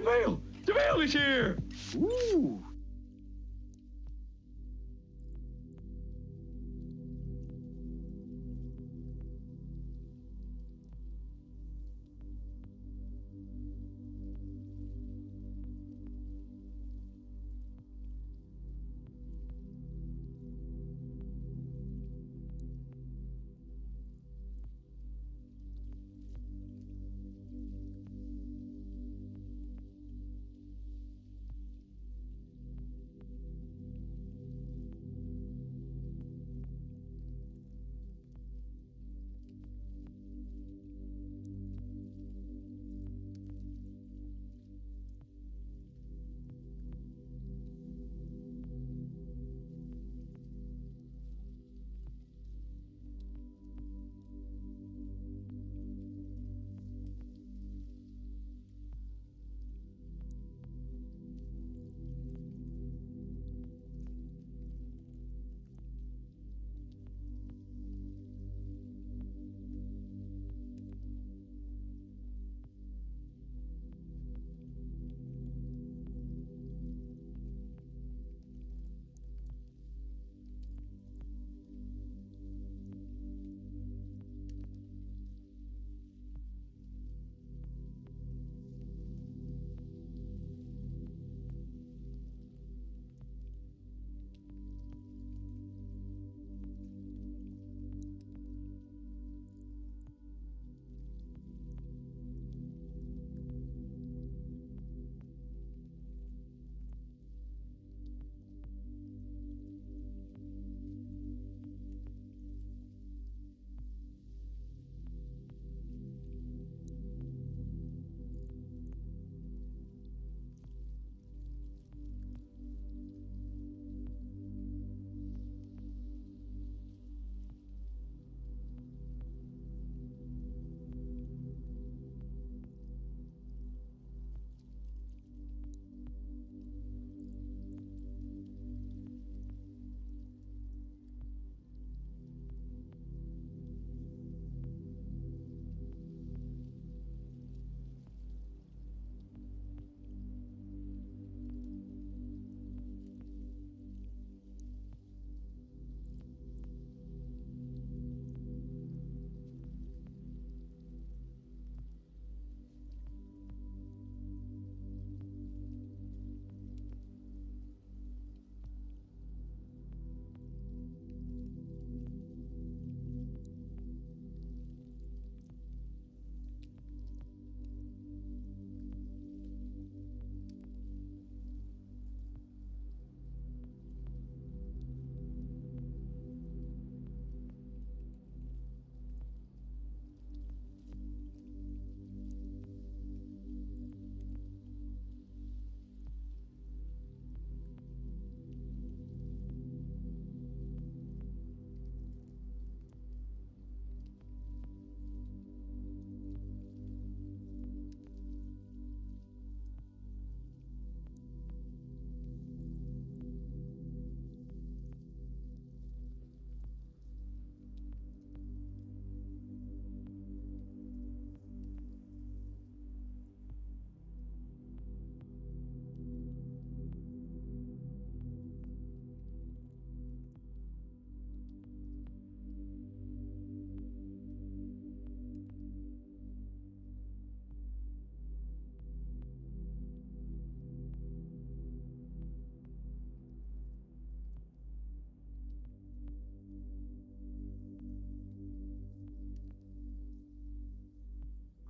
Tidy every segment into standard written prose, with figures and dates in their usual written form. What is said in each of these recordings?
DeVale! DeVale is here! Ooh.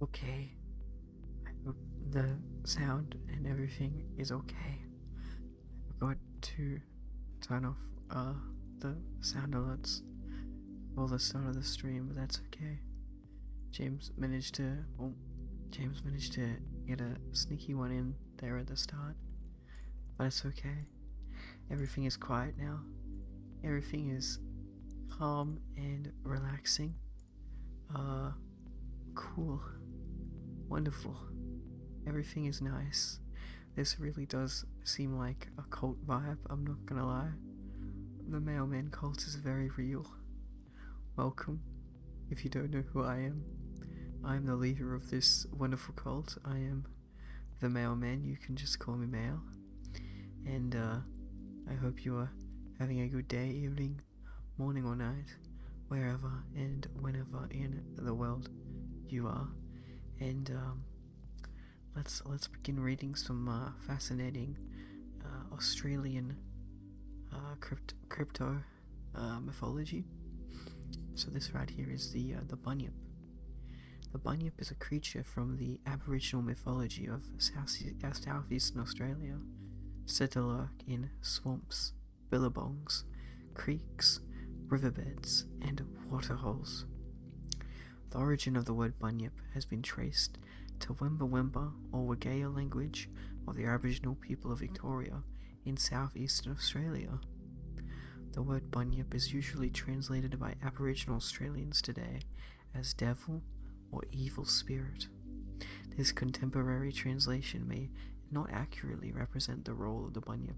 Okay. I hope the sound and everything is okay. I forgot to turn off the sound alerts for the start of the stream, but that's okay. James managed to get a sneaky one in there at the start, but it's okay. Everything is quiet now. Everything is calm and relaxing. Cool. Wonderful. Everything is nice. This really does seem like a cult vibe, I'm not gonna lie. The mailman cult is very real. Welcome. If you don't know who I am the leader of this wonderful cult. I am the mailman. You can just call me Mail. And I hope you are having a good day, evening, morning, or night, wherever and whenever in the world you are. And let's begin reading some fascinating Australian crypto mythology. So this right here is the bunyip. The bunyip is a creature from the Aboriginal mythology of southeastern Australia, said to lurk in swamps, billabongs, creeks, riverbeds, and waterholes. The origin of the word bunyip has been traced to Wemba Wemba, or Wagaya language of the Aboriginal people of Victoria in southeastern Australia. The word bunyip is usually translated by Aboriginal Australians today as devil or evil spirit. This contemporary translation may not accurately represent the role of the bunyip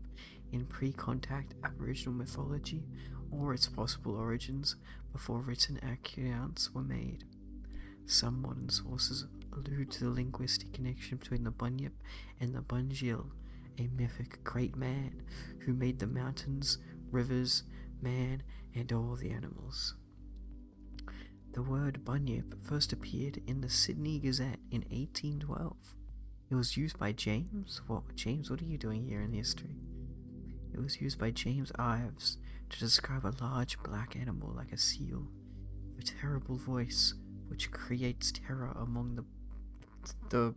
in pre-contact Aboriginal mythology or its possible origins before written accounts were made. Some modern sources allude to the linguistic connection between the bunyip and the Bunjil, a mythic great man who made the mountains, rivers, man, and all the animals. The word bunyip first appeared in the Sydney Gazette in 1812. It was used by James. James, what are you doing here in history? It was used by James Ives to describe a large black animal like a seal, with a terrible voice which creates terror among the.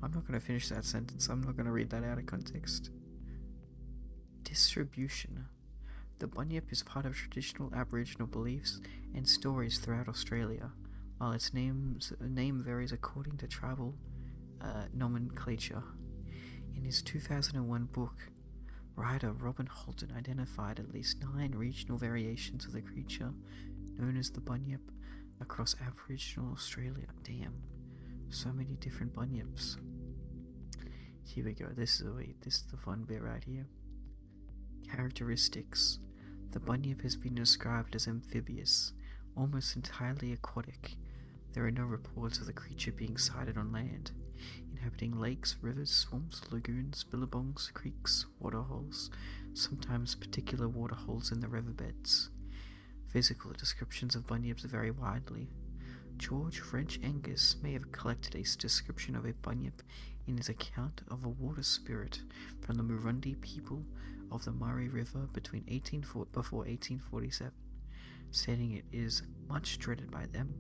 I'm not going to finish that sentence. I'm not going to read that out of context. Distribution. The bunyip is part of traditional Aboriginal beliefs and stories throughout Australia, while its name varies according to tribal nomenclature. In his 2001 book, writer Robin Holden identified at least 9 regional variations of the creature known as the bunyip across Aboriginal Australia. Damn, so many different bunyips. Here we go. This is the fun bit right here. Characteristics. The bunyip has been described as amphibious, almost entirely aquatic. There are no reports of the creature being sighted on land, inhabiting lakes, rivers, swamps, lagoons, billabongs, creeks, waterholes, sometimes particular waterholes in the riverbeds. Physical descriptions of bunyips vary widely. George French Angus may have collected a description of a bunyip in his account of a water spirit from the Murundi people of the Murray River before 1847, stating it is much dreaded by them.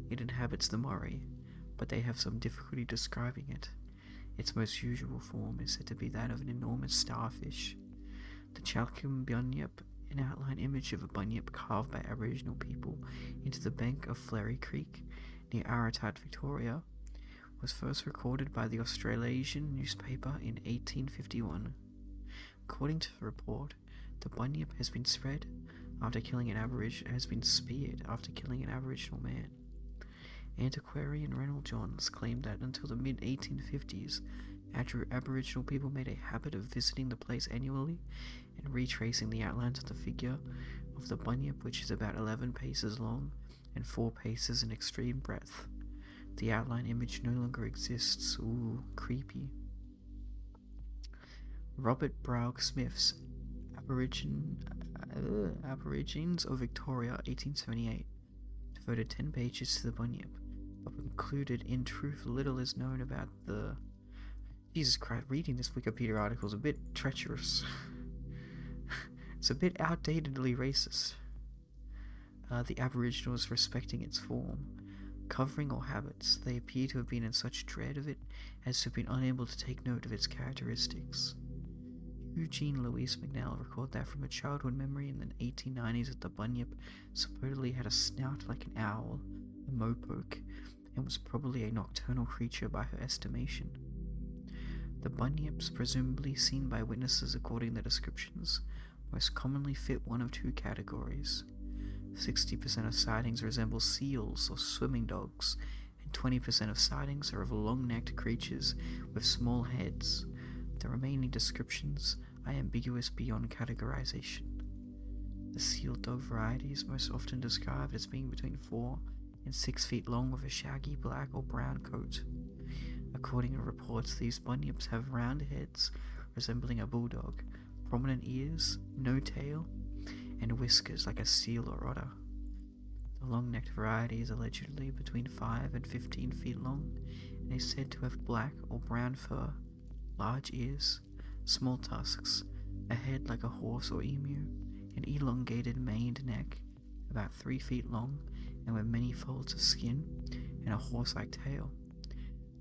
It inhabits the Murray, but they have some difficulty describing it. Its most usual form is said to be that of an enormous starfish. The Chalcum bunyip, an outline image of a bunyip carved by Aboriginal people into the bank of Flery Creek near Aratat, Victoria, was first recorded by the Australasian newspaper in 1851. According to the report, the bunyip has been speared after killing an Aboriginal man. Antiquarian Reynold Johns claimed that until the mid-1850s, Aboriginal people made a habit of visiting the place annually and retracing the outlines of the figure of the bunyip, which is about 11 paces long and 4 paces in extreme breadth. The outline image no longer exists. Ooh, creepy. Robert Browg Smith's Aborigines of Victoria, 1878, devoted 10 pages to the bunyip, but concluded in truth little is known about the... Jesus Christ, reading this Wikipedia article is a bit treacherous. It's a bit outdatedly racist. The Aboriginals respecting its form, covering or habits, they appear to have been in such dread of it as to have been unable to take note of its characteristics. Eugene Louis McNell recalled that from a childhood memory in the 1890s that the bunyip supposedly had a snout like an owl, a mopoke, and was probably a nocturnal creature by her estimation. The bunyips, presumably seen by witnesses according to descriptions, most commonly fit one of 2 categories. 60% of sightings resemble seals or swimming dogs, and 20% of sightings are of long-necked creatures with small heads. The remaining descriptions are ambiguous beyond categorization. The seal dog variety is most often described as being between 4 and 6 feet long with a shaggy black or brown coat. According to reports, these bunyips have round heads resembling a bulldog, prominent ears, no tail, and whiskers like a seal or otter. The long-necked variety is allegedly between 5 and 15 feet long and is said to have black or brown fur, large ears, small tusks, a head like a horse or emu, an elongated maned neck, about 3 feet long and with many folds of skin, and a horse-like tail.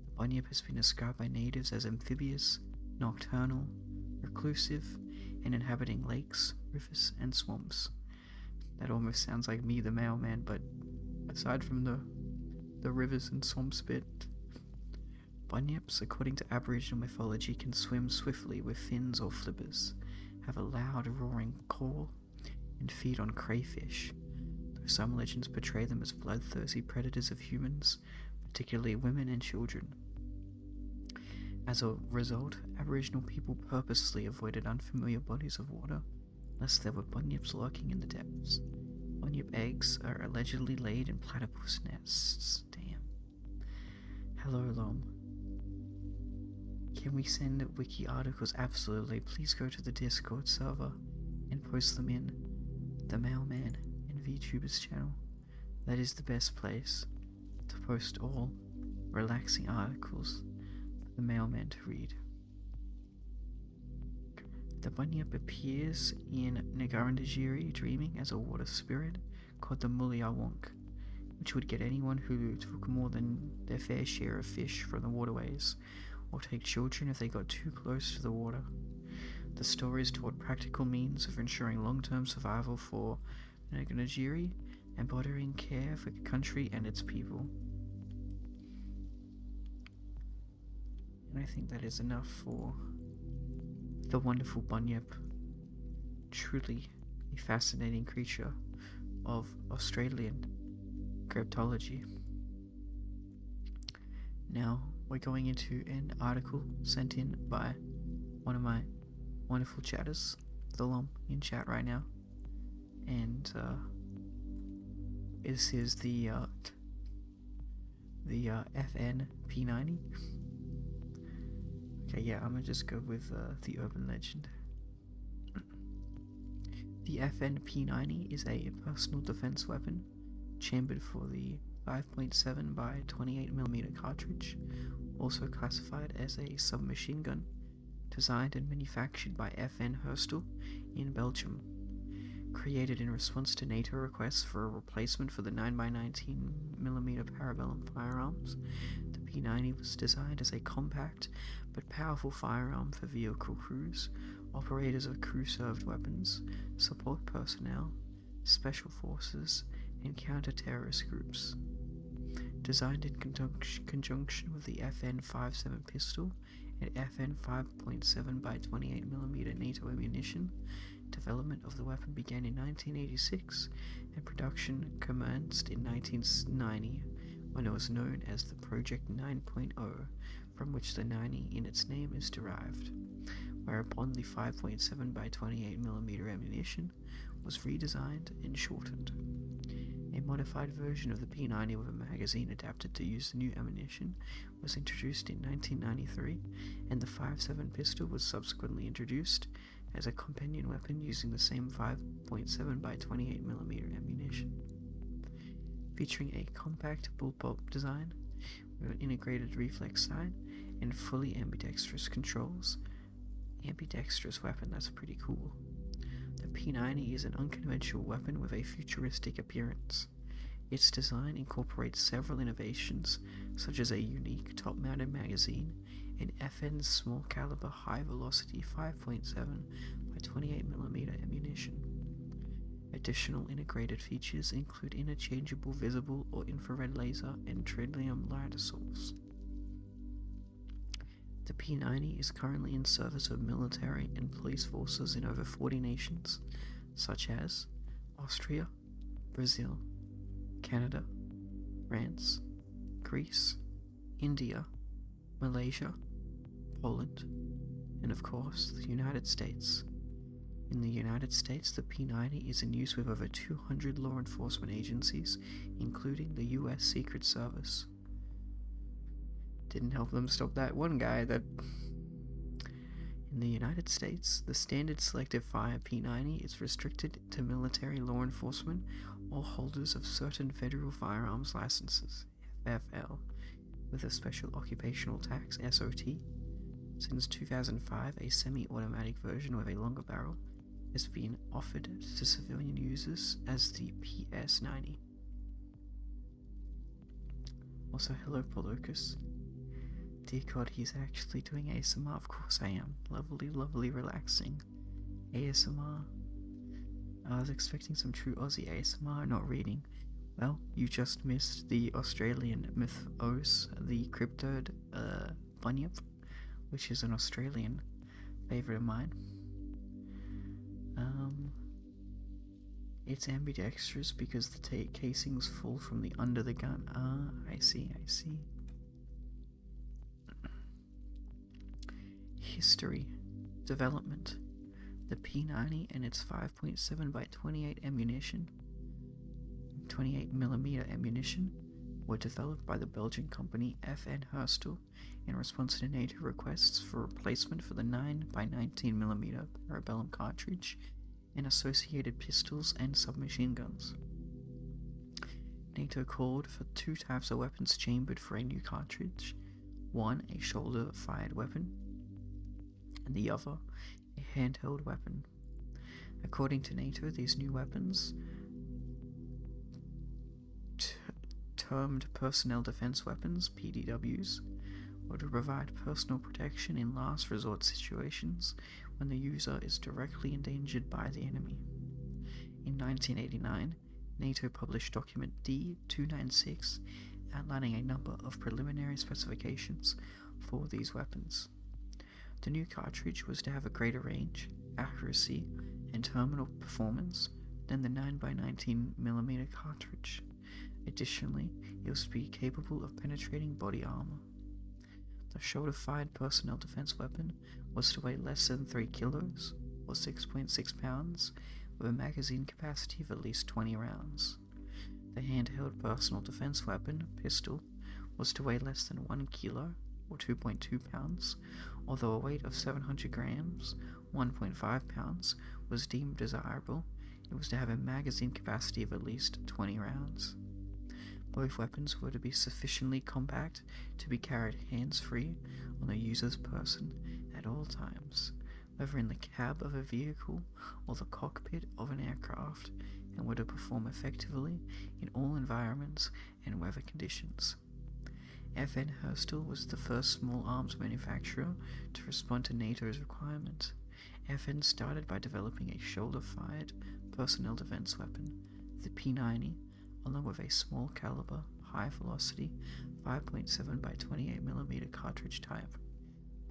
The bunyip has been described by natives as amphibious, nocturnal, reclusive, and inhabiting lakes, rivers, and swamps. That almost sounds like me, the mailman, but aside from the rivers and swamps bit, bunyips, according to Aboriginal mythology, can swim swiftly with fins or flippers, have a loud roaring call, and feed on crayfish, though some legends portray them as bloodthirsty predators of humans, particularly women and children. As a result, Aboriginal people purposely avoided unfamiliar bodies of water, lest there were bunyips lurking in the depths. Bunyip eggs are allegedly laid in platypus nests. Damn. Hello, Lom. Can we send wiki articles? Absolutely. Please go to the Discord server and post them in the Mailman and VTubers channel. That is the best place to post all relaxing articles for the Mailman to read. The bunyip appears in Ngarrindjeri dreaming as a water spirit called the Muliawonk, which would get anyone who took more than their fair share of fish from the waterways, or take children if they got too close to the water. The stories taught practical means of ensuring long-term survival for Ngarrindjeri, embodying care for the country and its people. And I think that is enough for the wonderful bunyip, truly a fascinating creature of Australian cryptology. Now we're going into an article sent in by one of my wonderful chatters, the Lom in chat right now, and this is the FN P90. Okay, yeah, I'm gonna just go with the urban legend. The FNP90 is a personal defense weapon, chambered for the 5.7 by 28mm cartridge, also classified as a submachine gun, designed and manufactured by FN Herstal in Belgium. Created in response to NATO requests for a replacement for the 9x19mm parabellum firearms, the P90 was designed as a compact but powerful firearm for vehicle crews, operators of crew-served weapons, support personnel, special forces, and counter-terrorist groups. Designed in conjunction with the FN-57 pistol and FN 5.7 by 28mm NATO ammunition, development of the weapon began in 1986 and production commenced in 1990 when it was known as the Project 9.0, from which the 90 in its name is derived, whereupon the 5.7 by 28mm ammunition was redesigned and shortened. A modified version of the P90 with a magazine adapted to use the new ammunition was introduced in 1993, and the 5.7 pistol was subsequently introduced as a companion weapon using the same 5.7 by 28mm ammunition. Featuring a compact bullpup design with an integrated reflex sight and fully ambidextrous controls. Ambidextrous weapon, that's pretty cool. The P90 is an unconventional weapon with a futuristic appearance. Its design incorporates several innovations, such as a unique top-mounted magazine and FN's small caliber high velocity 5.7 by 28mm ammunition. Additional integrated features include interchangeable visible or infrared laser and tritium light source. The P90 is currently in service of military and police forces in over 40 nations, such as Austria, Brazil, Canada, France, Greece, India, Malaysia, Poland, and of course the United States. In the United States, the P90 is in use with over 200 law enforcement agencies, including the U.S. Secret Service. didn't help them stop that one guy that... In the United States, the standard selective fire P90 is restricted to military law enforcement or holders of certain federal firearms licenses, FFL, with a special occupational tax, SOT. Since 2005, a semi-automatic version with a longer barrel has been offered to civilian users as the PS90. Also, hello Polucus. Dear God, he's actually doing ASMR. Of course I am. Lovely, lovely, relaxing ASMR. I was expecting some true Aussie ASMR, not reading. Well, you just missed the Australian mythos, the cryptid bunyip, which is an Australian favourite of mine. It's ambidextrous because the casing's full from the under the gun. Ah, I see. History. Development. The P90 and its 5.7 by 28 ammunition, 28mm ammunition, were developed by the Belgian company FN Herstal in response to NATO requests for replacement for the 9 by 19mm parabellum cartridge and associated pistols and submachine guns. NATO called for two types of weapons chambered for a new cartridge, one a shoulder-fired weapon, and the other a handheld weapon. According to NATO, these new weapons, termed personnel defense weapons, PDWs, were to provide personal protection in last resort situations when the user is directly endangered by the enemy. In 1989, NATO published document D296 outlining a number of preliminary specifications for these weapons. The new cartridge was to have a greater range, accuracy, and terminal performance than the 9 by 19mm cartridge. Additionally, it was to be capable of penetrating body armor. The shoulder-fired personnel defense weapon was to weigh less than 3 kilos, or 6.6 pounds, with a magazine capacity of at least 20 rounds. The handheld personal defense weapon, pistol, was to weigh less than 1 kilo, or 2.2 pounds, although a weight of 700 grams, 1.5 pounds, was deemed desirable. It was to have a magazine capacity of at least 20 rounds. Both weapons were to be sufficiently compact to be carried hands-free on the user's person at all times, whether in the cab of a vehicle or the cockpit of an aircraft, and were to perform effectively in all environments and weather conditions. FN Herstal was the first small arms manufacturer to respond to NATO's requirement. FN started by developing a shoulder-fired personnel defense weapon, the P90, along with a small caliber, high-velocity 5.7 by 28mm cartridge type.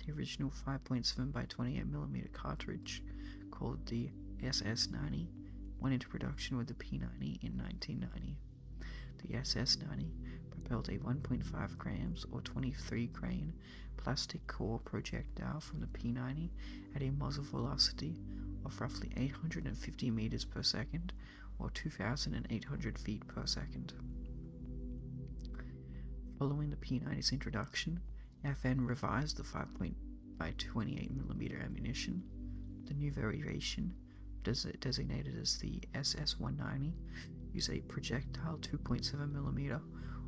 The original 5.7 by 28mm cartridge, called the SS90, went into production with the P90 in 1990. The SS90 propelled a 1.5 grams or 23 grain plastic core projectile from the P90 at a muzzle velocity of roughly 850 meters per second or 2,800 feet per second. Following the P90's introduction, FN revised the 5 by 28mm ammunition. The new variation, designated as the SS190, used a projectile 2.7mm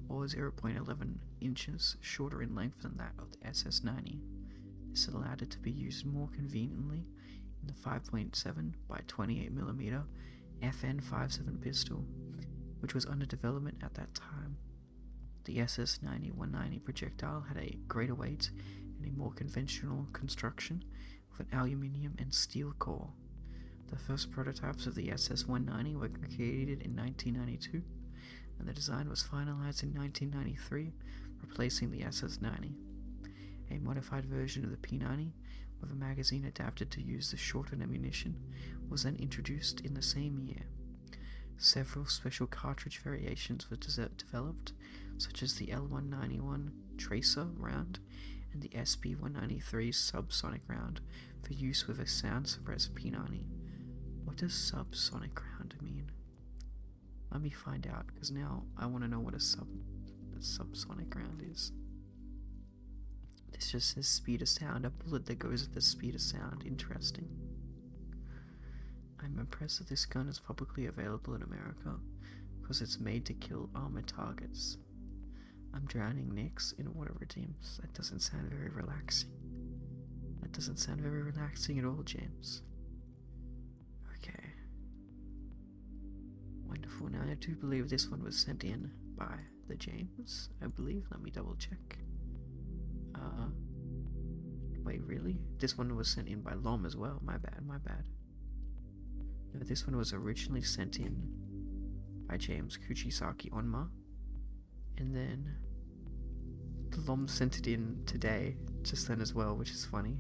or 0.11 inches shorter in length than that of the SS90. This allowed it to be used more conveniently in the 5.7 by 28mm FN57 pistol, which was under development at that time. The SS90-190 projectile had a greater weight and a more conventional construction with an aluminium and steel core. The first prototypes of the SS190 were created in 1992, and the design was finalized in 1993, replacing the SS90. A modified version of the P90, with a magazine adapted to use the shortened ammunition, was then introduced in the same year. Several special cartridge variations were developed, such as the L191 Tracer round and the SB193 subsonic round for use with a sound-suppressed P90. What does subsonic round mean? Let me find out, because now I want to know what a subsonic round is. This just says speed of sound, a bullet that goes at the speed of sound. Interesting. I'm impressed that this gun is publicly available in America because it's made to kill armored targets. I'm drowning Nix in water redeems. That doesn't sound very relaxing. That doesn't sound very relaxing at all, James. Okay. Wonderful. Now I do believe this one was sent in by the James, I believe. Let me double check. Wait, really? This one was sent in by Lom as well. My bad. No, this one was originally sent in by James Kuchisaki Onma, and then Lom sent it in today, just then as well, which is funny.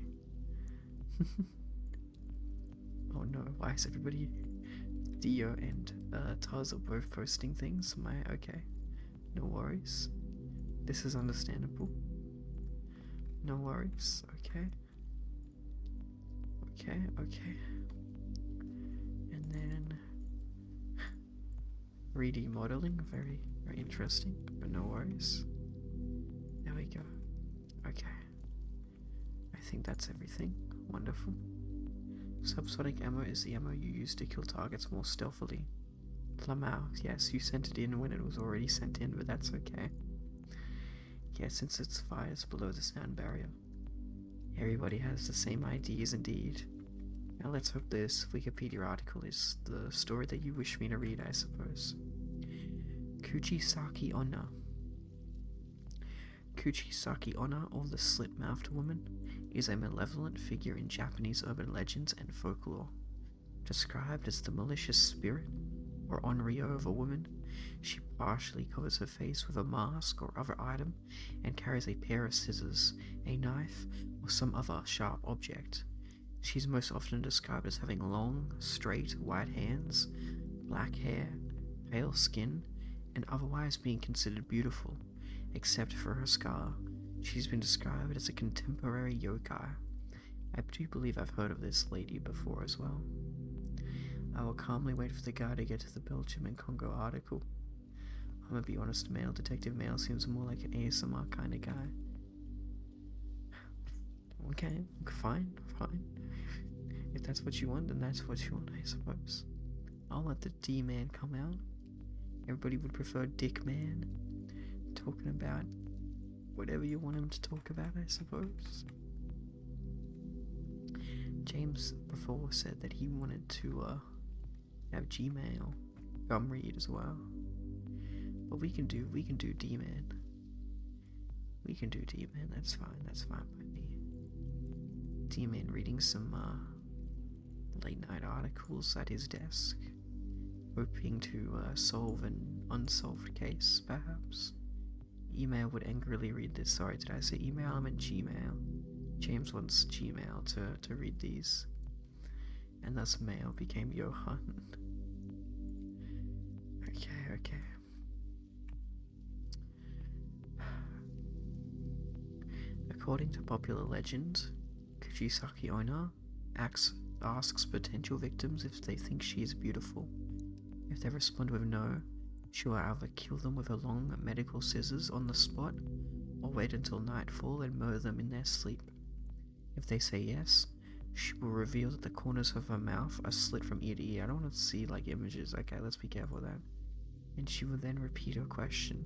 Oh no, why is everybody... Dio and Taz are both posting things? Okay. No worries. This is understandable. No worries. Okay. And then 3D modeling, very, very interesting, but no worries. There we go. Okay. I think that's everything. Wonderful. Subsonic ammo is the ammo you use to kill targets more stealthily. Lamau, yes, you sent it in when it was already sent in, but that's okay. Yeah, since it fires below the sound barrier. Everybody has the same ideas indeed. Now let's hope this Wikipedia article is the story that you wish me to read, I suppose. Kuchisaki Onna. Kuchisaki Onna, or the Slit-Mouthed Woman, is a malevolent figure in Japanese urban legends and folklore. Described as the malicious spirit or onryo of a woman, she partially covers her face with a mask or other item and carries a pair of scissors, a knife, or some other sharp object. She is most often described as having long, straight, white hands, black hair, pale skin, and otherwise being considered beautiful, except for her scar. She's been described as a contemporary yokai. I do believe I've heard of this lady before as well. I will calmly wait for the guy to get to the Belgium and Congo article. I'm gonna be honest, male detective male seems more like an ASMR kind of guy. Okay, fine. If that's what you want, then that's what you want, I suppose. I'll let the D-man come out. Everybody would prefer Dick Man, talking about whatever you want him to talk about, I suppose. James before said that he wanted to have Gmail gum read as well, but we can do D-man. We can do D-man. That's fine by me. D-man reading some late night articles at his desk, hoping to solve an unsolved case, perhaps. Email would angrily read this. Sorry, did I say email? I meant Gmail. James wants Gmail to read these, and thus mail became Johan. Okay. According to popular legend, Kuchisaki Onna asks potential victims if they think she is beautiful. If they respond with no, she will either kill them with her long medical scissors on the spot, or wait until nightfall and murder them in their sleep. If they say yes, she will reveal that the corners of her mouth are slit from ear to ear. I don't want to see images. Okay, let's be careful of that. And she will then repeat her question.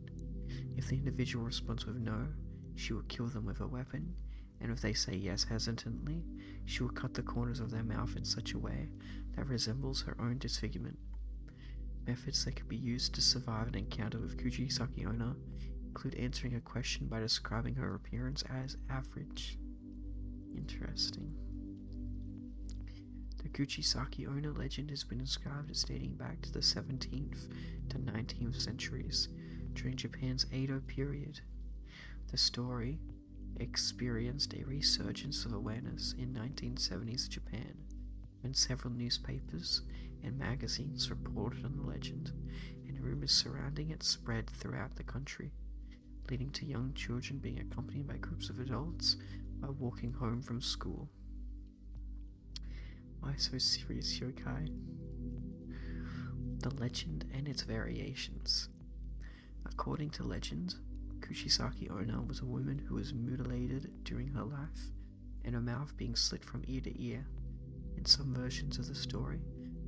If the individual responds with no, she will kill them with a weapon, and if they say yes hesitantly, she will cut the corners of their mouth in such a way that resembles her own disfigurement. Methods that can be used to survive an encounter with Kuchisaki Onna include answering a question by describing her appearance as average. Interesting. The Kuchisaki Onna legend has been described as dating back to the 17th to 19th centuries, during Japan's Edo period. The story experienced a resurgence of awareness in 1970s Japan, when several newspapers and magazines reported on the legend, and rumors surrounding it spread throughout the country, leading to young children being accompanied by groups of adults while walking home from school. Why so serious, yokai? The legend and its variations. According to legend, Kuchisaki Onna was a woman who was mutilated during her life, and her mouth being slit from ear to ear. In some versions of the story,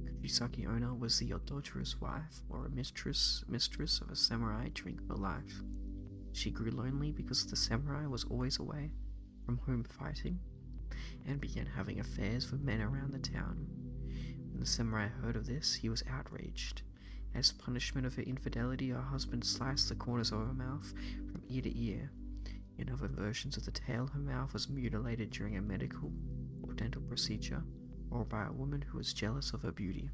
Kuchisaki Onna was the adulterous wife or a mistress of a samurai during her life. She grew lonely because the samurai was always away from home fighting, and began having affairs with men around the town. When the samurai heard of this, he was outraged. As punishment of her infidelity, her husband sliced the corners of her mouth from ear to ear. In other versions of the tale, her mouth was mutilated during a medical or dental procedure, or by a woman who was jealous of her beauty.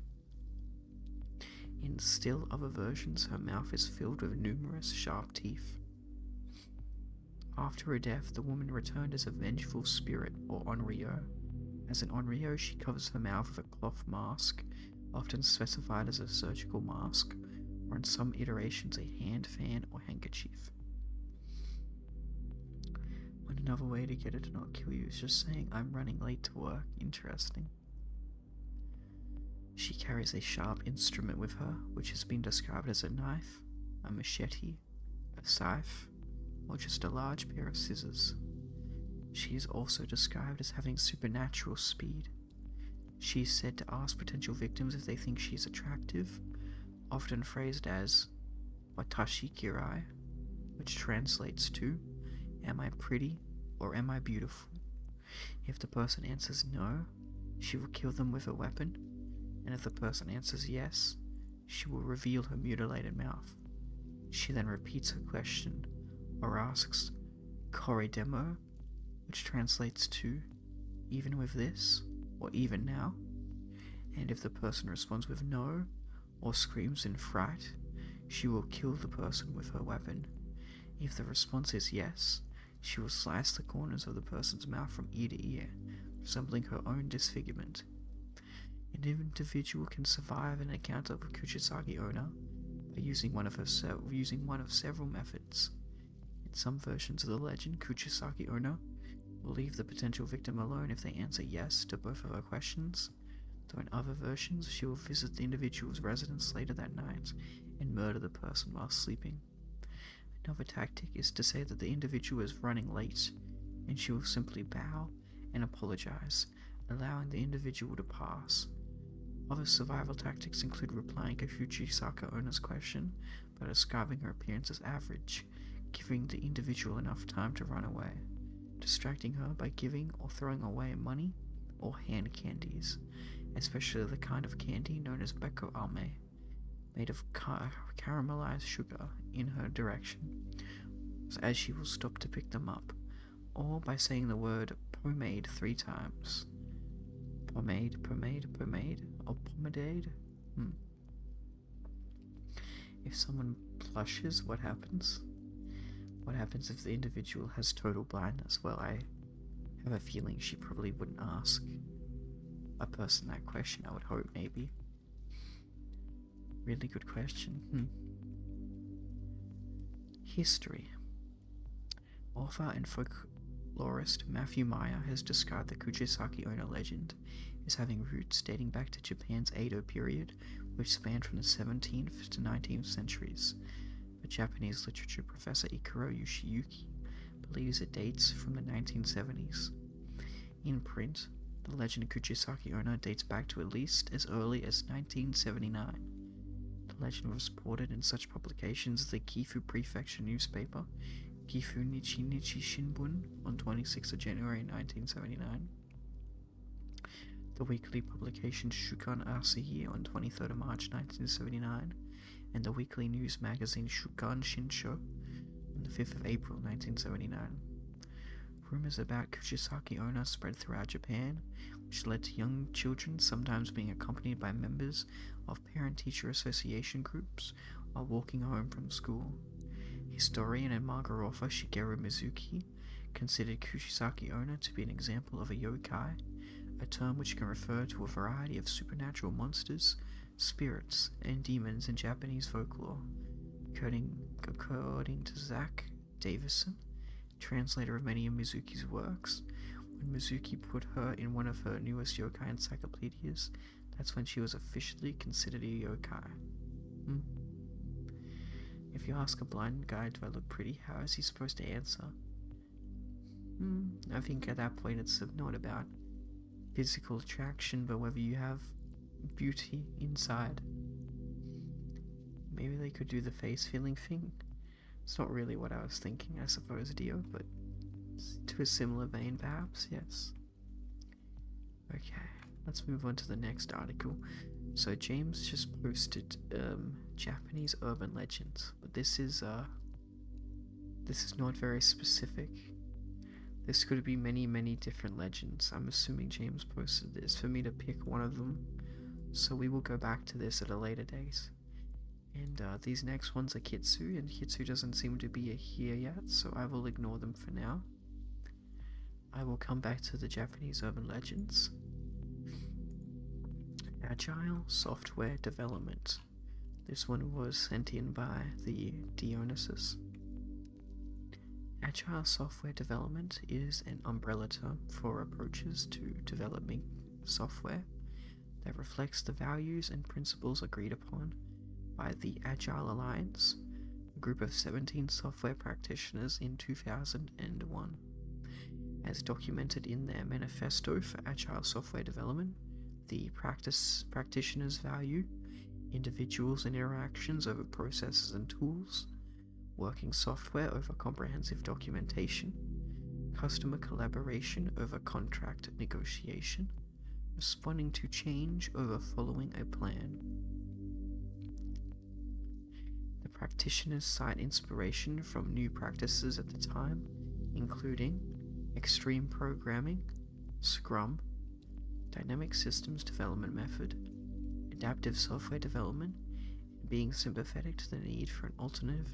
In still other versions, her mouth is filled with numerous sharp teeth. After her death, the woman returned as a vengeful spirit, or onryo. As an onryo, she covers her mouth with a cloth mask, often specified as a surgical mask, or in some iterations a hand fan or handkerchief. And another way to get it to not kill you is just saying, "I'm running late to work." Interesting. She carries a sharp instrument with her, which has been described as a knife, a machete, a scythe, or just a large pair of scissors. She is also described as having supernatural speed. She is said to ask potential victims if they think she is attractive, often phrased as "Watashi kirai," which translates to "Am I pretty?" or "Am I beautiful?" If the person answers no, she will kill them with a weapon, and if the person answers yes, she will reveal her mutilated mouth. She then repeats her question, or asks "Kore demo," which translates to "Even with this?" or "Even now?" And if the person responds with no, or screams in fright, she will kill the person with her weapon. If the response is yes, she will slice the corners of the person's mouth from ear to ear, resembling her own disfigurement. An individual can survive an encounter with Kuchisaki Onna by using one of several methods. In some versions of the legend, Kuchisaki Onna will leave the potential victim alone if they answer yes to both of her questions, though in other versions she will visit the individual's residence later that night and murder the person while sleeping. Another tactic is to say that the individual is running late, and she will simply bow and apologize, allowing the individual to pass. Other survival tactics include replying to Kuchisaki Onna's question by describing her appearance as average, giving the individual enough time to run away, distracting her by giving or throwing away money or hand candies, especially the kind of candy known as beko ame, made of caramelized sugar, in her direction, as she will stop to pick them up, or by saying the word pomade 3 times. Pomade, pomade, pomade, or pomadade? If someone blushes, what happens? What happens if the individual has total blindness? Well, I have a feeling she probably wouldn't ask a person that question, I would hope, maybe. Really good question. History. Author and folklorist Matthew Meyer has described the Kuchisaki Onna legend as having roots dating back to Japan's Edo period, which spanned from the 17th to 19th centuries. But Japanese literature professor Ikaro Yoshiyuki believes it dates from the 1970s. In print, the legend of Kuchisaki Onna dates back to at least as early as 1979. The legend was reported in such publications as the Gifu Prefecture newspaper, Gifu Nichi Nichi Shinbun, on 26th of January 1979, the weekly publication Shukan Asahi on 23rd of March 1979, and the weekly news magazine Shukan Shinsho on the 5th of April 1979. Rumors about Kuchisaki Onna spread throughout Japan, which led to young children sometimes being accompanied by members of parent-teacher association groups while walking home from school. Historian and manga author Shigeru Mizuki considered Kuchisaki Onna to be an example of a yokai, a term which can refer to a variety of supernatural monsters, spirits, and demons in Japanese folklore. According to Zach Davison, translator of many of Mizuki's works, when Mizuki put her in one of her newest yokai encyclopedias, that's when she was officially considered a yokai. If you ask a blind guy, do I look pretty, how is he supposed to answer? I think at that point it's not about physical attraction, but whether you have beauty inside. Maybe they could do the face feeling thing. It's not really what I was thinking, I suppose, Dio, but to a similar vein, perhaps, yes. Okay, let's move on to the next article. So James just posted Japanese urban legends, but this is not very specific. This could be many different legends. I'm assuming James posted this for me to pick one of them, so we will go back to this at a later date. And these next ones are Kitsu, and Kitsu doesn't seem to be here yet, so I will ignore them for now. I will come back to the Japanese urban legends. Agile software development. This one was sent in by the Dionysus. Agile software development is an umbrella term for approaches to developing software that reflects the values and principles agreed upon by the Agile Alliance, a group of 17 software practitioners in 2001. As documented in their manifesto for Agile software development, the practitioners value individuals and interactions over processes and tools, working software over comprehensive documentation, customer collaboration over contract negotiation, responding to change over following a plan. The practitioners cite inspiration from new practices at the time, including extreme programming, Scrum, dynamic systems development method, adaptive software development, and being sympathetic to the need for an alternative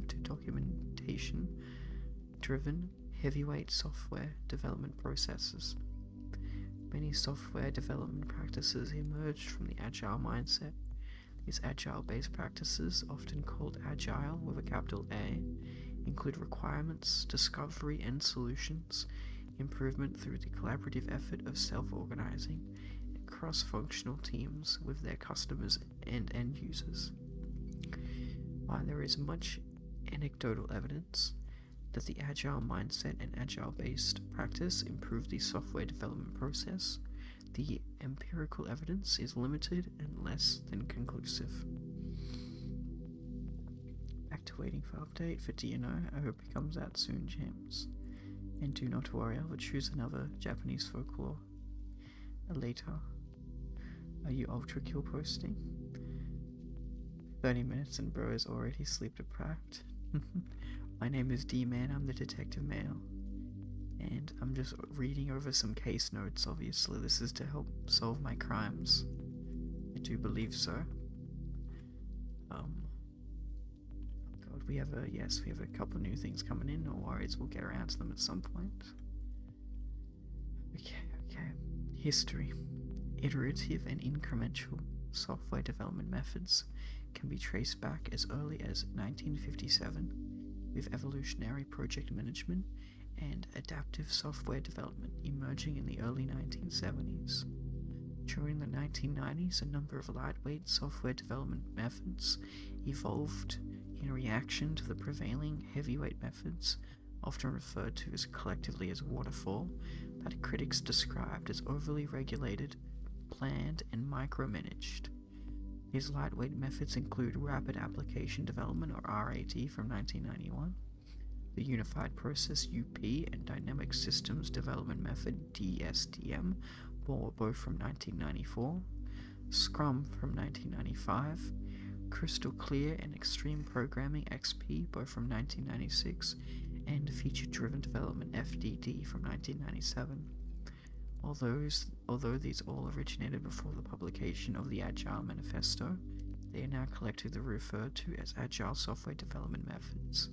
to documentation-driven heavyweight software development processes. Many software development practices emerged from the Agile mindset. These Agile-based practices, often called Agile with a capital A, include requirements, discovery and solutions, improvement through the collaborative effort of self-organizing, and cross-functional teams with their customers and end users. While there is much anecdotal evidence that the Agile mindset and Agile-based practice improve the software development process, the empirical evidence is limited and less than conclusive. Back to waiting for update for DNO. I hope it comes out soon, James. And do not worry, I will choose another Japanese folklore later. Are you ultra kill posting? 30 minutes and bro is already sleep deprived. My name is D-Man, I'm the detective male. And I'm just reading over some case notes, obviously. This is to help solve my crimes. I do believe so. God, we have a couple new things coming in, no worries, we'll get around to them at some point. Okay. History. Iterative and incremental software development methods can be traced back as early as 1957, with evolutionary project management and adaptive software development emerging in the early 1970s. During the 1990s, a number of lightweight software development methods evolved in reaction to the prevailing heavyweight methods, often referred to as collectively as waterfall, that critics described as overly regulated, planned, and micromanaged. These lightweight methods include Rapid Application Development, or RAD, from 1991, the Unified Process UP and Dynamic Systems Development Method DSDM, both from 1994, Scrum from 1995, Crystal Clear and Extreme Programming XP, both from 1996, and Feature Driven Development FDD from 1997. Although these all originated before the publication of the Agile Manifesto, they are now collectively referred to as Agile Software Development Methods.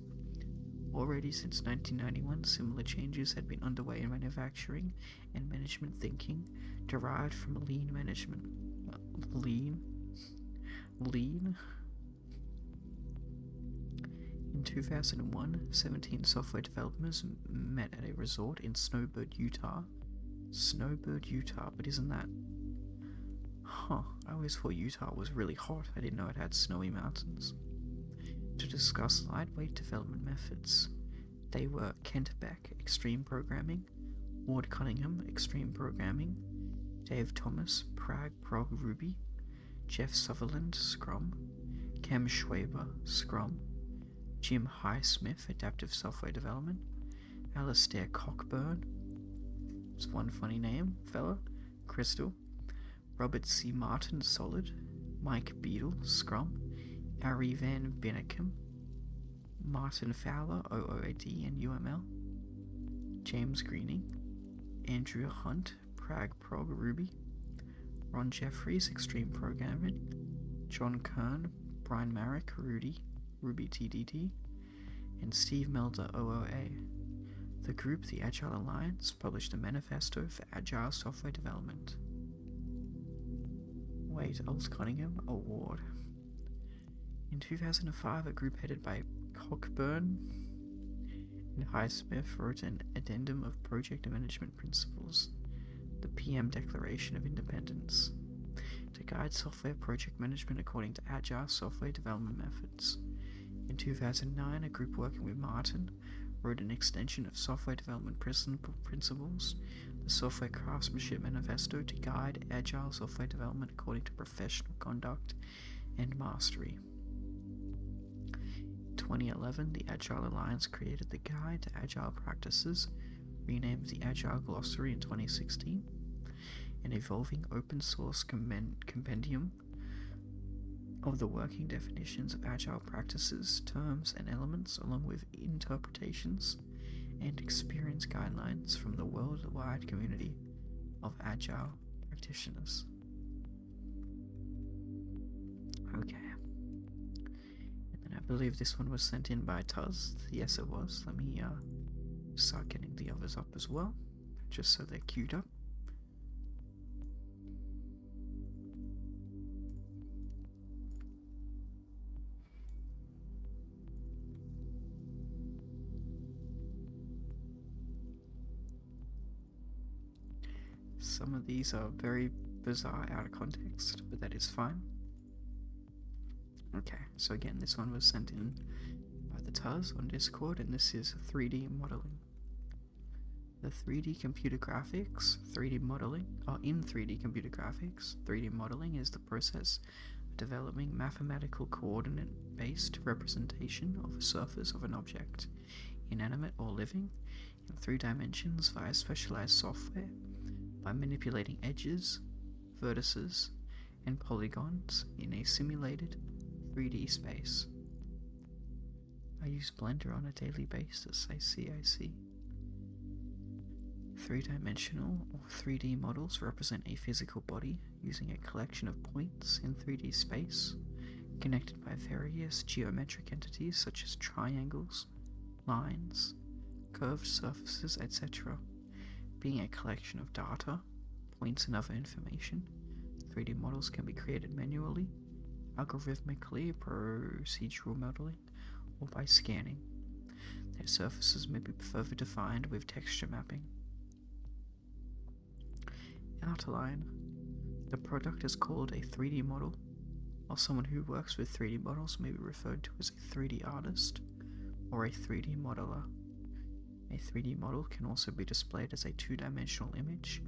Already since 1991, similar changes had been underway in manufacturing and management thinking, derived from lean management. Lean? In 2001, 17 software developers met at a resort in Snowbird, Utah, but isn't that... I always thought Utah was really hot. I didn't know it had snowy mountains. to discuss lightweight development methods. They were Kent Beck, Extreme Programming, Ward Cunningham, Extreme Programming, Dave Thomas, Prague Prog Ruby, Jeff Sutherland, Scrum, Cam Schwaber, Scrum, Jim Highsmith, Adaptive Software Development, Alastair Cockburn, it's one funny name, fella, Crystal, Robert C. Martin, Solid, Mike Beadle, Scrum, Ari Van Bennekum, Martin Fowler, OOAD and UML, James Greening, Andrew Hunt, Prague Prog Ruby, Ron Jeffries, Extreme Programming, John Kern, Brian Marek, Ruby TDD, and Steve Melder, OOA. The group, the Agile Alliance, published a manifesto for Agile software development. Wait, Old Cunningham Award. In 2005, a group headed by Cockburn and Highsmith wrote an addendum of project management principles, the PM Declaration of Independence, to guide software project management according to Agile software development methods. In 2009, a group working with Martin wrote an extension of software development principles, the Software Craftsmanship Manifesto, to guide Agile software development according to professional conduct and mastery. In 2011, the Agile Alliance created the Guide to Agile Practices, renamed the Agile Glossary in 2016, an evolving open source compendium of the working definitions of Agile practices, terms, and elements, along with interpretations and experience guidelines from the worldwide community of Agile practitioners. Okay. And then I believe this one was sent in by Tuz. Yes, it was. Let me start getting the others up as well, just so they're queued up. Some of these are very bizarre out of context, but that is fine. Okay, so again, this one was sent in by the Tuz on Discord, and this is 3D modeling. The 3D computer graphics, 3D modeling, in 3D computer graphics, 3D modeling is the process of developing mathematical coordinate-based representation of a surface of an object, inanimate or living, in 3 dimensions via specialized software, by manipulating edges, vertices, and polygons in a simulated 3D space. I use Blender on a daily basis, I see. 3-dimensional or 3D models represent a physical body using a collection of points in 3D space, connected by various geometric entities such as triangles, lines, curved surfaces, etc. Being a collection of data, points, and other information, 3D models can be created manually, algorithmically, procedural modeling, or by scanning. Their surfaces may be further defined with texture mapping. Outline. The product is called a 3D model, while someone who works with 3D models may be referred to as a 3D artist or a 3D modeler. A 3D model can also be displayed as a 2-dimensional image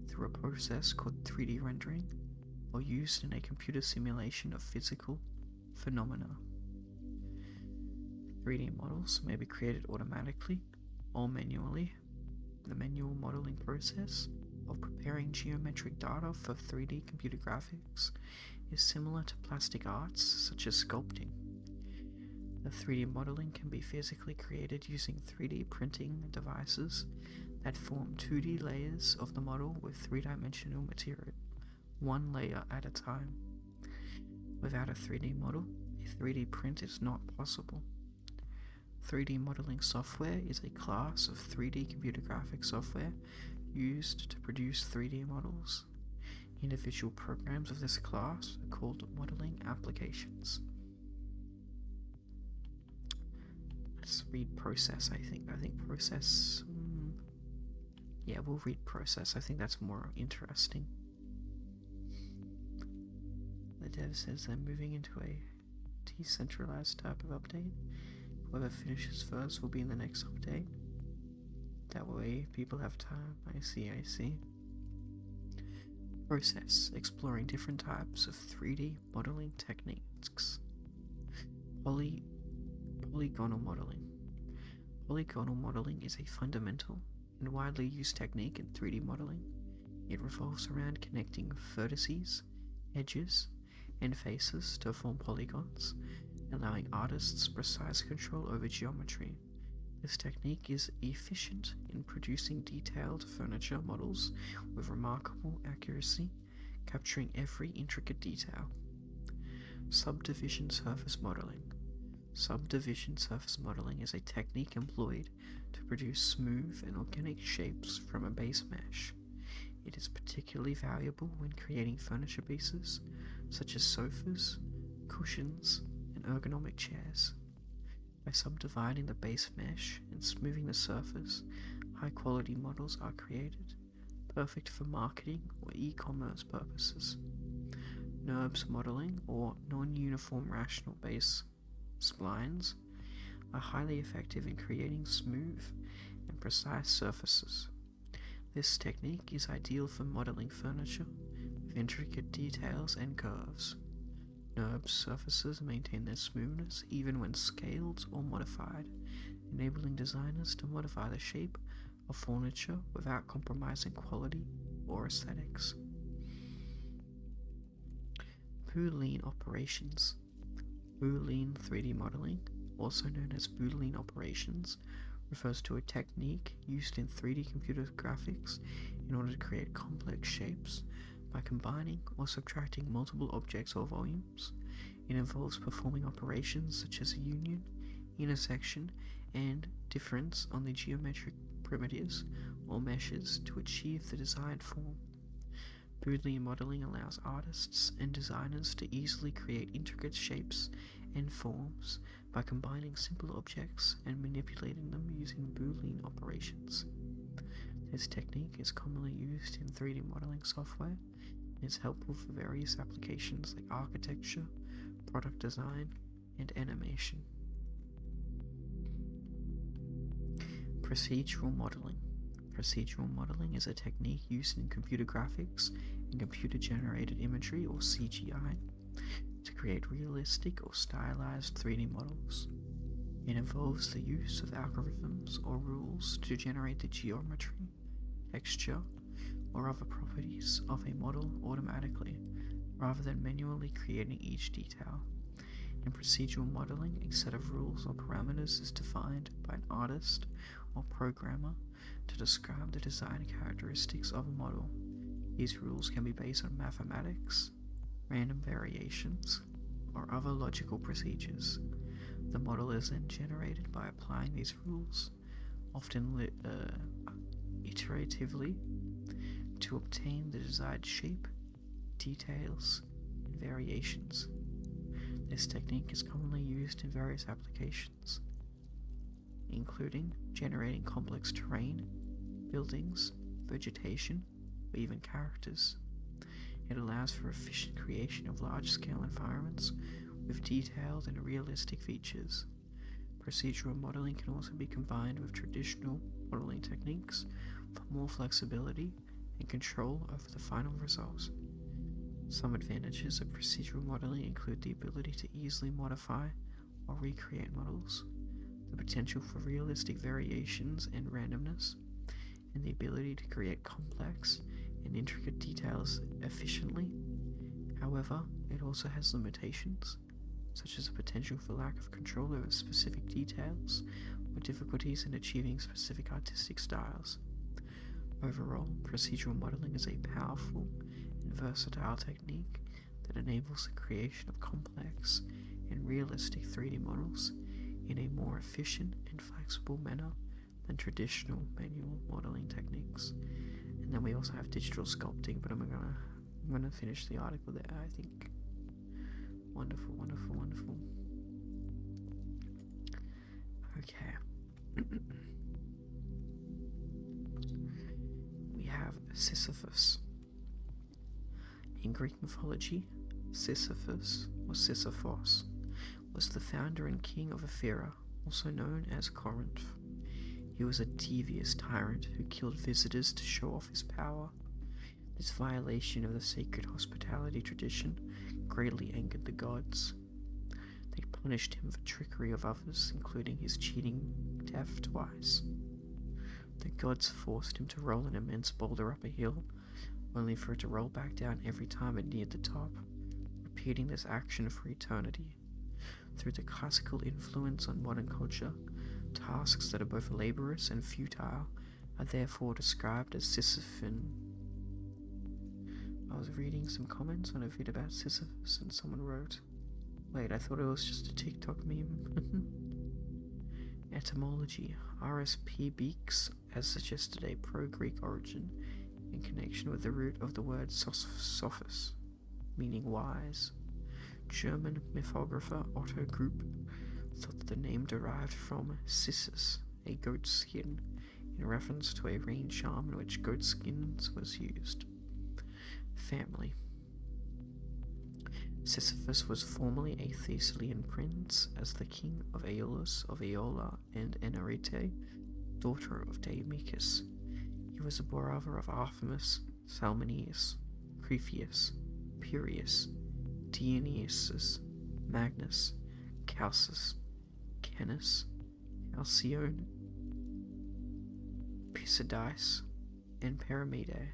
through a process called 3D rendering, or used in a computer simulation of physical phenomena. 3D models may be created automatically or manually. The manual modeling process of preparing geometric data for 3D computer graphics is similar to plastic arts such as sculpting. The 3D modeling can be physically created using 3D printing devices that form 2D layers of the model with 3-dimensional material, one layer at a time. Without a 3D model, a 3D print is not possible. 3D modeling software is a class of 3D computer graphics software used to produce 3D models. Individual programs of this class are called modeling applications. Let's read process, I think process... Yeah, we'll read process. I think that's more interesting. The dev says they're moving into a decentralized type of update. Whoever finishes first will be in the next update. That way people have time. I see. Process: exploring different types of 3D modeling techniques. Polygonal modeling. Polygonal modeling is a fundamental and widely used technique in 3D modeling. It revolves around connecting vertices, edges, and faces to form polygons, allowing artists precise control over geometry. This technique is efficient in producing detailed furniture models with remarkable accuracy, capturing every intricate detail. Subdivision surface modeling. Subdivision surface modeling is a technique employed to produce smooth and organic shapes from a base mesh. It is particularly valuable when creating furniture pieces such as sofas, cushions, and ergonomic chairs. By subdividing the base mesh and smoothing the surface, high-quality models are created, perfect for marketing or e-commerce purposes. NURBS modeling, or non-uniform rational base splines, are highly effective in creating smooth and precise surfaces. This technique is ideal for modeling furniture with intricate details and curves. NURBS surfaces maintain their smoothness even when scaled or modified, enabling designers to modify the shape of furniture without compromising quality or aesthetics. Boolean operations. Boolean 3D modeling, also known as Boolean operations, refers to a technique used in 3D computer graphics in order to create complex shapes by combining or subtracting multiple objects or volumes. It involves performing operations such as a union, intersection, and difference on the geometric primitives or meshes to achieve the desired form. Boolean modeling allows artists and designers to easily create intricate shapes and forms by combining simple objects and manipulating them using Boolean operations. This technique is commonly used in 3D modeling software and is helpful for various applications like architecture, product design, and animation. Procedural modeling. Procedural modeling is a technique used in computer graphics and computer-generated imagery, or CGI, to create realistic or stylized 3D models. It involves the use of algorithms or rules to generate the geometry, texture, or other properties of a model automatically, rather than manually creating each detail. In procedural modeling, a set of rules or parameters is defined by an artist or programmer to describe the design characteristics of a model. These rules can be based on mathematics, random variations, or other logical procedures. The model is then generated by applying these rules, often iteratively, to obtain the desired shape, details, and variations. This technique is commonly used in various applications, including generating complex terrain, buildings, vegetation, or even characters. It allows for efficient creation of large-scale environments with detailed and realistic features. Procedural modeling can also be combined with traditional modeling techniques for more flexibility and control over the final result. Some advantages of procedural modeling include the ability to easily modify or recreate models, the potential for realistic variations and randomness, and the ability to create complex and intricate details efficiently. However, it also has limitations, such as the potential for lack of control over specific details or difficulties in achieving specific artistic styles. Overall, procedural modeling is a powerful and versatile technique that enables the creation of complex and realistic 3D models in a more efficient and flexible manner than traditional manual modeling techniques. And then we also have digital sculpting, but I'm gonna finish the article there, I think. Wonderful. Okay. We have Sisyphus. In Greek mythology, Sisyphus, or Sisyphos, was the founder and king of Ephyra, also known as Corinth. He was a devious tyrant who killed visitors to show off his power. This violation of the sacred hospitality tradition greatly angered the gods. They punished him for trickery of others, including his cheating death twice. The gods forced him to roll an immense boulder up a hill, only for it to roll back down every time it neared the top, repeating this action for eternity. Through the classical influence on modern culture, tasks that are both laborious and futile are therefore described as Sisyphean. I was reading some comments on a vid about Sisyphus and someone wrote, "Wait, I thought it was just a TikTok meme." Etymology. RSP Beeks has suggested a pro-Greek origin in connection with the root of the word sophos, meaning wise. German mythographer Otto Group thought that the name derived from Cissus, a goat skin, in reference to a rain charm in which goat skins was used. Family. Sisyphus was formerly a Thessalian prince, as the king of Aeolus of Aeola and Enarete, daughter of Deimachus. He was a brother of Artemis, Salmoneus, Cretheus, Pyrrhus, Dionysus, Magnus, Chalcis, Canis, Alcyone, Pisidice, and Paramede.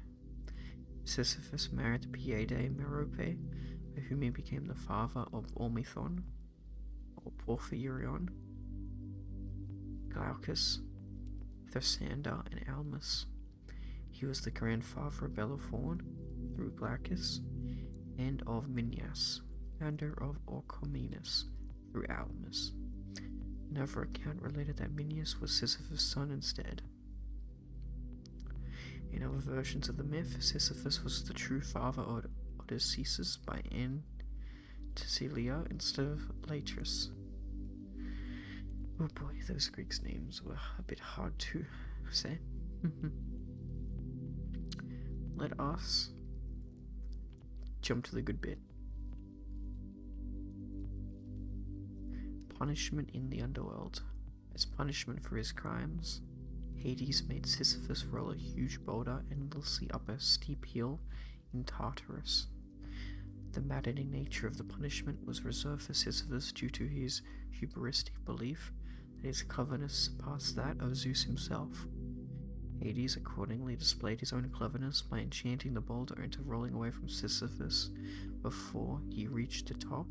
Sisyphus married Piede Merope, by whom he became the father of Ormethon, or Porphyrion, Glaucus, Thersander, and Almus. He was the grandfather of Bellerophon through Glaucus, and of Minyas, founder of Orchomenus, through Almus. Another account related that Minyas was Sisyphus' son instead. In other versions of the myth, Sisyphus was the true father of Odysseus by Anticelia instead of Latris. Oh boy, those Greeks' names were a bit hard to say. Let us jump to the good bit. Punishment in the underworld. As punishment for his crimes, Hades made Sisyphus roll a huge boulder endlessly up a steep hill in Tartarus. The maddening nature of the punishment was reserved for Sisyphus due to his hubristic belief that his cleverness surpassed that of Zeus himself. Hades accordingly displayed his own cleverness by enchanting the boulder into rolling away from Sisyphus before he reached the top,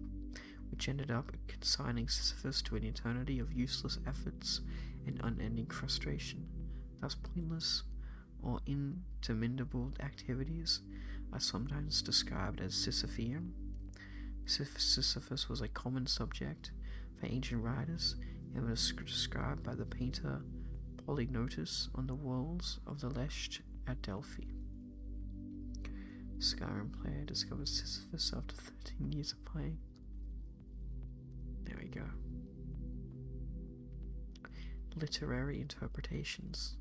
which ended up consigning Sisyphus to an eternity of useless efforts and unending frustration. Thus pointless or interminable activities are sometimes described as Sisyphean. Sisyphus was a common subject for ancient writers and was described by the painter Polygnotus on the walls of the Lesht at Delphi. Skyrim player discovers Sisyphus after 13 years of playing. There we go. Literary interpretations.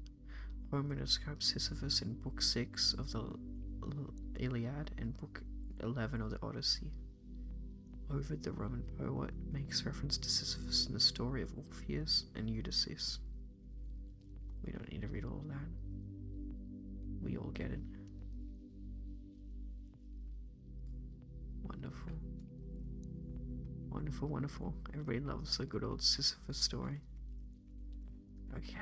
Homer describes Sisyphus in Book 6 of the Iliad and Book 11 of the Odyssey. Ovid, the Roman poet, makes reference to Sisyphus in the story of Orpheus and Eurydice. We don't need to read all of that. We all get it. Wonderful. Wonderful, wonderful. Everybody loves a good old Sisyphus story. Okay.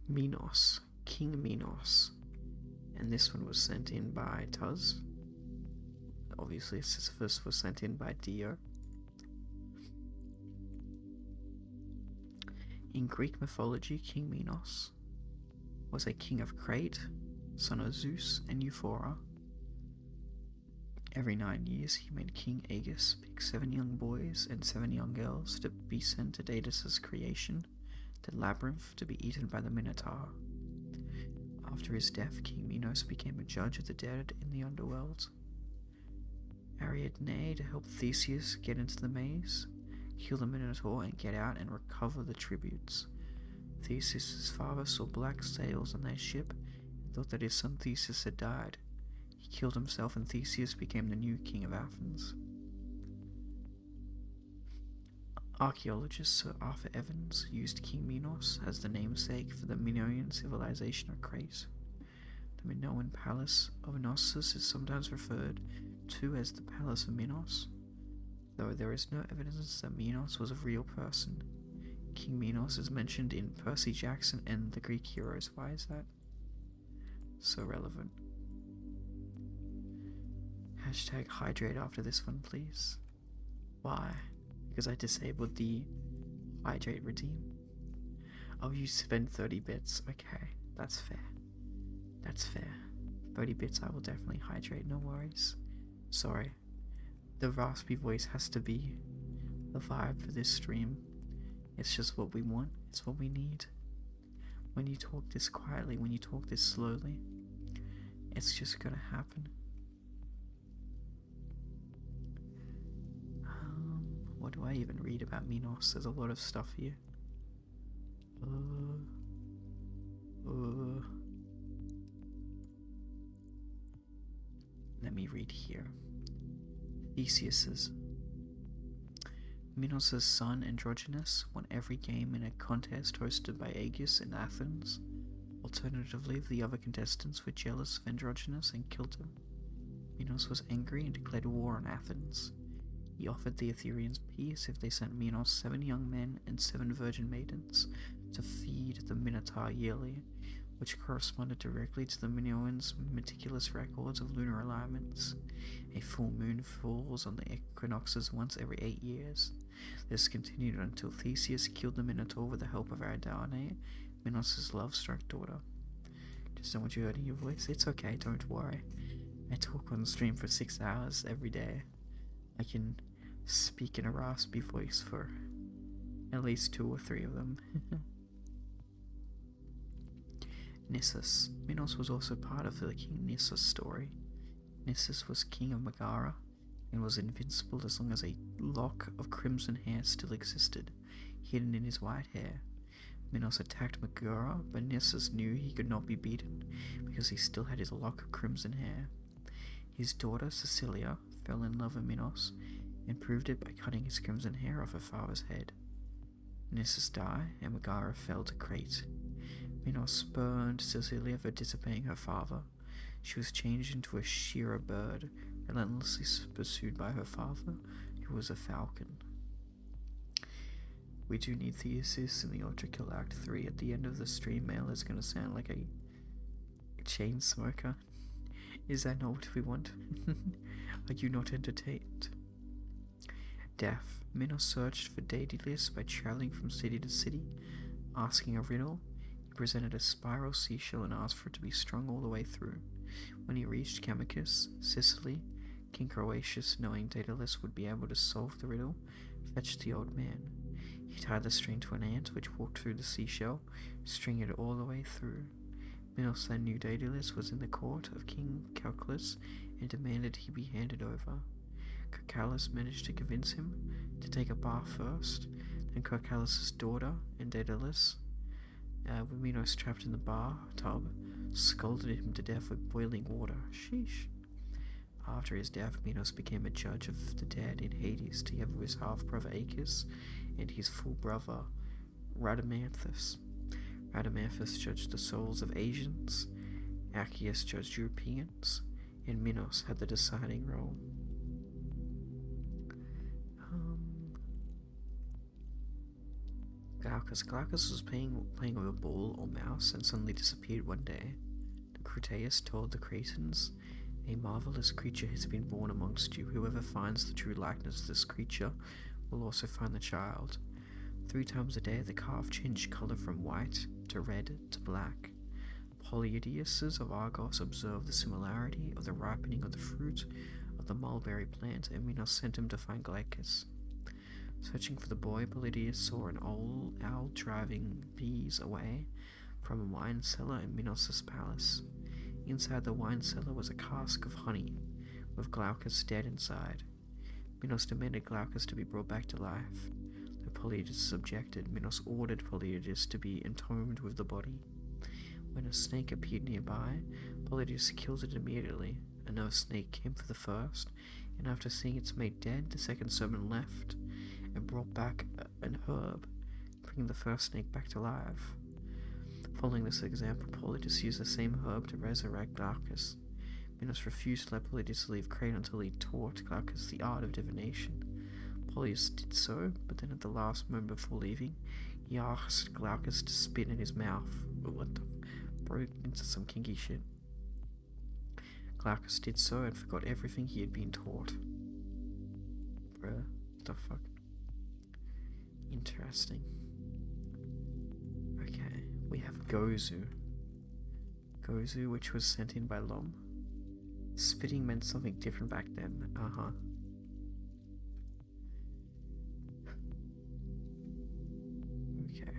Minos. King Minos. And this one was sent in by Tuz. Obviously, Sisyphus was sent in by Dio. In Greek mythology, King Minos was a king of Crete, son of Zeus and Euphora. Every 9 years, he made King Aegus pick 7 young boys and 7 young girls to be sent to Daedalus' creation, the labyrinth, to be eaten by the Minotaur. After his death, King Minos became a judge of the dead in the underworld. Ariadne to help Theseus get into the maze, kill the Minotaur and get out and recover the tributes. Theseus' father saw black sails on their ship and thought that his son Theseus had died. He killed himself and Theseus became the new king of Athens. Archaeologist Sir Arthur Evans used King Minos as the namesake for the Minoan civilization of Crete. The Minoan palace of Knossos is sometimes referred to as the Palace of Minos, though there is no evidence that Minos was a real person. King Minos is mentioned in Percy Jackson and the Greek heroes. Why is that so relevant? Hashtag hydrate after this one, please. Why? Because I disabled the hydrate redeem. Oh, you spent 30 bits. Okay, that's fair. That's fair. 30 bits, I will definitely hydrate, no worries. Sorry. The raspy voice has to be the vibe for this stream. It's just what we want, it's what we need. When you talk this quietly, when you talk this slowly, it's just gonna happen. What do I even read about Minos? There's a lot of stuff here. Let me read here. Theseus's. Minos' son Androgenes won every game in a contest hosted by Aegeus in Athens. Alternatively, the other contestants were jealous of Androgenes and killed him. Minos was angry and declared war on Athens. He offered the Athenians peace if they sent Minos 7 young men and 7 virgin maidens to feed the Minotaur yearly, which corresponded directly to the Minoans' meticulous records of lunar alignments. A full moon falls on the equinoxes once every 8 years. This continued until Theseus killed the Minotaur with the help of Ariadne, Minos' love-struck daughter. Just don't want you hurting your voice. It's okay, don't worry. I talk on stream for 6 hours every day. I can speak in a raspy voice for at least 2 or 3 of them. Nissus. Minos was also part of the King Nissus story. Nissus was king of Megara and was invincible as long as a lock of crimson hair still existed, hidden in his white hair. Minos attacked Megara, but Nissus knew he could not be beaten because he still had his lock of crimson hair. His daughter, Cecilia, fell in love with Minos and proved it by cutting his crimson hair off her father's head. Nissus died, and Megara fell to Crete. Minos spurned Cecilia for disobeying her father. She was changed into a shearer bird, relentlessly pursued by her father, who was a falcon. We do need Theseus in the Ultra Kill Act 3. At the end of the stream mail is going to sound like a chain smoker. Is that not what we want? Are you not entertained? Death. Minos searched for Daedalus by traveling from city to city, asking a riddle. He presented a spiral seashell and asked for it to be strung all the way through. When he reached Camicus, Sicily, King Croatius, knowing Daedalus would be able to solve the riddle, fetched the old man. He tied the string to an ant which walked through the seashell, stringing it all the way through. Minos then knew Daedalus was in the court of King Calchas and demanded he be handed over. Calchas managed to convince him to take a bath first, then Calchas' daughter and Daedalus, with Minos trapped in the bathtub, scalded him to death with boiling water. Sheesh. After his death, Minos became a judge of the dead in Hades together with his half-brother Aeacus and his full brother Rhadamanthus. Rhadamanthus judged the souls of Asians, Aeacus judged Europeans, and Minos had the deciding role. Glaucus was playing with a ball or mouse and suddenly disappeared one day. The Crutaeus told the Cretans, "A marvelous creature has been born amongst you. Whoever finds the true likeness of this creature will also find the child." 3 times a day the calf changed colour from white to red to black. Polyideuses of Argos observed the similarity of the ripening of the fruit of the mulberry plant, and Minos sent him to find Glaucus. Searching for the boy, Polyidus saw an old owl driving bees away from a wine cellar in Minos' palace. Inside the wine cellar was a cask of honey, with Glaucus dead inside. Minos demanded Glaucus to be brought back to life. Though Polyidus objected, Minos ordered Polyidus to be entombed with the body. When a snake appeared nearby, Polyidus killed it immediately. another snake came for the first, and after seeing its mate dead, the second servant left and brought back an herb, bringing the first snake back to life. Following this example, Polytus used the same herb to resurrect Glaucus. Minos refused to let Polytus leave Crete until he taught Glaucus the art of divination. Polytus did so, but then at the last moment before leaving, he asked Glaucus to spit in his mouth. What the broke into some kinky shit. Glaucus did so and forgot everything he had been taught. Bruh, what the fuck? Interesting. Okay, we have Gozu. Gozu, which was sent in by Lom. Spitting meant something different back then. Okay.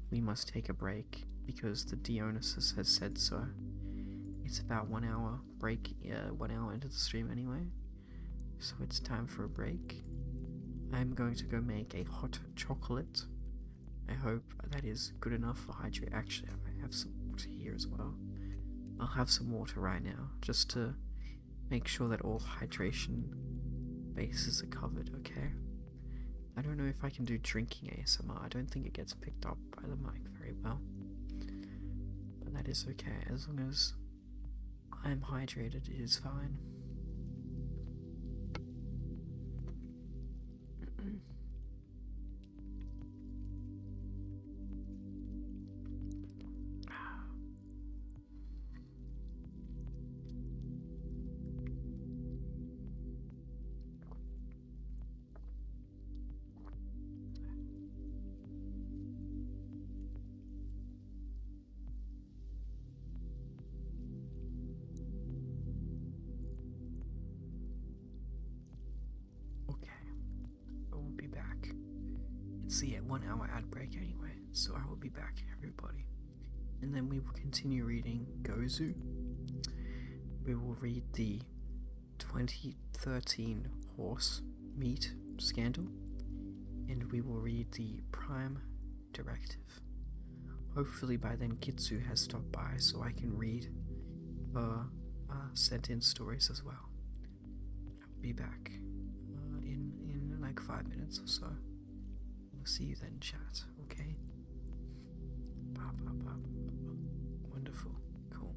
We must take a break because the Dionysus has said so. It's about 1 hour break, 1 hour into the stream anyway. So it's time for a break. I'm going to go make a hot chocolate. I hope that is good enough for hydrate. Actually, I have some water here as well. I'll have some water right now, just to make sure that all hydration bases are covered, okay? I don't know if I can do drinking ASMR. I don't think it gets picked up by the mic very well. But that is okay, as long as I'm hydrated, it is fine. It's the 1 hour ad break anyway, so I will be back, everybody. And then we will continue reading Gozu. We will read the 2013 horse meat scandal, and we will read the Prime Directive. Hopefully by then Kitsu has stopped by so I can read sent in stories as well. I'll be back in like 5 minutes or so. See you then, chat, okay? Wonderful. Cool.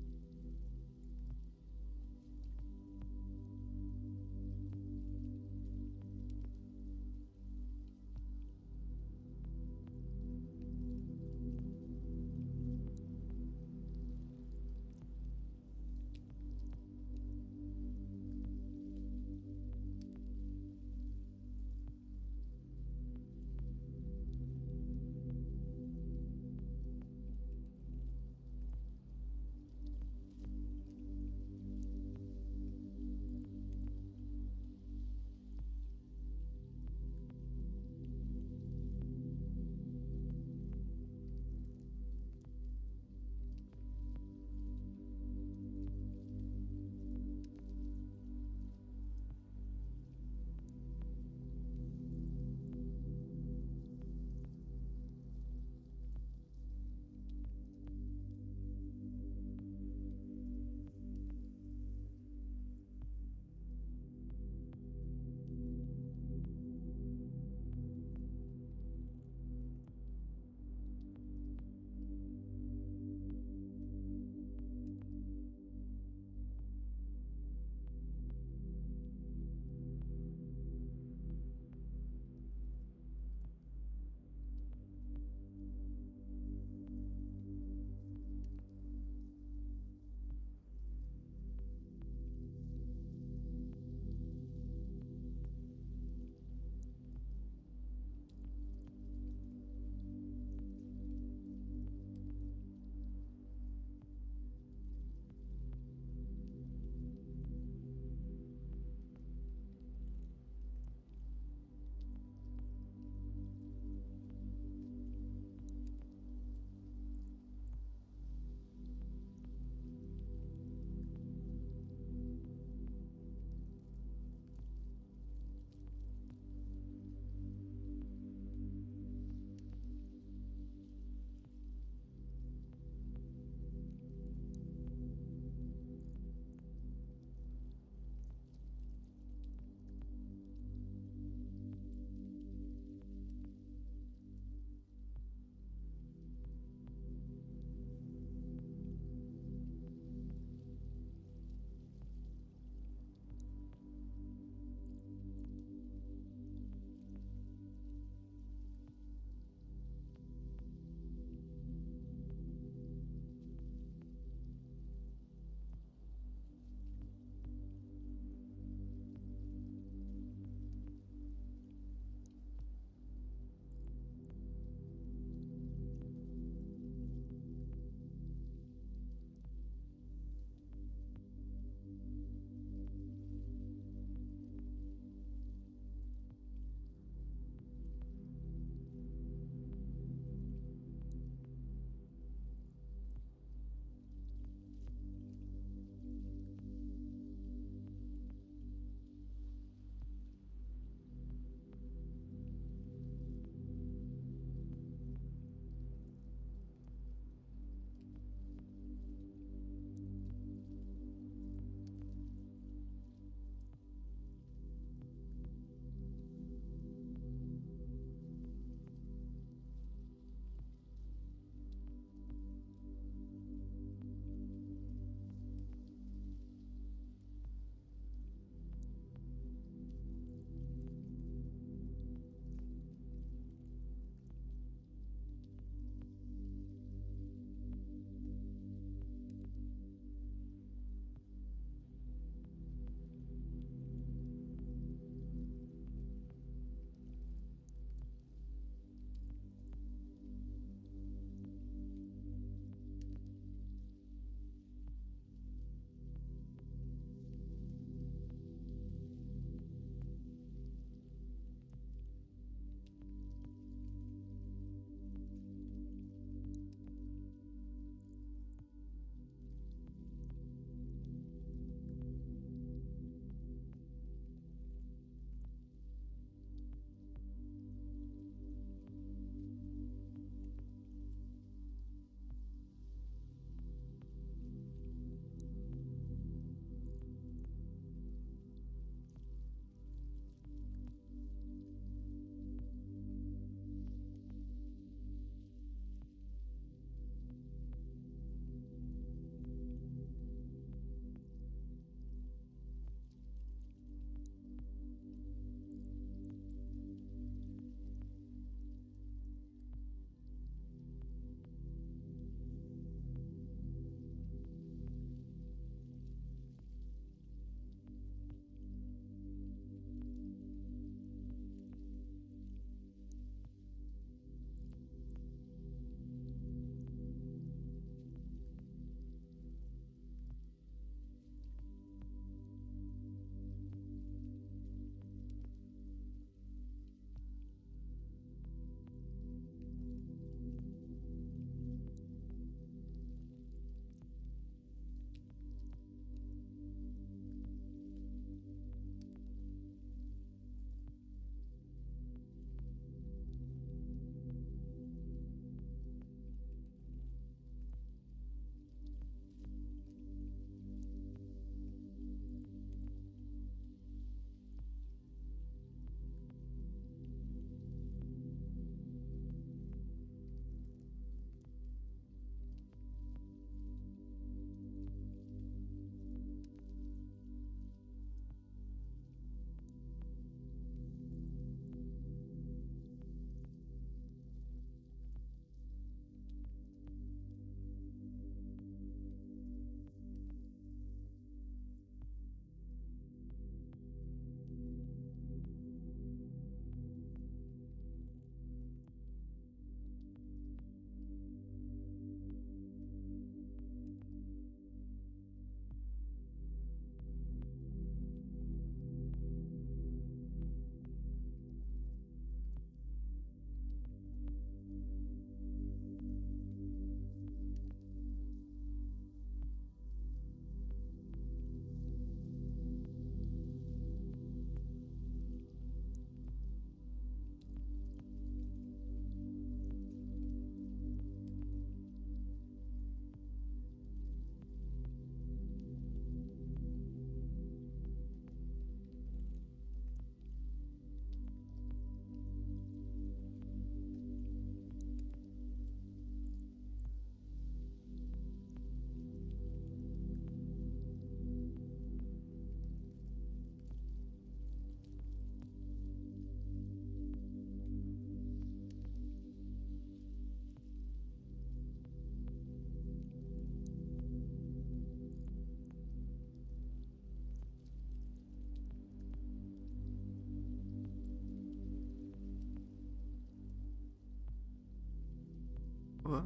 What?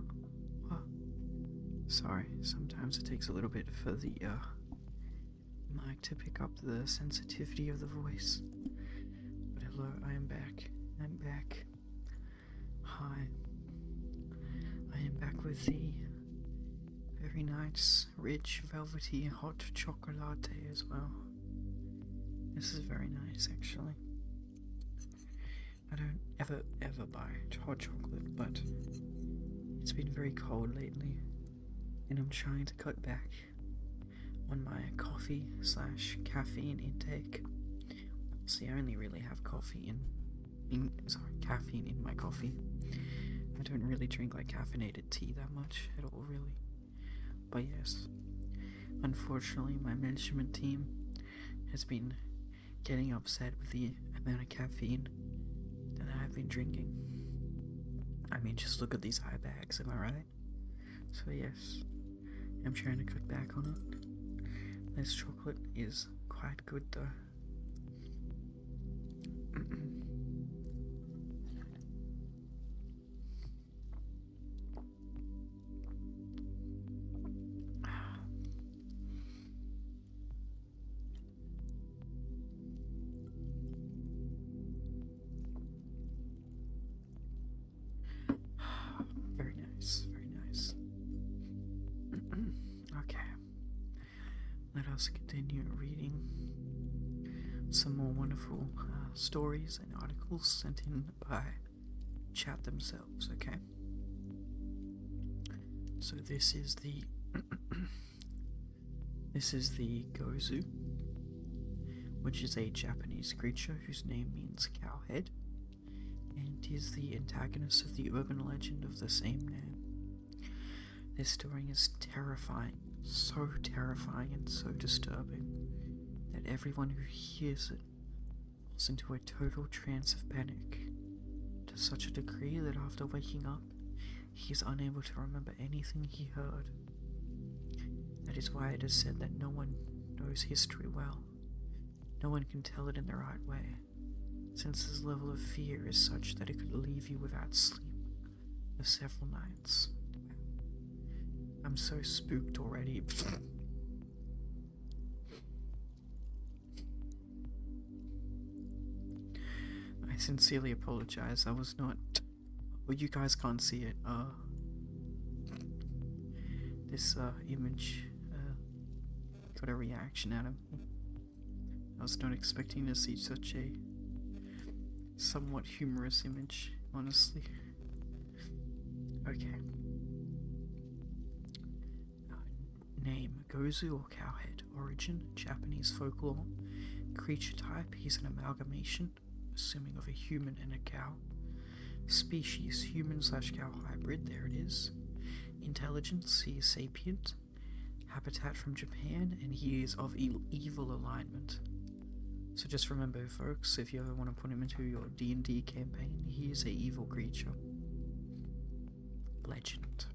What? Sorry, sometimes it takes a little bit for the mic to pick up the sensitivity of the voice. But hello, I am back. I'm back. Hi. I am back with the very nice, rich, velvety, hot chocolate as well. This is very nice, actually. I don't ever buy hot chocolate, but it's been very cold lately, and I'm trying to cut back on my coffee/caffeine intake. See, I only really have caffeine in my coffee. I don't really drink like caffeinated tea that much at all, really. But yes, unfortunately, my management team has been getting upset with the amount of caffeine that I've been drinking. I mean, just look at these eye bags, am I right? So yes, I'm trying to cut back on it. This chocolate is quite good though. Very nice, very nice. Okay, let us continue reading some more wonderful stories and articles sent in by chat themselves, okay? So this is the Gozu, which is a Japanese creature whose name means cowhead, and is the antagonist of the urban legend of the same name. This story is terrifying, so terrifying and so disturbing that everyone who hears it falls into a total trance of panic, to such a degree that after waking up, he is unable to remember anything he heard. That is why it is said that no one knows history well. No one can tell it in the right way, since his level of fear is such that it could leave you without sleep for several nights. I'm so spooked already. I sincerely apologize. I was not... Well, you guys can't see it. This image got a reaction out of me. I was not expecting to see such a somewhat humorous image, honestly. Okay. Name: Gozu or cowhead. Origin: Japanese folklore. Creature type: he's an amalgamation, assuming of a human and a cow. Species: human/cow hybrid, there it is. Intelligence: he is sapient. Habitat: from Japan, and he is of evil alignment. So just remember, folks, if you ever want to put him into your D&D campaign, he is a evil creature. Legend: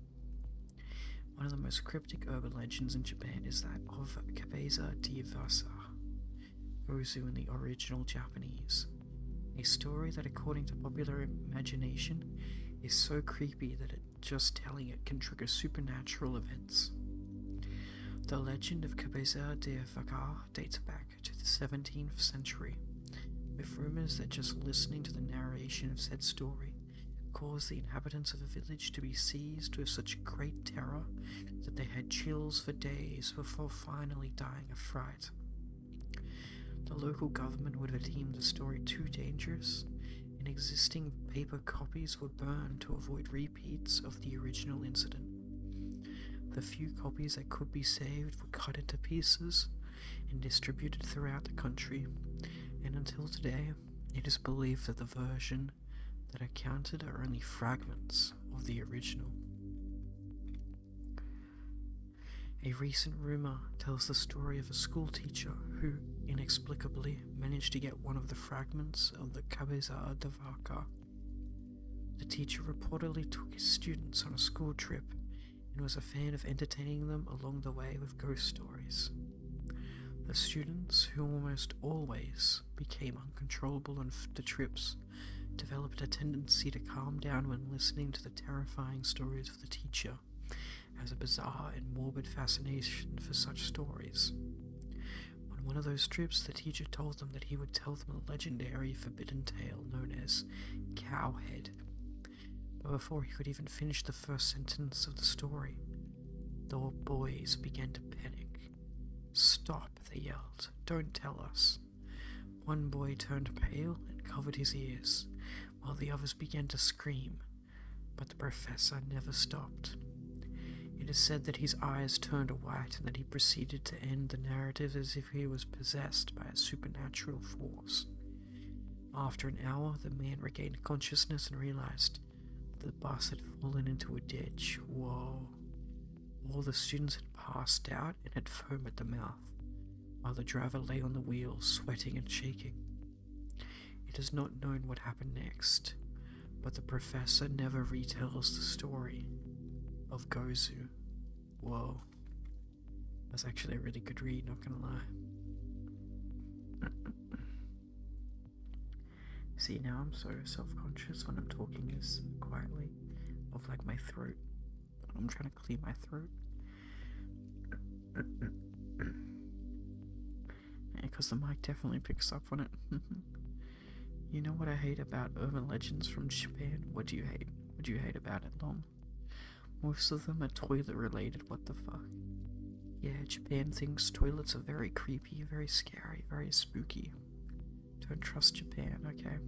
one of the most cryptic urban legends in Japan is that of Kabeza de Vasa, Gozu in the original Japanese. A story that, according to popular imagination, is so creepy that just telling it can trigger supernatural events. The legend of Kabeza de Vasa dates back to the 17th century, with rumors that just listening to the narration of said story caused the inhabitants of a village to be seized with such great terror that they had chills for days before finally dying of fright. The local government would have deemed the story too dangerous, and existing paper copies were burned to avoid repeats of the original incident. The few copies that could be saved were cut into pieces and distributed throughout the country, and until today, it is believed that the version that are counted are only fragments of the original. A recent rumor tells the story of a school teacher who inexplicably managed to get one of the fragments of the Kabeza de Vasa. The teacher reportedly took his students on a school trip and was a fan of entertaining them along the way with ghost stories. The students, who almost always became uncontrollable on the trips, developed a tendency to calm down when listening to the terrifying stories of the teacher, has a bizarre and morbid fascination for such stories. On one of those trips, the teacher told them that he would tell them a legendary forbidden tale known as Cowhead. But before he could even finish the first sentence of the story, the boys began to panic. "Stop," they yelled. "Don't tell us." One boy turned pale and covered his ears, while the others began to scream, but the professor never stopped. It is said that his eyes turned white and that he proceeded to end the narrative as if he was possessed by a supernatural force. After an hour, the man regained consciousness and realized that the bus had fallen into a ditch. Whoa. All the students had passed out and had foam at the mouth, while the driver lay on the wheel, sweating and shaking. It is not known what happened next, but the professor never retells the story of Gozu. Whoa. That's actually a really good read, not gonna lie. See, now I'm so self-conscious when I'm talking this quietly, of like my throat. I'm trying to clear my throat. Because the mic definitely picks up on it. You know what I hate about urban legends from Japan? What do you hate? What do you hate about it, Long? Most of them are toilet related, what the fuck? Yeah, Japan thinks toilets are very creepy, very scary, very spooky. Don't trust Japan, okay?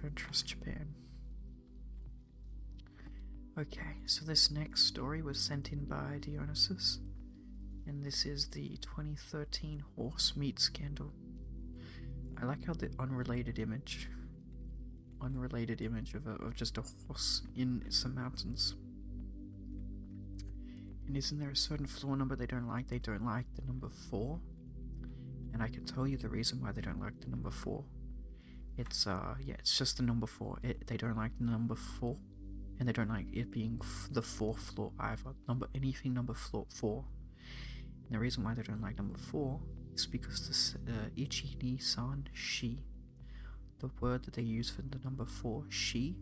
Don't trust Japan. Okay, so this next story was sent in by Dionysus, and this is the 2013 horse meat scandal. I like how the unrelated image of just a horse in some mountains. And isn't there a certain floor number they don't like? They don't like the number 4. And I can tell you the reason why they don't like the number 4. It's just the number 4. They don't like the number 4, and they don't like it being the 4th floor either. Anything number 4. And the reason why they don't like number 4 is because this Ichi-ni-san shi, the word that they use for the number 4, shi,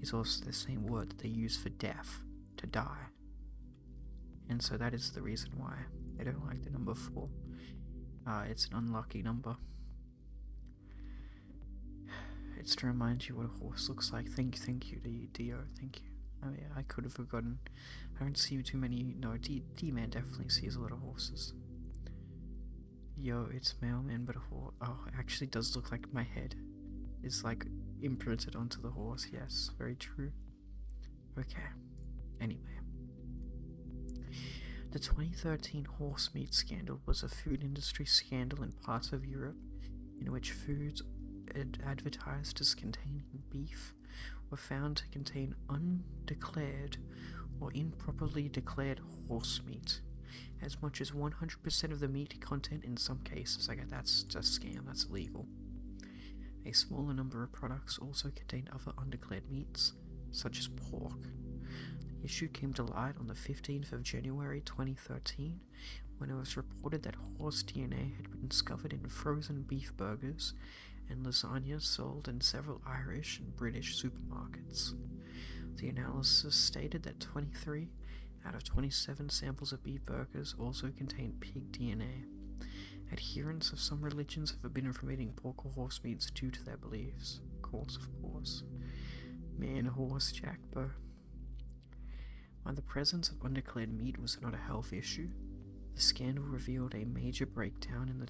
is also the same word that they use for death, to die. And so that is the reason why they don't like the number 4. It's an unlucky number. It's to remind you what a horse looks like. Thank you, Dio. Thank you. I mean, I could have forgotten. I don't see too many. No, D-Man definitely sees a lot of horses. Yo, it's mailman, but a horse. Oh, it actually does look like my head is like imprinted onto the horse. Yes, very true. Okay. Anyway. The 2013 horse meat scandal was a food industry scandal in parts of Europe in which foods advertised as containing beef were found to contain undeclared or improperly declared horse meat. As much as 100% of the meat content in some cases. That's a scam, that's illegal. A smaller number of products also contained other undeclared meats, such as pork. The issue came to light on the 15th of January 2013 when it was reported that horse DNA had been discovered in frozen beef burgers and lasagna sold in several Irish and British supermarkets. The analysis stated that 23 out of 27 samples of beef burgers also contained pig DNA. Adherents of some religions have forbidden from eating pork or horse meats due to their beliefs. Of course. Man, horse, Jack, bro. While the presence of undeclared meat was not a health issue, the scandal revealed a major breakdown in the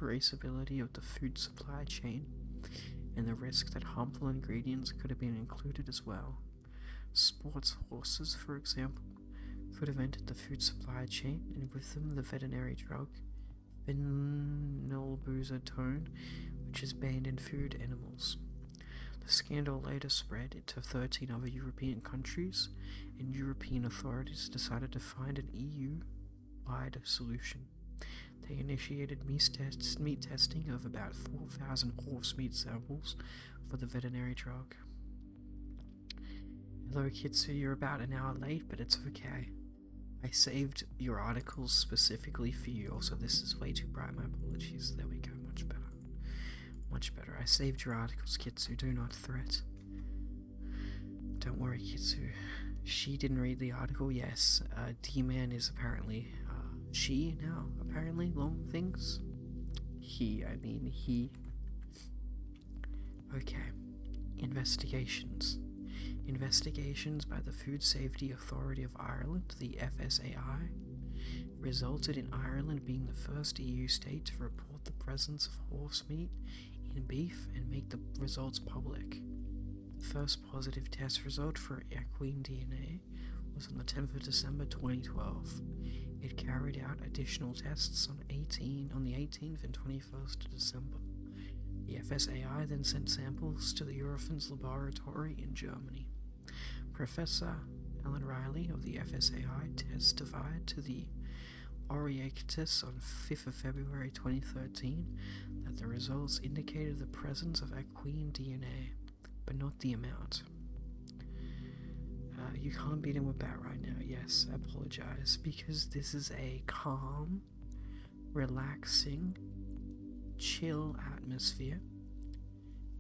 traceability of the food supply chain and the risk that harmful ingredients could have been included as well. Sports horses, for example, could have entered the food supply chain, and with them the veterinary drug phenylbuzotone, which is banned in food animals. The scandal later spread into 13 other European countries, and European authorities decided to find an EU-wide solution. They initiated meat testing of about 4,000 horse meat samples for the veterinary drug. Hello Kitsu, you're about an hour late, but it's okay. I saved your articles specifically for you. Also, this is way too bright, my apologies. There we go, much better. Much better. I saved your articles, Kitsu. Do not fret. Don't worry, Kitsu. She didn't read the article, yes. D-Man is apparently, she now, apparently, long things. He. Okay. Investigations. Investigations by the Food Safety Authority of Ireland, the FSAI, resulted in Ireland being the first EU state to report the presence of horse meat in beef and make the results public. The first positive test result for equine DNA was on the 10th of December 2012. It carried out additional tests on the 18th and 21st of December. The FSAI then sent samples to the Eurofins laboratory in Germany. Professor Alan Riley of the FSAI testified to the Oriectus on 5th of February 2013 that the results indicated the presence of equine DNA, but not the amount. You can't beat him with that right now. Yes, I apologize, because this is a calm, relaxing, chill atmosphere,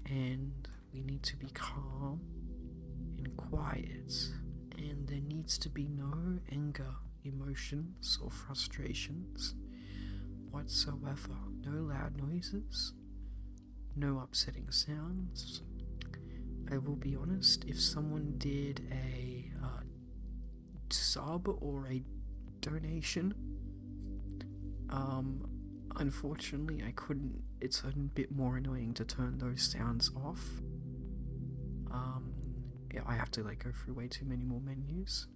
and we need to be calm and quiet, and there needs to be no anger, emotions, or frustrations whatsoever. No loud noises, no upsetting sounds. I will be honest, if someone did a sub or a donation, unfortunately I couldn't. It's a bit more annoying to turn those sounds off. I have to go through way too many more menus.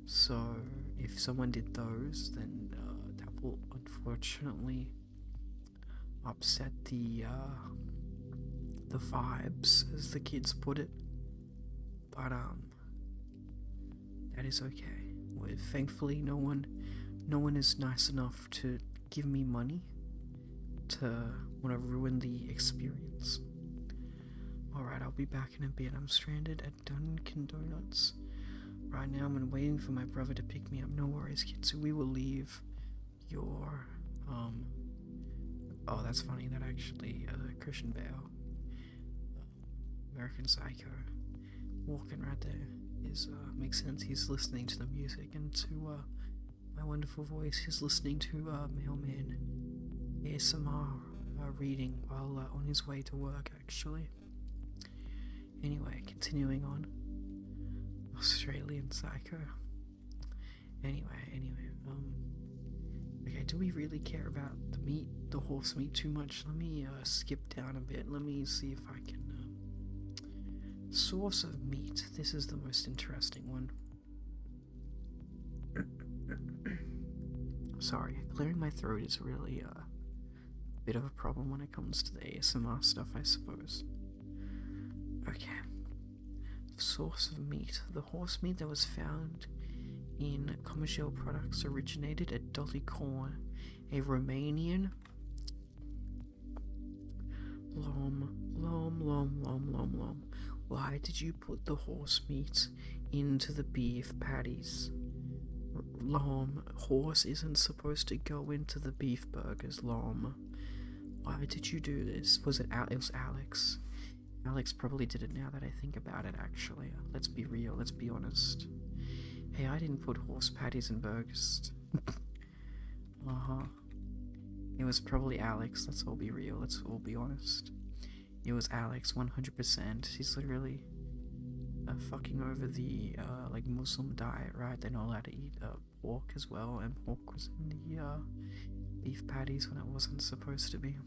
So if someone did those, then that will unfortunately upset the vibes, as the kids put it. But that is okay. Thankfully, no one is nice enough to give me money to want to ruin the experience. Alright, I'll be back in a bit. I'm stranded at Dunkin' Donuts right now. I'm waiting for my brother to pick me up. No worries, kids. So we will leave your oh, that's funny. That actually Christian Bale, American Psycho, walking right there is makes sense. He's listening to the music, and to my wonderful voice. He's listening to Mailman ASMR reading while on his way to work, actually. Anyway, continuing on. Australian Psycho. Anyway, okay, do we really care about the horse meat too much? Let me skip down a bit. Let me see if I can source of meat. This is the most interesting one. Sorry, clearing my throat is really a bit of a problem when it comes to the ASMR stuff, I suppose. Okay. Source of meat. The horse meat that was found in commercial products originated at Dollycorn, a Romanian lom. Why did you put the horse meat into the beef patties? Lom. Horse isn't supposed to go into the beef burgers, Lom. Why did you do this? Was it it was Alex. Alex probably did it, now that I think about it, actually. Let's be real, let's be honest. Hey, I didn't put horse patties in burgers. It was probably Alex, let's all be real, let's all be honest. It was Alex, 100%. He's literally fucking over the Muslim diet, right? They're not allowed to eat pork as well, and pork was in the beef patties when it wasn't supposed to be.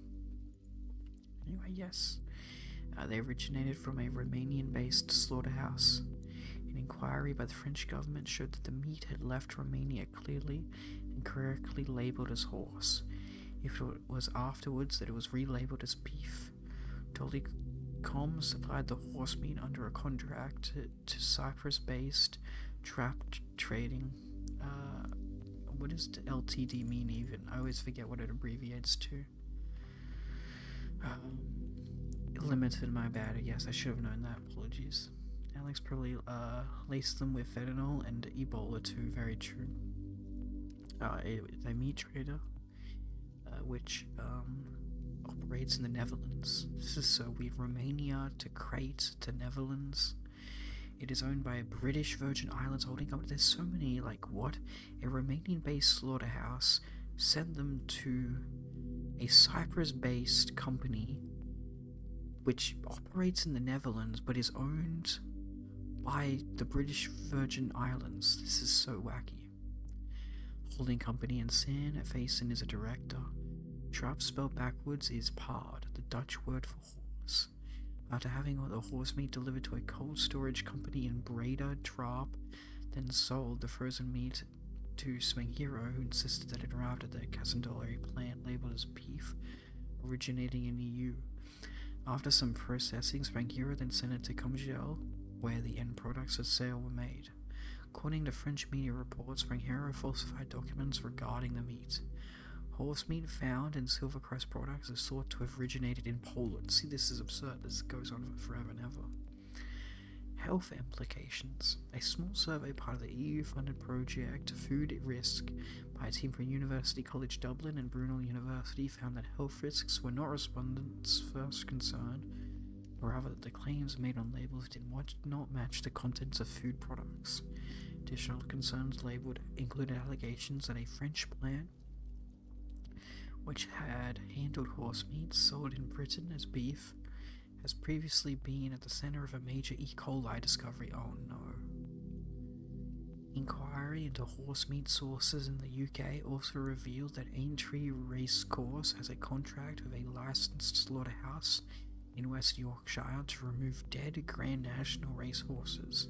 Anyway, yes. They originated from a Romanian-based slaughterhouse. An inquiry by the French government showed that the meat had left Romania clearly and correctly labelled as horse. If it was afterwards that it was relabeled as beef. Dollycom supplied the horse meat under a contract to Cyprus-based Trap Trading. What does the LTD mean even? I always forget what it abbreviates to. Limited, my bad. Yes, I should have known that. Apologies. Alex probably laced them with fentanyl and Ebola too. Very true. A meat trader, which operates in the Netherlands. This is so weird. Romania to Crete to Netherlands. It is owned by a British Virgin Islands holding company. There's so many, like, what? A Romanian-based slaughterhouse sent them to a Cyprus-based company which operates in the Netherlands but is owned by the British Virgin Islands. This is so wacky. Holding company in San Facen is a director. Trap spelled backwards is paard, the Dutch word for horse. After having all the horse meat delivered to a cold storage company in Breda, Traap then sold the frozen meat to Smenghero, who insisted that it arrived at the Casandolari plant labeled as beef, originating in EU. After some processing, Smenghero then sent it to Comgel, where the end products of sale were made. According to French media reports, Smenghero falsified documents regarding the meat. Horse meat found in Silvercrest products is thought to have originated in Poland. See, this is absurd. This goes on forever and ever. Health implications. A small survey part of the EU-funded project Food at Risk by a team from University College Dublin and Brunel University found that health risks were not respondents' first concern, but rather that the claims made on labels did not match the contents of food products. Additional concerns labeled included allegations that a French plant which had handled horse meat sold in Britain as beef has previously been at the center of a major E. coli discovery. Oh no. Inquiry into horse meat sources in the UK also revealed that Aintree Racecourse has a contract with a licensed slaughterhouse in West Yorkshire to remove dead Grand National race horses.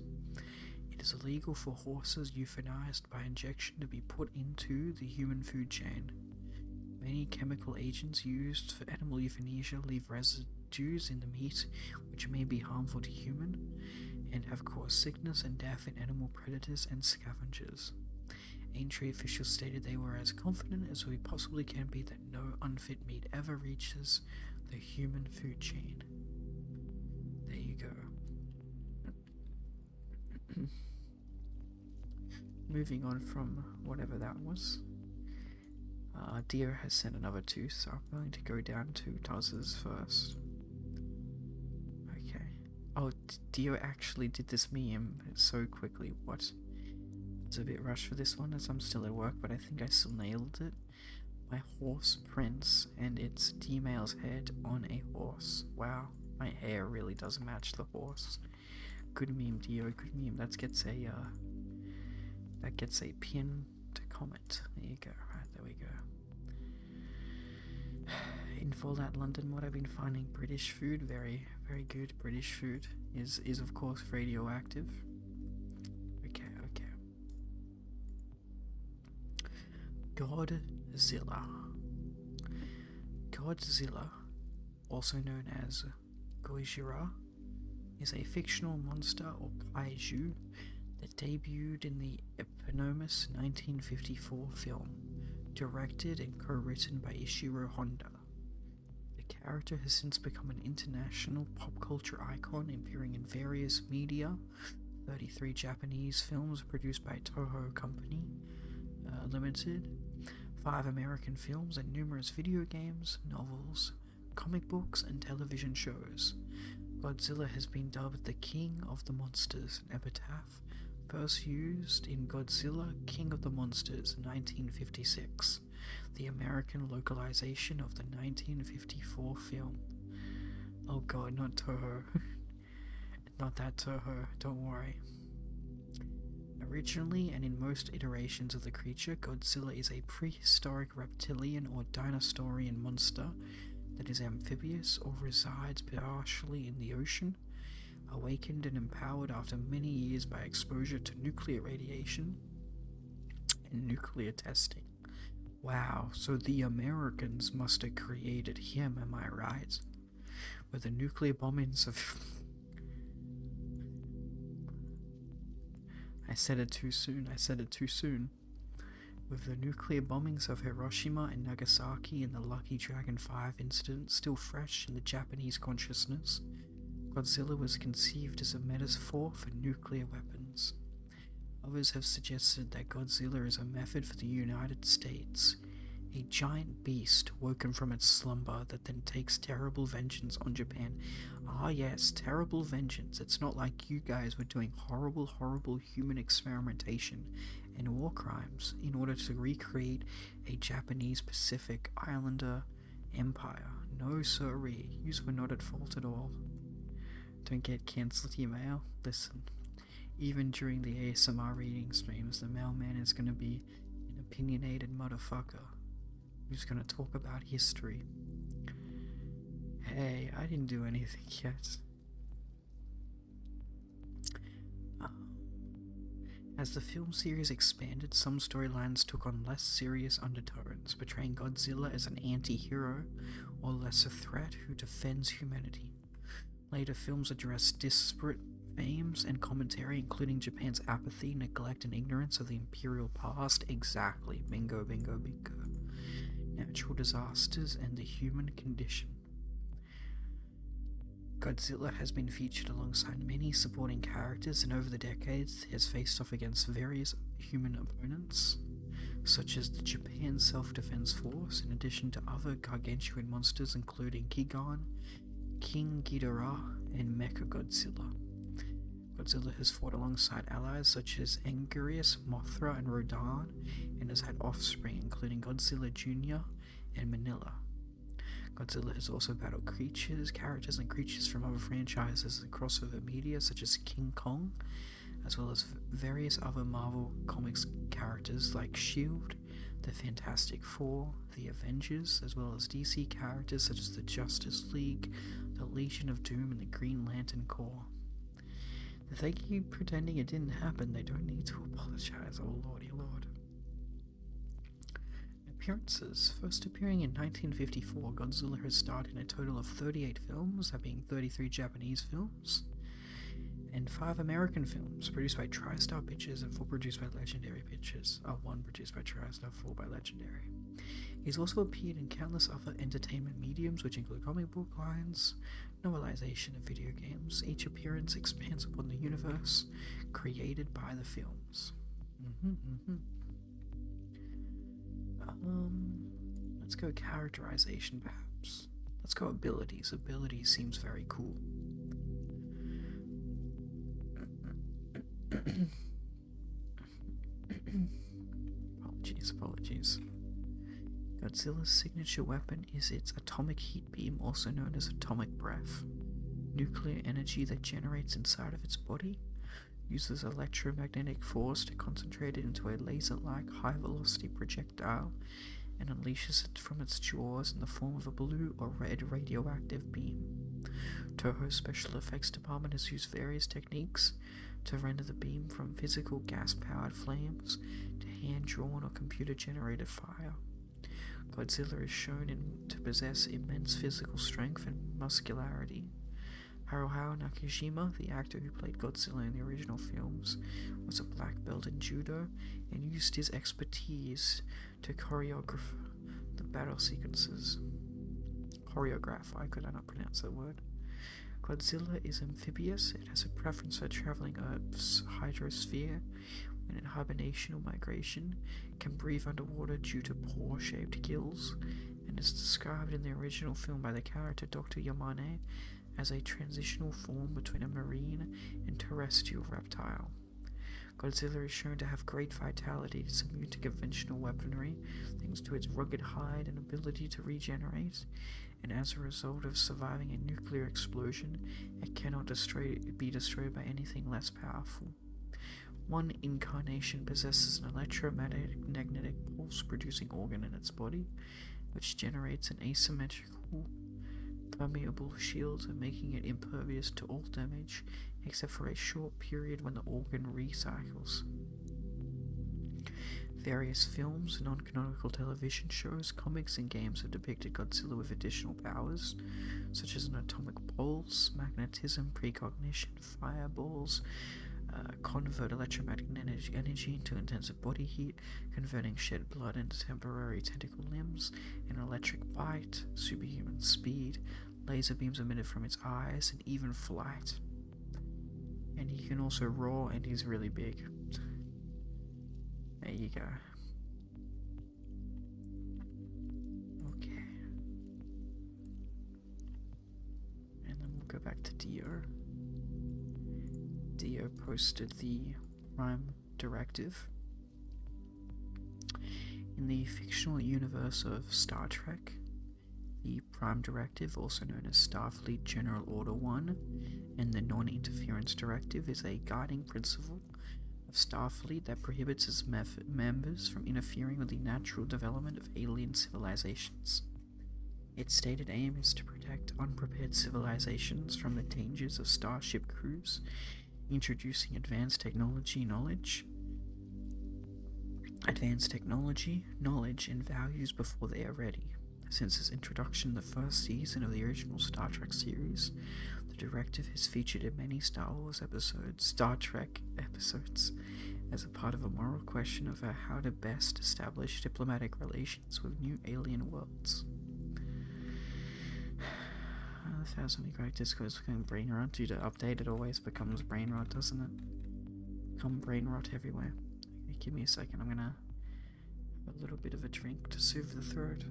It is illegal for horses euthanized by injection to be put into the human food chain. Many chemical agents used for animal euthanasia leave residues in the meat which may be harmful to human and have caused sickness and death in animal predators and scavengers. Aintree officials stated they were as confident as we possibly can be that no unfit meat ever reaches the human food chain. There you go. Moving on from whatever that was. Dio has sent another two, so I'm going to go down to Taz's first. Okay. Oh, Dio actually did this meme so quickly. What? It's a bit rushed for this one as I'm still at work, but I think I still nailed it. My horse Prince, and it's D-Mail's head on a horse. Wow, my hair really does match the horse. Good meme, Dio. Good meme. That gets a pin to comment. There you go. Right, there we go. In Fallout London, what I've been finding, British food, very, very good. British food is of course radioactive. Okay. Godzilla. Godzilla, also known as Gojira, is a fictional monster or kaiju that debuted in the eponymous 1954 film, directed and co-written by Ishiro Honda. The character has since become an international pop culture icon, appearing in various media, 33 Japanese films produced by Toho Company Limited, 5 American films, and numerous video games, novels, comic books, and television shows. Godzilla has been dubbed the King of the Monsters, an epitaph first used in Godzilla King of the Monsters 1956, the American localization of the 1954 film. Oh god, not Toho. Not that Toho, don't worry. Originally, and in most iterations of the creature, Godzilla is a prehistoric reptilian or dinosaurian monster that is amphibious or resides partially in the ocean, awakened and empowered after many years by exposure to nuclear radiation and nuclear testing. Wow, so the Americans must have created him, am I right? With the nuclear bombings of... I said it too soon. With the nuclear bombings of Hiroshima and Nagasaki and the Lucky Dragon 5 incident still fresh in the Japanese consciousness, Godzilla was conceived as a metaphor for nuclear weapons. Others have suggested that Godzilla is a method for the United States A giant beast woken from its slumber that then takes terrible vengeance on Japan. Ah, yes, terrible vengeance. It's not like you guys were doing horrible, horrible human experimentation and war crimes in order to recreate a Japanese Pacific Islander empire. No, sirree, yous were not at fault at all. Don't get cancelled email. Listen, even during the ASMR reading streams, the mailman is going to be an opinionated motherfucker who's going to talk about history. Hey, I didn't do anything yet. As the film series expanded, some storylines took on less serious undertones, portraying Godzilla as an anti-hero or lesser threat who defends humanity. Later films addressed disparate themes and commentary, including Japan's apathy, neglect, and ignorance of the imperial past. Exactly. Bingo, bingo, bingo. Natural disasters and the human condition. Godzilla has been featured alongside many supporting characters, and over the decades has faced off against various human opponents, such as the Japan Self-Defense Force, in addition to other gargantuan monsters including Gigan, King Ghidorah, and Mechagodzilla. Godzilla has fought alongside allies such as Anguirus, Mothra, and Rodan, and has had offspring including Godzilla Jr. and Manila. Godzilla has also battled characters and creatures from other franchises and crossover media such as King Kong, as well as various other Marvel Comics characters like S.H.I.E.L.D., the Fantastic Four, the Avengers, as well as DC characters such as the Justice League, the Legion of Doom, and the Green Lantern Corps. If they keep pretending it didn't happen, they don't need to apologize, oh lordy lord. Appearances. First appearing in 1954, Godzilla has starred in a total of 38 films, that being 33 Japanese films, and 5 American films, produced by TriStar Pictures and 4 produced by Legendary Pictures. 1 produced by TriStar, 4 by Legendary. He's also appeared in countless other entertainment mediums, which include comic book lines, novelization, and video games. Each appearance expands upon the universe created by the films. Let's go characterization, perhaps. Let's go abilities. Abilities seems very cool. Apologies. Godzilla's signature weapon is its atomic heat beam, also known as atomic breath. Nuclear energy that generates inside of its body uses electromagnetic force to concentrate it into a laser-like high-velocity projectile and unleashes it from its jaws in the form of a blue or red radioactive beam. Toho's special effects department has used various techniques to render the beam from physical gas-powered flames to hand-drawn or computer-generated fire. Godzilla is shown to possess immense physical strength and muscularity. Haruhao Nakajima, the actor who played Godzilla in the original films, was a black belt in judo and used his expertise to choreograph the battle sequences. I could not pronounce that word. Godzilla is amphibious. It has a preference for traveling Earth's hydrosphere when in hibernation or migration, can breathe underwater due to paw-shaped gills, and is described in the original film by the character Dr. Yamane as a transitional form between a marine and terrestrial reptile. Godzilla is shown to have great vitality. It is immune to conventional weaponry, thanks to its rugged hide and ability to regenerate, and as a result of surviving a nuclear explosion, it cannot be destroyed by anything less powerful. One incarnation possesses an electromagnetic pulse-producing organ in its body, which generates an asymmetrical, permeable shield, making it impervious to all damage, except for a short period when the organ recycles. Various films, non-canonical television shows, comics, and games have depicted Godzilla with additional powers, such as an atomic pulse, magnetism, precognition, fireballs, convert electromagnetic energy into intensive body heat, converting shed blood into temporary tentacle limbs, an electric bite, superhuman speed, laser beams emitted from its eyes, and even flight. And he can also roar, and he's really big. There you go. go back to Dio. Dio posted the Prime Directive. In the fictional universe of Star Trek, the Prime Directive, also known as Starfleet General Order 1, and the Non-Interference Directive is a guiding principle of Starfleet that prohibits its members from interfering with the natural development of alien civilizations. Its stated aim is to protect unprepared civilizations from the dangers of starship crews, introducing advanced technology, knowledge, and values before they are ready. Since its introduction in the first season of the original Star Trek series, the directive has featured in many Star Trek episodes, as a part of a moral question of how to best establish diplomatic relations with new alien worlds. 1,000 characters goes becoming brain rot. Due to update, it always becomes brain rot, doesn't it? Become brain rot everywhere. Okay, give me a second, I'm gonna have a little bit of a drink to soothe the throat.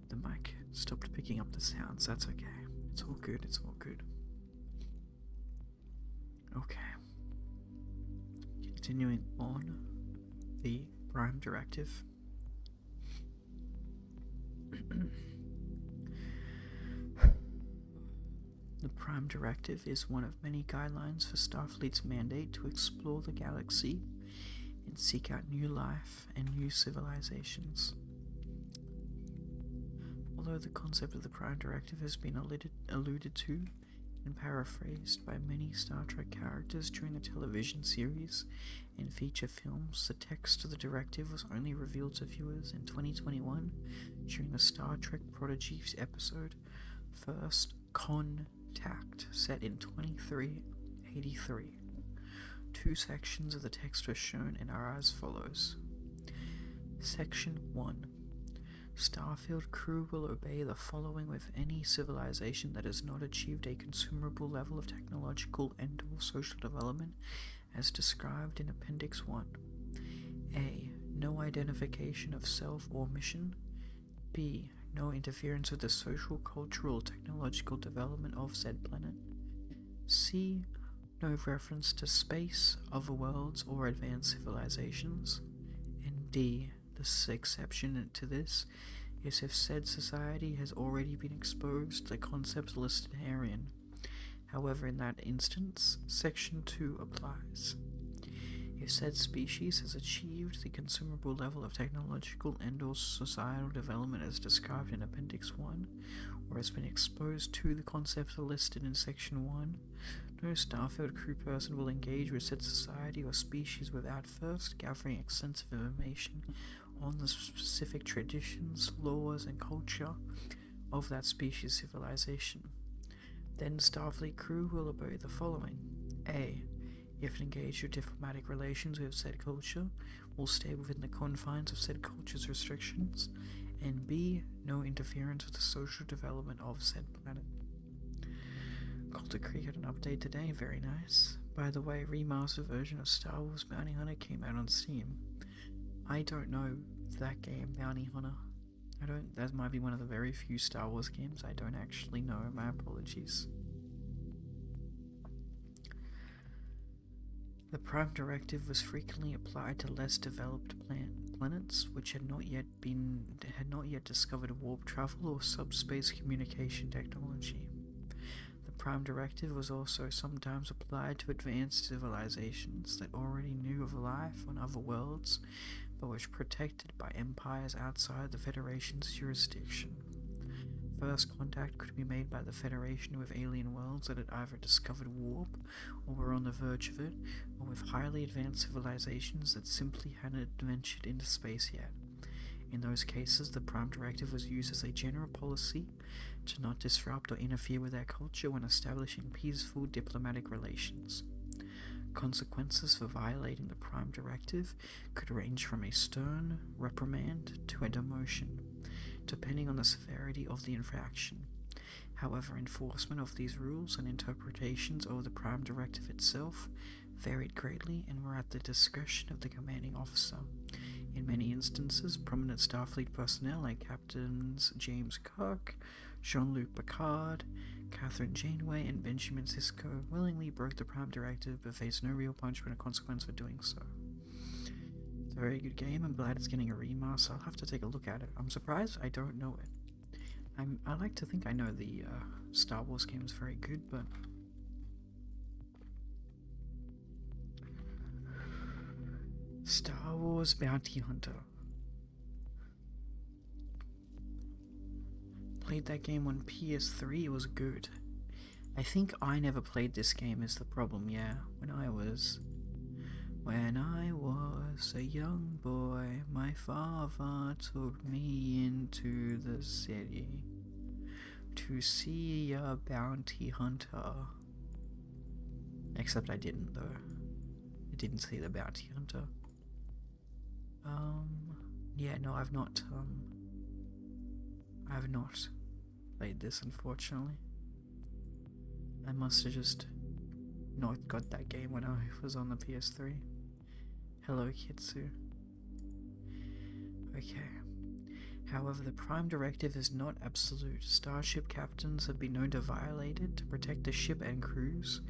The mic stopped picking up the sounds. That's okay. It's all good. It's all good. Okay. Continuing on, the Prime Directive. The Prime Directive is one of many guidelines for Starfleet's mandate to explore the galaxy and seek out new life and new civilizations. Although the concept of the Prime Directive has been alluded to and paraphrased by many Star Trek characters during the television series and feature films, the text of the directive was only revealed to viewers in 2021 during the Star Trek Prodigy episode First Contact, set in 2383. Two sections of the text were shown and are as follows. Section 1. Starfield crew will obey the following with any civilization that has not achieved a consumable level of technological and/or social development as described in Appendix 1. A. No identification of self or mission. B. No interference with the social, cultural, or technological development of said planet. C. No reference to space, other worlds, or advanced civilizations. And D. The exception to this is if said society has already been exposed to the concepts listed herein. However, in that instance, Section 2 applies. If said species has achieved the consumable level of technological and/or societal development as described in Appendix 1, or has been exposed to the concepts listed in Section 1, no Starfield crew person will engage with said society or species without first gathering extensive information on the specific traditions, laws, and culture of that species' civilization. Then Starfleet crew will obey the following. A. If engaged with diplomatic relations with said culture, will stay within the confines of said culture's restrictions. And B. No interference with the social development of said planet. Culture Creek had an update today, very nice. By the way, remastered version of Star Wars Bounty Hunter came out on Steam. I don't know that game, Bounty Hunter. That might be one of the very few Star Wars games I don't actually know, my apologies. The Prime Directive was frequently applied to less developed planets which had not yet discovered warp travel or subspace communication technology. The Prime Directive was also sometimes applied to advanced civilizations that already knew of life on other worlds, but which were protected by empires outside the Federation's jurisdiction. first contact could be made by the Federation with alien worlds that had either discovered warp, or were on the verge of it, or with highly advanced civilizations that simply hadn't ventured into space yet. In those cases, the Prime Directive was used as a general policy to not disrupt or interfere with their culture when establishing peaceful diplomatic relations. Consequences for violating the Prime Directive could range from a stern reprimand to a demotion, depending on the severity of the infraction. However, enforcement of these rules and interpretations of the Prime Directive itself varied greatly and were at the discretion of the commanding officer. In many instances, prominent Starfleet personnel like Captains James Kirk, Jean-Luc Picard, Catherine Janeway, and Benjamin Sisko willingly broke the Prime Directive but faced no real punishment or consequence for doing so. It's a very good game. I'm glad it's getting a remaster. I'll have to take a look at it. I'm surprised I don't know it. I like to think I know the Star Wars game is very good, but Star Wars Bounty Hunter. Played that game on PS3, it was good. I think I never played this game is the problem, yeah. When I was a young boy, my father took me into the city to see a bounty hunter. Except I didn't, though. I didn't see the bounty hunter. Yeah, no, I've not played this, unfortunately. I must have just not got that game when I was on the PS3. Hello, Kitsu. Okay. However, the Prime Directive is not absolute. Starship captains have been known to violate it to protect the ship and crews,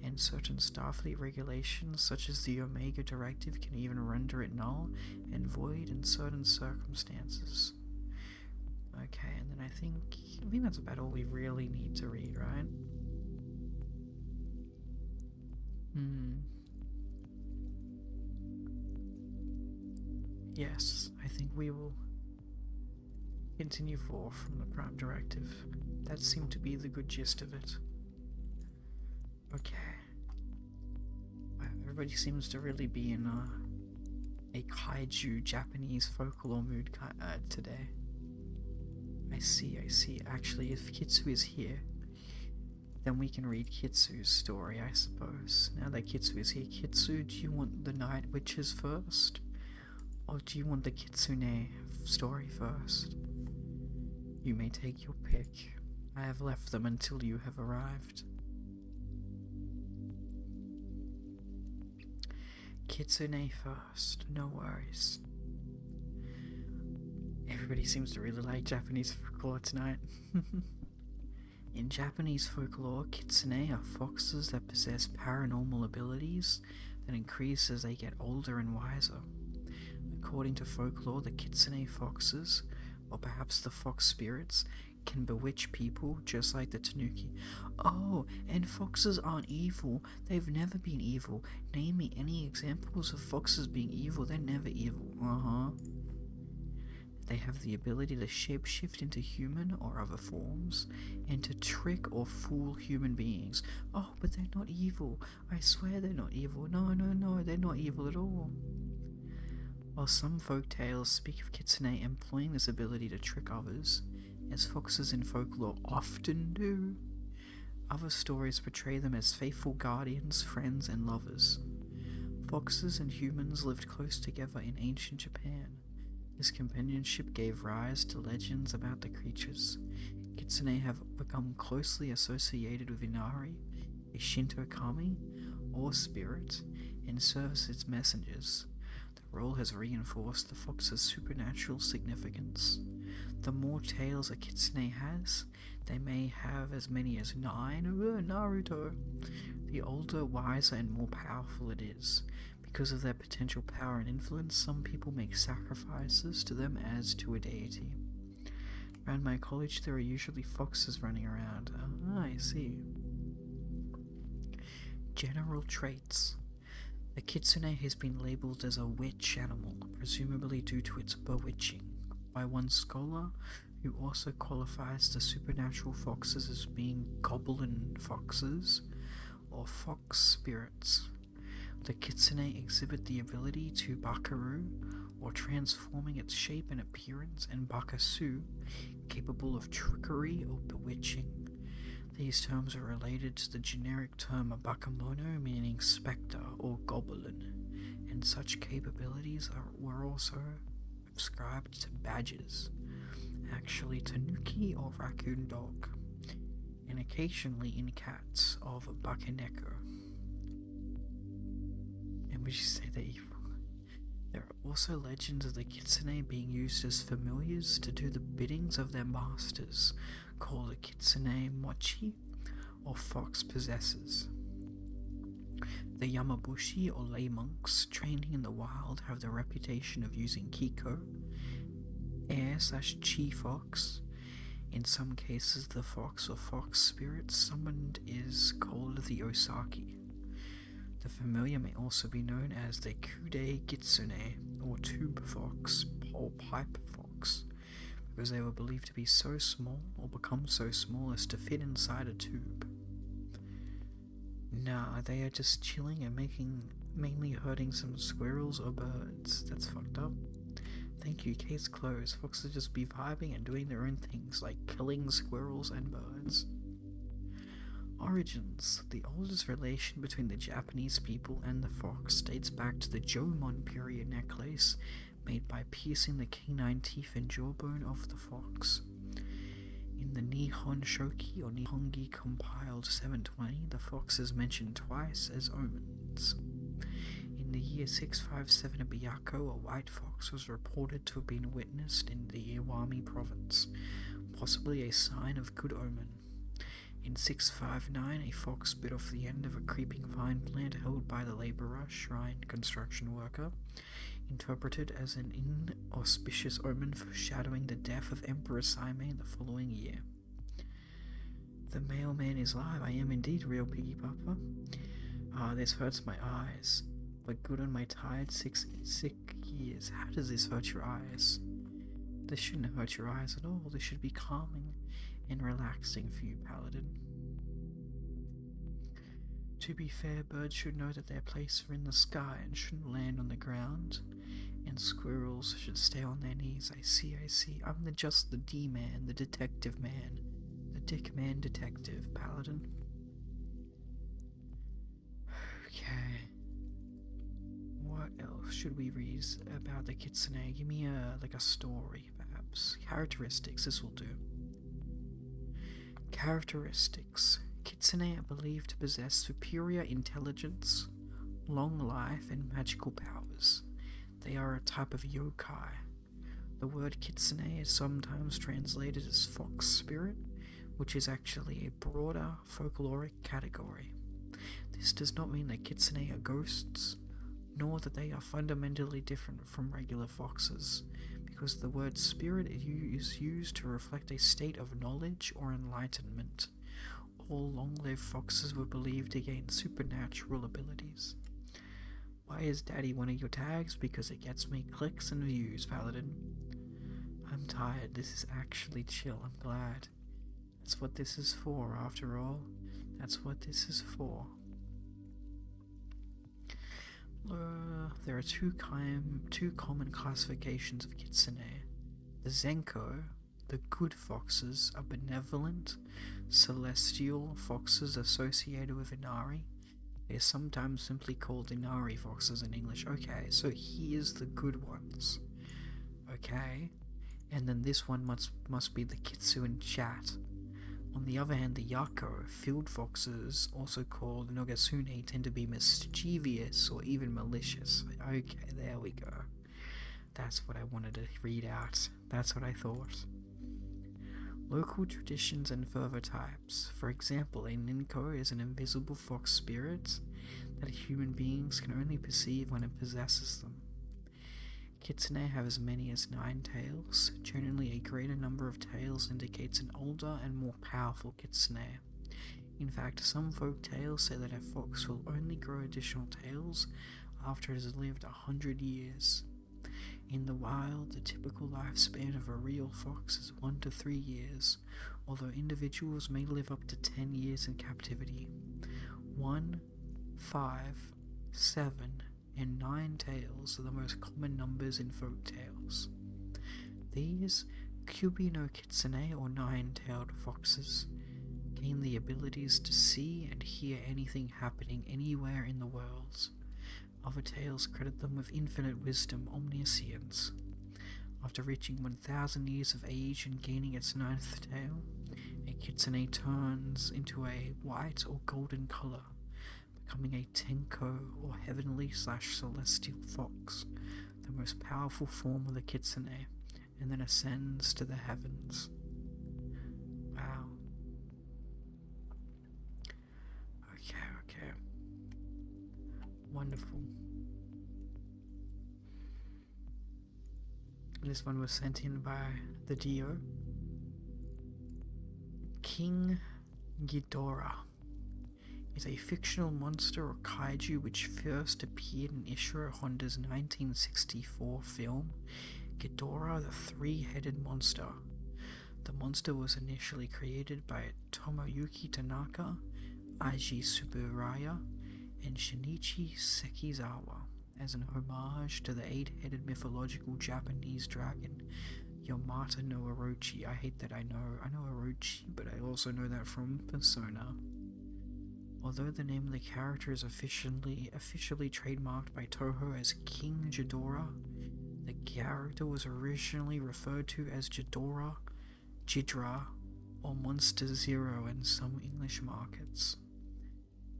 and certain Starfleet regulations, such as the Omega Directive, can even render it null and void in certain circumstances. Okay, and then I think that's about all we really need to read, right? Yes, I think we will continue forth from the Prime Directive. That seemed to be the good gist of it. Okay. Everybody seems to really be in a kaiju Japanese folklore mood today. I see. Actually, if Kitsu is here, then we can read Kitsu's story, I suppose. Now that Kitsu is here, Kitsu, do you want the Night Witches first? Or do you want the Kitsune story first? You may take your pick. I have left them until you have arrived. Kitsune first, no worries. Everybody seems to really like Japanese folklore tonight. In Japanese folklore, kitsune are foxes that possess paranormal abilities that increase as they get older and wiser. According to folklore, the kitsune foxes, or perhaps the fox spirits, can bewitch people just like the tanuki. Oh, and foxes aren't evil. They've never been evil. Name me any examples of foxes being evil. They're never evil. They have the ability to shapeshift into human or other forms, and to trick or fool human beings. Oh, but they're not evil. I swear they're not evil. No, they're not evil at all. While some folk tales speak of kitsune employing this ability to trick others, as foxes in folklore often do, other stories portray them as faithful guardians, friends, and lovers. Foxes and humans lived close together in ancient Japan. This companionship gave rise to legends about the creatures. Kitsune have become closely associated with Inari, a Shinto kami, or spirit, and serve as its messengers. The role has reinforced the fox's supernatural significance. The more tails a kitsune has, they may have as many as 9. Naruto. The older, wiser, and more powerful it is. Because of their potential power and influence, some people make sacrifices to them as to a deity. Around my college, there are usually foxes running around. I see. General traits. The kitsune has been labeled as a witch animal, presumably due to its bewitching, by one scholar who also qualifies the supernatural foxes as being goblin foxes or fox spirits. The kitsune exhibit the ability to bakaru, or transforming its shape and appearance, and bakasu, capable of trickery or bewitching. These terms are related to the generic term bakamono, meaning spectre or goblin, and such capabilities were also ascribed to badgers, actually tanuki or raccoon dog, and occasionally in cats of bakaneko. And would you say they're evil? There are also legends of the kitsune being used as familiars to do the biddings of their masters, called the kitsune mochi, or fox possessors. The yamabushi, or lay monks, training in the wild, have the reputation of using kiko, air/chi fox. In some cases, the fox or fox spirit summoned is called the osaki. The familiar may also be known as the kude kitsune, or tube fox, or pipe fox, because they were believed to be so small, or become so small as to fit inside a tube. Nah, they are just chilling and mainly hurting some squirrels or birds. That's fucked up. Thank you, case closed. Foxes just be vibing and doing their own things, like killing squirrels and birds. Origins. The oldest relation between the Japanese people and the fox dates back to the Jomon period necklace made by piercing the canine teeth and jawbone of the fox. In the Nihon Shoki or Nihongi compiled 720, the fox is mentioned twice as omens. In the year 657 of Byaku, a white fox was reported to have been witnessed in the Iwami province, possibly a sign of good omen. In 659, a fox bit off the end of a creeping vine plant held by the laborer, shrine construction worker, interpreted as an inauspicious omen foreshadowing the death of Emperor Saimei the following year. The mailman is live. I am indeed real Piggy Papa. This hurts my eyes, but good on my tired sick ears. How does this hurt your eyes? This shouldn't hurt your eyes at all. This should be calming and relaxing for you, Paladin. To be fair, birds should know that their place are in the sky and shouldn't land on the ground, and squirrels should stay on their knees. I see. I'm just the D-man, the detective man, the dick man detective, Paladin. Okay. What else should we read about the kitsune? Give me a story, perhaps. Characteristics, this will do. Characteristics. Kitsune are believed to possess superior intelligence, long life, and magical powers. They are a type of yokai. The word kitsune is sometimes translated as fox spirit, which is actually a broader folkloric category. This does not mean that kitsune are ghosts, nor that they are fundamentally different from regular foxes, because the word spirit is used to reflect a state of knowledge or enlightenment. All long-lived foxes were believed to gain supernatural abilities. Why is Daddy one of your tags? Because it gets me clicks and views, Paladin. I'm tired. This is actually chill. I'm glad. That's what this is for, after all. That's what this is for. There are two common classifications of kitsune. The Zenko, the good foxes, are benevolent, celestial foxes associated with Inari. They are sometimes simply called Inari foxes in English. Okay, so here's the good ones. Okay, and then this one must be the Kitsu in chat. On the other hand, the Yako, field foxes, also called Nogasune, tend to be mischievous or even malicious. Okay, there we go. That's what I wanted to read out. That's what I thought. Local traditions and further types. For example, a Ninko is an invisible fox spirit that human beings can only perceive when it possesses them. Kitsune have as many as 9 tails. Generally, a greater number of tails indicates an older and more powerful kitsune. In fact, some folk tales say that a fox will only grow additional tails after it has lived 100 years. In the wild, the typical lifespan of a real fox is 1 to 3 years, although individuals may live up to 10 years in captivity. 1, 5, 7, and 9 tails are the most common numbers in folk tales. These Kyubi no Kitsune, or 9-tailed foxes, gain the abilities to see and hear anything happening anywhere in the world. Other tales credit them with infinite wisdom, omniscience. After reaching 1,000 years of age and gaining its 9th tail, a kitsune turns into a white or golden color, becoming a tenko, or heavenly/celestial fox, the most powerful form of the kitsune, and then ascends to the heavens. Wow. Okay. Wonderful. This one was sent in by the Dio. King Ghidorah is a fictional monster or kaiju which first appeared in Ishiro Honda's 1964 film, Ghidorah the Three-Headed Monster. The monster was initially created by Tomoyuki Tanaka, Eiji Tsuburaya, and Shinichi Sekizawa as an homage to the 8-headed mythological Japanese dragon Yamata no Orochi. I hate that I know Orochi, but I also know that from Persona. Although the name of the character is officially trademarked by Toho as King Ghidorah, the character was originally referred to as Ghidorah, Ghidra, or Monster Zero in some English markets.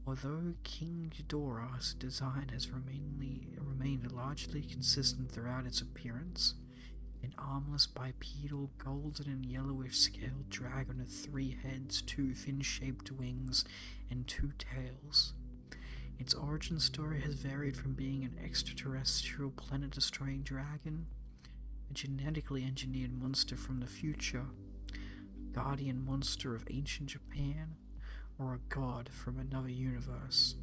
Although King Ghidorah's design has remained largely consistent throughout its appearance, an armless bipedal golden and yellowish scaled dragon with 3 heads, 2 fin-shaped wings, and 2 tails. Its origin story has varied from being an extraterrestrial planet-destroying dragon, a genetically engineered monster from the future, a guardian monster of ancient Japan, or a god from another universe.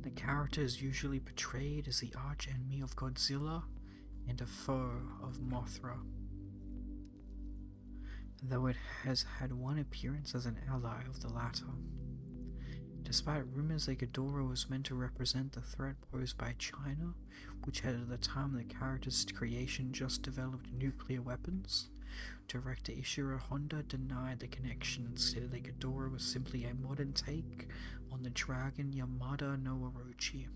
The character is usually portrayed as the arch-enemy of Godzilla and a foe of Mothra, though it has had one appearance as an ally of the latter. Despite rumors that Ghidorah was meant to represent the threat posed by China, which had at the time of the character's creation just developed nuclear weapons, director Ishiro Honda denied the connection and stated that Ghidorah was simply a modern take on the dragon Yamada no Orochi.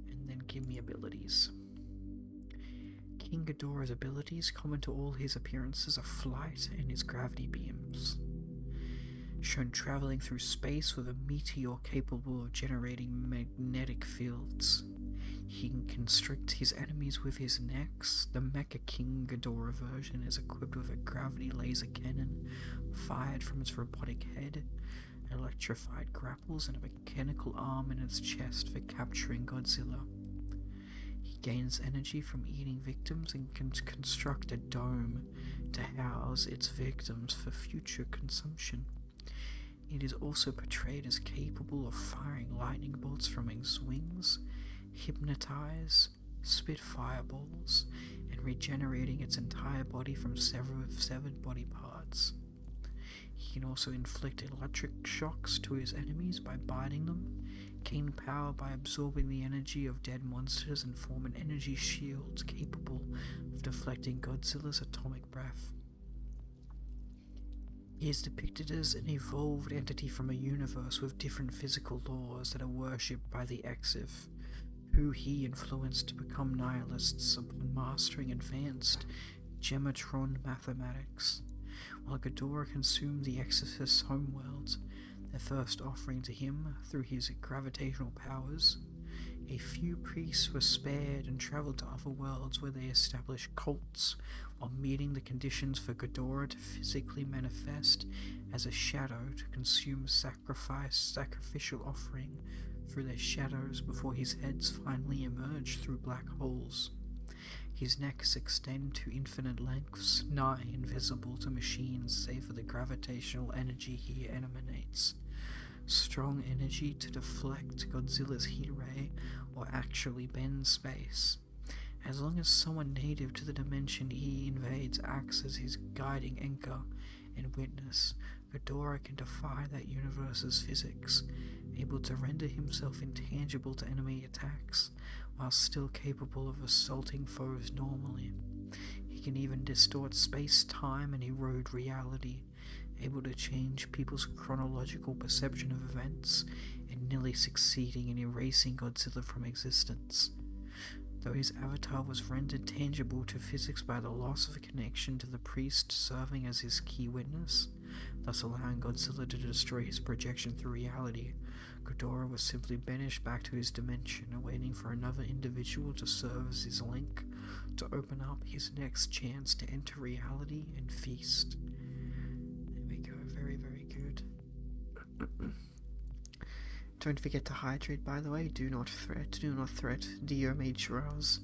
And then give me abilities. King Ghidorah's abilities, common to all his appearances, are flight and his gravity beams. Shown traveling through space with a meteor capable of generating magnetic fields. He can constrict his enemies with his necks. The Mecha King Ghidorah version is equipped with a gravity laser cannon fired from its robotic head, electrified grapples, and a mechanical arm in its chest for capturing Godzilla. He gains energy from eating victims and can construct a dome to house its victims for future consumption. It is also portrayed as capable of firing lightning bolts from its wings, hypnotize, spit fireballs, and regenerating its entire body from severed body parts. He can also inflict electric shocks to his enemies by biting them, gain power by absorbing the energy of dead monsters, and form an energy shield capable of deflecting Godzilla's atomic breath. He is depicted as an evolved entity from a universe with different physical laws that are worshipped by the Exif, who he influenced to become nihilists upon mastering advanced Gematron mathematics. While Ghidorah consumed the Exif's homeworld, their first offering to him through his gravitational powers, a few priests were spared and traveled to other worlds where they established cults while meeting the conditions for Ghidorah to physically manifest as a shadow to consume sacrificial offering through their shadows before his heads finally emerge through black holes. His necks extend to infinite lengths, nigh invisible to machines save for the gravitational energy he emanates. Strong energy to deflect Godzilla's heat ray or actually bend space. As long as someone native to the dimension he invades acts as his guiding anchor and witness, Ghidorah can defy that universe's physics, able to render himself intangible to enemy attacks, while still capable of assaulting foes normally. He can even distort space-time and erode reality, able to change people's chronological perception of events, and nearly succeeding in erasing Godzilla from existence. Though his avatar was rendered tangible to physics by the loss of a connection to the priest serving as his key witness, thus allowing Godzilla to destroy his projection through reality, Ghidorah was simply banished back to his dimension, awaiting for another individual to serve as his link to open up his next chance to enter reality and feast. There we go, very, very good. Don't forget to hydrate, by the way. Do not threat. Dio made sure I was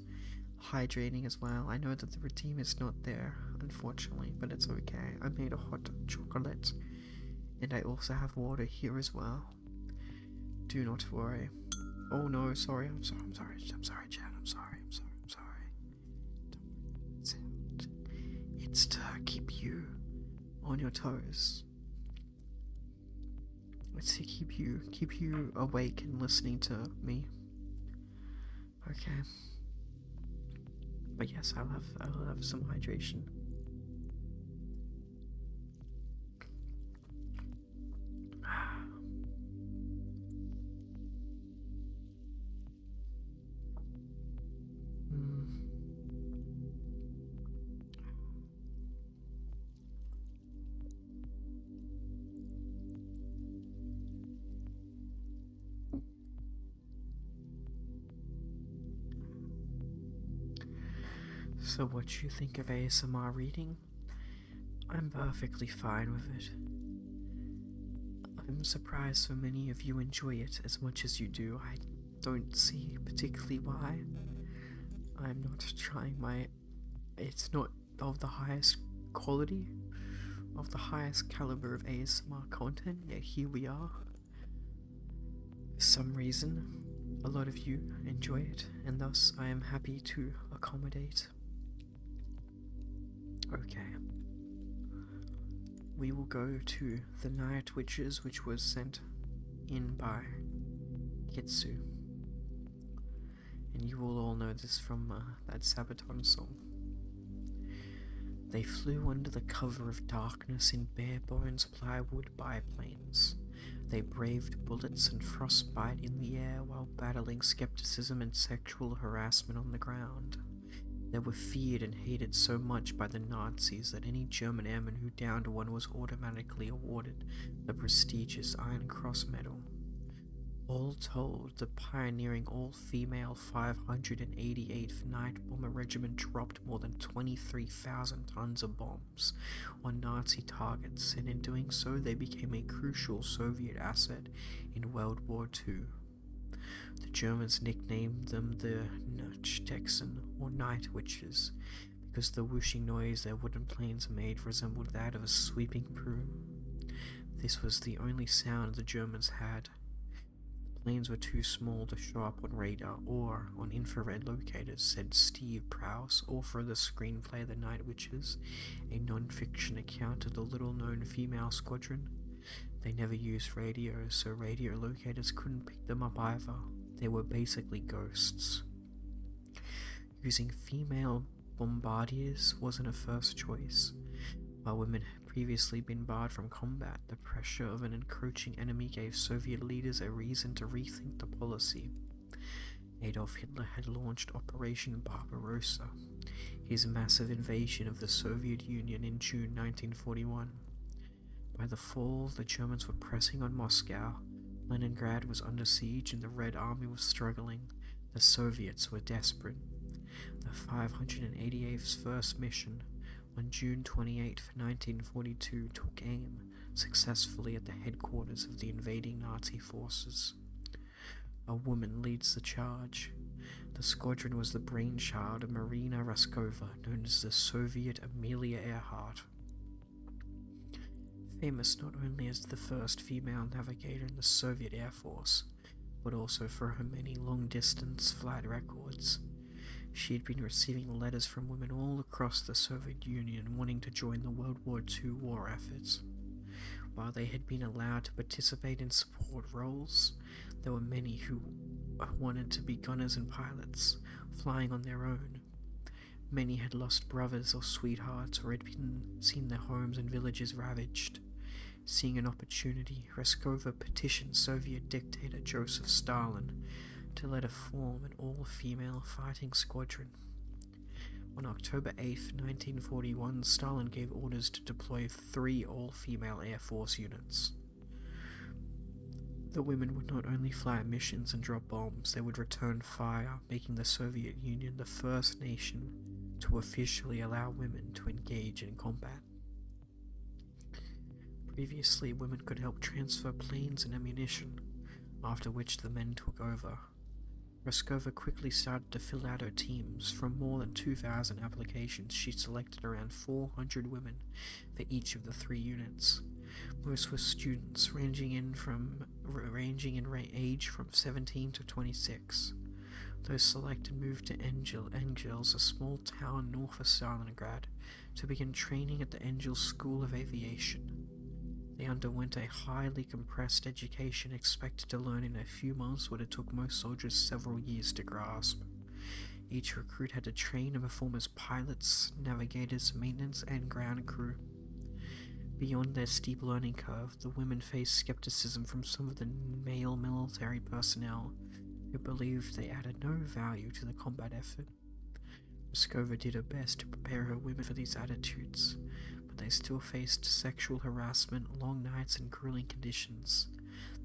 hydrating as well. I know that the redeem is not there, unfortunately, but it's okay. I made a hot chocolate, and I also have water here as well. Do not worry. Oh no, sorry, I'm sorry, Chad, I'm sorry. It's to keep you on your toes. It's to keep you awake and listening to me. Okay. But yes, I'll have some hydration. So what you think of ASMR reading? I'm perfectly fine with it. I'm surprised so many of you enjoy it as much as you do. I don't see particularly why. I'm not trying it's not of the highest quality, of the highest caliber of ASMR content, yet here we are. For some reason, a lot of you enjoy it, and thus I am happy to accommodate. Okay. We will go to the Night Witches, which was sent in by Kitsu. And you will all know this from that Sabaton song. They flew under the cover of darkness in bare bones plywood biplanes. They braved bullets and frostbite in the air while battling skepticism and sexual harassment on the ground. They were feared and hated so much by the Nazis that any German airman who downed one was automatically awarded the prestigious Iron Cross Medal. All told, the pioneering all-female 588th Night Bomber Regiment dropped more than 23,000 tons of bombs on Nazi targets, and in doing so they became a crucial Soviet asset in World War II. The Germans nicknamed them the Nachtexen, or Night Witches, because the whooshing noise their wooden planes made resembled that of a sweeping broom. This was the only sound the Germans had. The planes were too small to show up on radar or on infrared locators, said Steve Prowse, author of the screenplay The Night Witches, a non-fiction account of the little-known female squadron. They never used radios, so radio locators couldn't pick them up either. They were basically ghosts. Using female bombardiers wasn't a first choice. While women had previously been barred from combat, the pressure of an encroaching enemy gave Soviet leaders a reason to rethink the policy. Adolf Hitler had launched Operation Barbarossa, his massive invasion of the Soviet Union in June 1941. By the fall, the Germans were pressing on Moscow, Leningrad was under siege and the Red Army was struggling. The Soviets were desperate. The 588th's first mission, on June 28, 1942, took aim successfully at the headquarters of the invading Nazi forces. A woman leads the charge. The squadron was the brainchild of Marina Raskova, known as the Soviet Amelia Earhart. Famous not only as the first female navigator in the Soviet Air Force, but also for her many long-distance flight records. She had been receiving letters from women all across the Soviet Union wanting to join the World War II war efforts. While they had been allowed to participate in support roles, there were many who wanted to be gunners and pilots, flying on their own. Many had lost brothers or sweethearts or had seen their homes and villages ravaged. Seeing an opportunity, Reskova petitioned Soviet dictator Joseph Stalin to let her form an all-female fighting squadron. On October 8, 1941, Stalin gave orders to deploy 3 all-female Air Force units. The women would not only fly missions and drop bombs, they would return fire, making the Soviet Union the first nation to officially allow women to engage in combat. Previously, women could help transfer planes and ammunition, after which the men took over. Reskova quickly started to fill out her teams. From more than 2,000 applications, she selected around 400 women for each of the 3 units. Most were students, ranging in age from 17 to 26. Those selected moved to Engels, a small town north of Stalingrad, to begin training at the Engels School of Aviation. They underwent a highly compressed education expected to learn in a few months what it took most soldiers several years to grasp. Each recruit had to train and perform as pilots, navigators, maintenance, and ground crew. Beyond their steep learning curve, the women faced skepticism from some of the male military personnel who believed they added no value to the combat effort. Reskova did her best to prepare her women for these attitudes, but they still faced sexual harassment, long nights, and grueling conditions.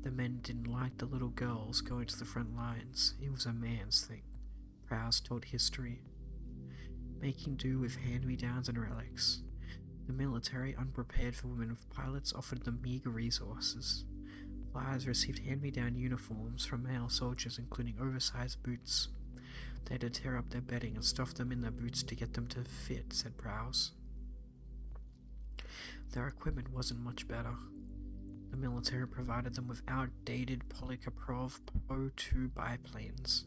The men didn't like the little girls going to the front lines. It was a man's thing. Prowse told history. Making do with hand-me-downs and relics. The military, unprepared for women pilots, offered them meager resources. Flyers received hand-me-down uniforms from male soldiers, including oversized boots. They had to tear up their bedding and stuff them in their boots to get them to fit, said Prowse. Their equipment wasn't much better. The military provided them with outdated Polikarpov Po-2 biplanes,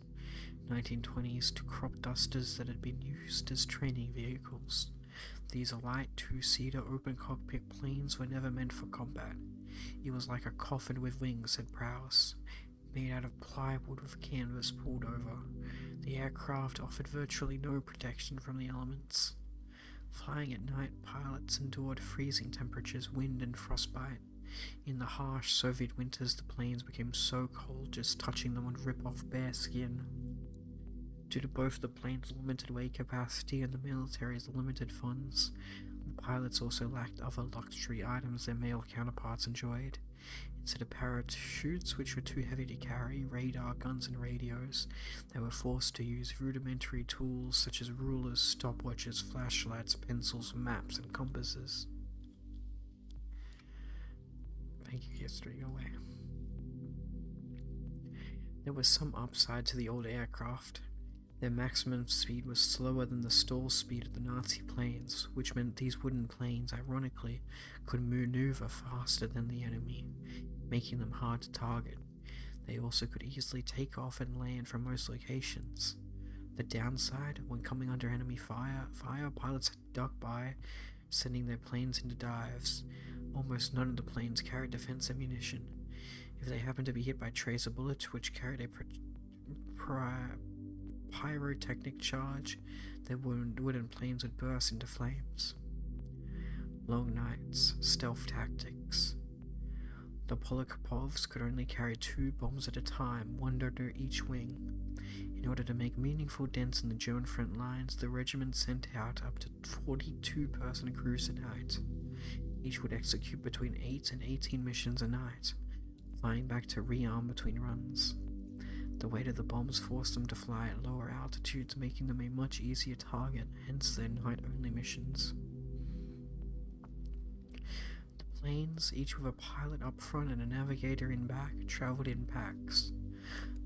1920s crop dusters that had been used as training vehicles. These light 2-seater open cockpit planes were never meant for combat. It was like a coffin with wings, said Prowse, made out of plywood with canvas pulled over. The aircraft offered virtually no protection from the elements. Flying at night, pilots endured freezing temperatures, wind, and frostbite. In the harsh Soviet winters, the planes became so cold just touching them would rip off bare skin. Due to both the plane's limited weight capacity and the military's limited funds, the pilots also lacked other luxury items their male counterparts enjoyed. Instead of parachutes, which were too heavy to carry, radar guns, and radios, they were forced to use rudimentary tools such as rulers, stopwatches, flashlights, pencils, maps, and compasses. Thank you, history. Go away. There was some upside to the old aircraft. Their maximum speed was slower than the stall speed of the Nazi planes, which meant these wooden planes, ironically, could maneuver faster than the enemy, making them hard to target. They also could easily take off and land from most locations. The downside, when coming under enemy fire, pilots had to duck by, sending their planes into dives. Almost none of the planes carried defense ammunition. If they happened to be hit by tracer bullets, which carried a pyrotechnic charge, their wooden planes would burst into flames. Long nights, stealth tactics. The Polikarpovs could only carry 2 bombs at a time, one under each wing. In order to make meaningful dents in the German front lines, the regiment sent out up to 42-person crews a night. Each would execute between 8 and 18 missions a night, flying back to rearm between runs. The weight of the bombs forced them to fly at lower altitudes, making them a much easier target, hence their night-only missions. The planes, each with a pilot up front and a navigator in back, traveled in packs.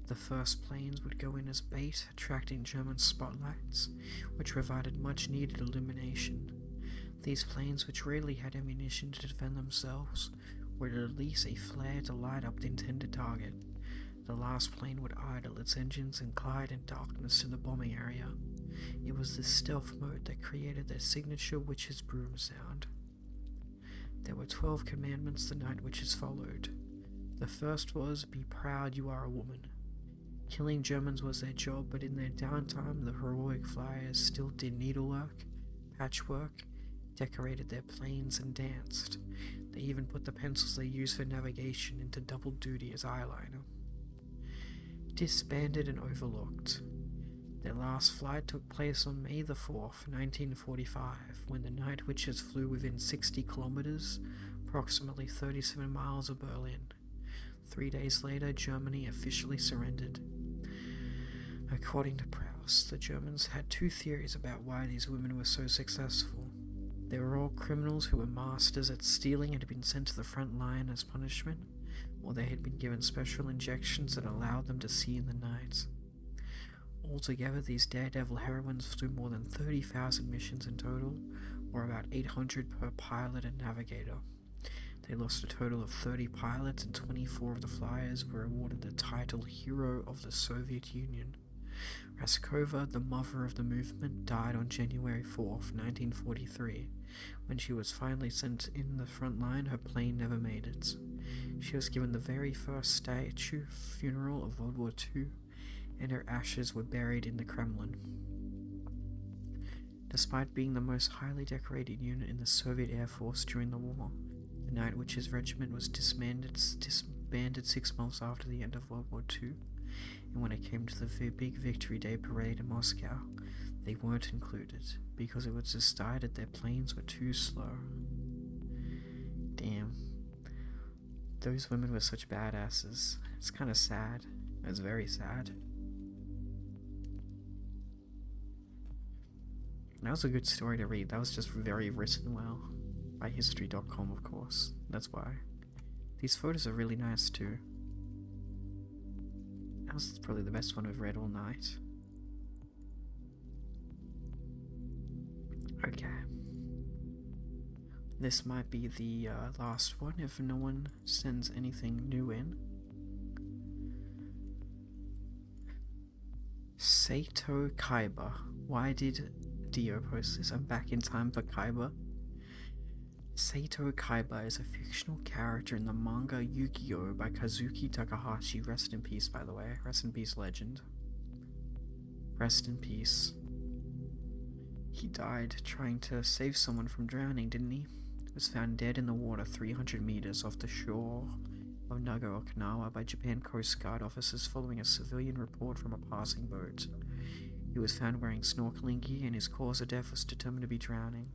The first planes would go in as bait, attracting German spotlights, which provided much-needed illumination. These planes, which rarely had ammunition to defend themselves, would release a flare to light up the intended target. The last plane would idle its engines and glide in darkness to the bombing area. It was this stealth mode that created their signature witch's broom sound. There were 12 commandments the night witches followed. The first was, be proud you are a woman. Killing Germans was their job, but in their downtime, the heroic flyers still did needlework, patchwork, decorated their planes, and danced. They even put the pencils they used for navigation into double duty as eyeliner. Disbanded and overlooked. Their last flight took place on May the 4th, 1945, when the Night Witches flew within 60 kilometers, approximately 37 miles of Berlin. 3 days later, Germany officially surrendered. According to Proust, the Germans had two theories about why these women were so successful. They were all criminals who were masters at stealing and had been sent to the front line as punishment, or they had been given special injections that allowed them to see in the night. Altogether, these daredevil heroines flew more than 30,000 missions in total, or about 800 per pilot and navigator. They lost a total of 30 pilots, and 24 of the flyers were awarded the title Hero of the Soviet Union. Raskova, the mother of the movement, died on January 4th, 1943. When she was finally sent in the front line, her plane never made it. She was given the very first statue funeral of World War II, and her ashes were buried in the Kremlin. Despite being the most highly decorated unit in the Soviet Air Force during the war, the Night Witches Regiment was disbanded 6 months after the end of World War II, and when it came to the big Victory Day parade in Moscow, they weren't included, because it was decided their planes were too slow. Damn. Those women were such badasses. It's kinda sad. It's very sad. That was a good story to read. That was just very written well. By History.com, of course. That's why. These photos are really nice too. That was probably the best one I've read all night. Okay. This might be the last one if no one sends anything new in. Sato Kaiba. Why did Dio post this? I'm back in time for Kaiba. Sato Kaiba is a fictional character in the manga Yu-Gi-Oh! By Kazuki Takahashi. Rest in peace, by the way. Rest in peace, legend. Rest in peace. He died trying to save someone from drowning, didn't he? He was found dead in the water 300 meters off the shore of Nago, Okinawa by Japan Coast Guard officers following a civilian report from a passing boat. He was found wearing snorkeling gear, and his cause of death was determined to be drowning.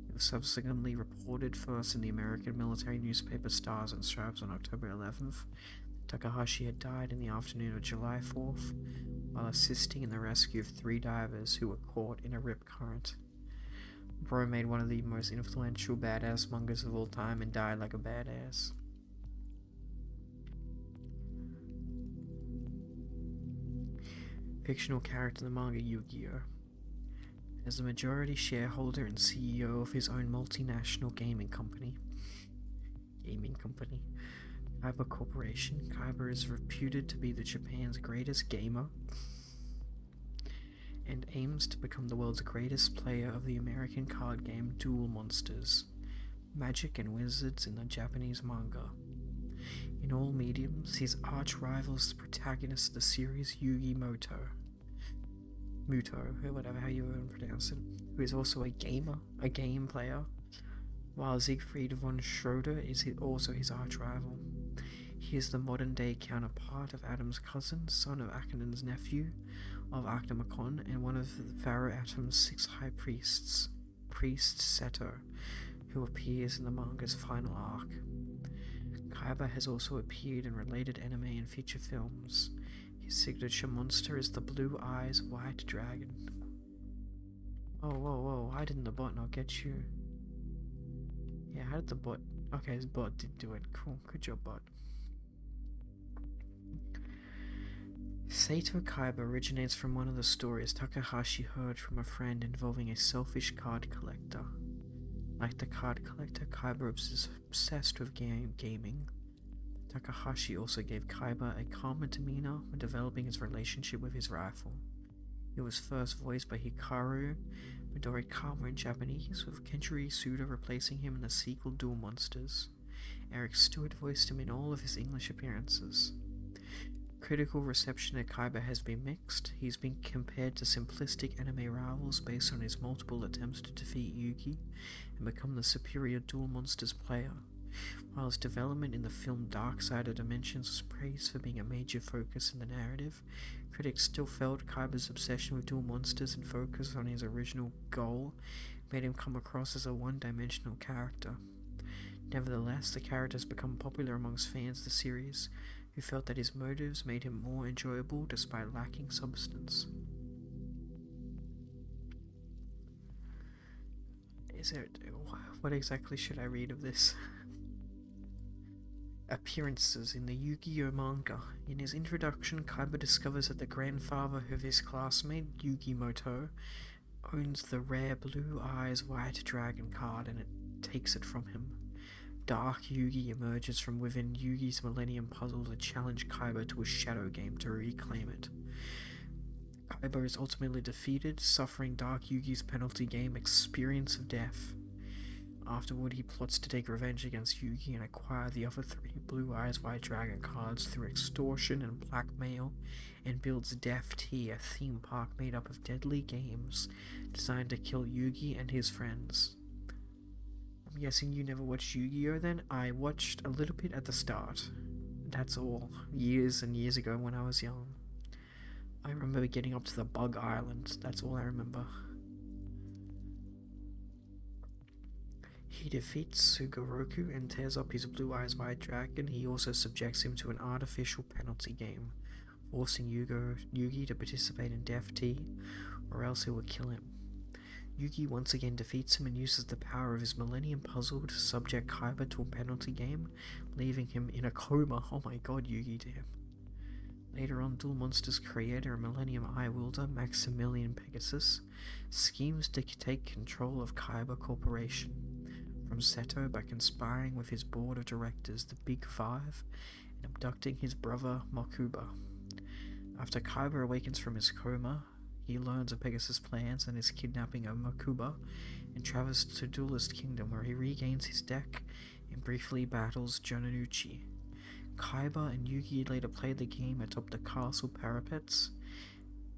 It was subsequently reported first in the American military newspaper Stars and Stripes on October 11th. Takahashi had died in the afternoon of July 4th while assisting in the rescue of 3 divers who were caught in a rip current. Bro made one of the most influential badass mangas of all time and died like a badass. Fictional character in the manga Yu-Gi-Oh! As a majority shareholder and CEO of his own multinational gaming company, Kaiba Corporation, Kaiba is reputed to be Japan's greatest gamer and aims to become the world's greatest player of the American card game Duel Monsters, Magic and Wizards in the Japanese manga. In all mediums, his arch-rival is the protagonist of the series Yugi Muto, whatever how you even pronounce it, who is also a game player, while Siegfried von Schroeder is also his arch-rival. He is the modern-day counterpart of Adam's cousin, son of Akhenon's nephew, of Akhenamakon, and one of Pharaoh Atom's 6 high priests, Priest Seto, who appears in the manga's final arc. Kaiba has also appeared in related anime and feature films. His signature monster is the Blue Eyes White Dragon. Whoa, why didn't the bot not get you? Yeah, how did the bot... Okay, his bot did do it. Cool, good job, bot. Sato Kaiba originates from one of the stories Takahashi heard from a friend involving a selfish card collector. Like the card collector, Kaiba is obsessed with gaming. Takahashi also gave Kaiba a calmer demeanor when developing his relationship with his rifle. It was first voiced by Hikaru Midorikawa in Japanese, with Kenjiro Suda replacing him in the sequel Duel Monsters. Eric Stewart voiced him in all of his English appearances. Critical reception of Kaiba has been mixed. He's been compared to simplistic anime rivals based on his multiple attempts to defeat Yugi and become the superior Duel Monsters player. While his development in the film Dark Side of Dimensions was praised for being a major focus in the narrative, critics still felt Kaiba's obsession with Duel Monsters and focus on his original goal made him come across as a one-dimensional character. Nevertheless, the character has become popular amongst fans of the series, who felt that his motives made him more enjoyable despite lacking substance. What exactly should I read of this? Appearances in the Yu-Gi-Oh manga. In his introduction, Kaiba discovers that the grandfather of his classmate, Yugi Moto, owns the rare Blue Eyes White Dragon card and it takes it from him. Dark Yugi emerges from within Yugi's Millennium Puzzle to challenge Kaiba to a shadow game to reclaim it. Kaiba is ultimately defeated, suffering Dark Yugi's penalty game Experience of Death. Afterward, he plots to take revenge against Yugi and acquire the other 3 Blue Eyes White Dragon cards through extortion and blackmail, and builds Death Tea, a theme park made up of deadly games designed to kill Yugi and his friends. I'm guessing you never watched Yu-Gi-Oh then? I watched a little bit at the start. That's all. Years and years ago when I was young. I remember getting up to the Bug Island. That's all I remember. He defeats Sugoroku and tears up his Blue Eyes White Dragon. He also subjects him to an artificial penalty game, forcing Yugi to participate in Death Tea, or else he will kill him. Yugi once again defeats him and uses the power of his Millennium Puzzle to subject Kaiba to a penalty game, leaving him in a coma. Oh my god, Yugi, damn. Later on, Duel Monsters creator and Millennium Eye wielder Maximilian Pegasus schemes to take control of Kaiba Corporation from Seto by conspiring with his board of directors, the Big Five, and abducting his brother Makuba. After Kaiba awakens from his coma, he learns of Pegasus' plans and his kidnapping of Makuba, and travels to Duelist Kingdom, where he regains his deck and briefly battles Jonanuchi. Kaiba and Yugi later play the game atop the castle parapets,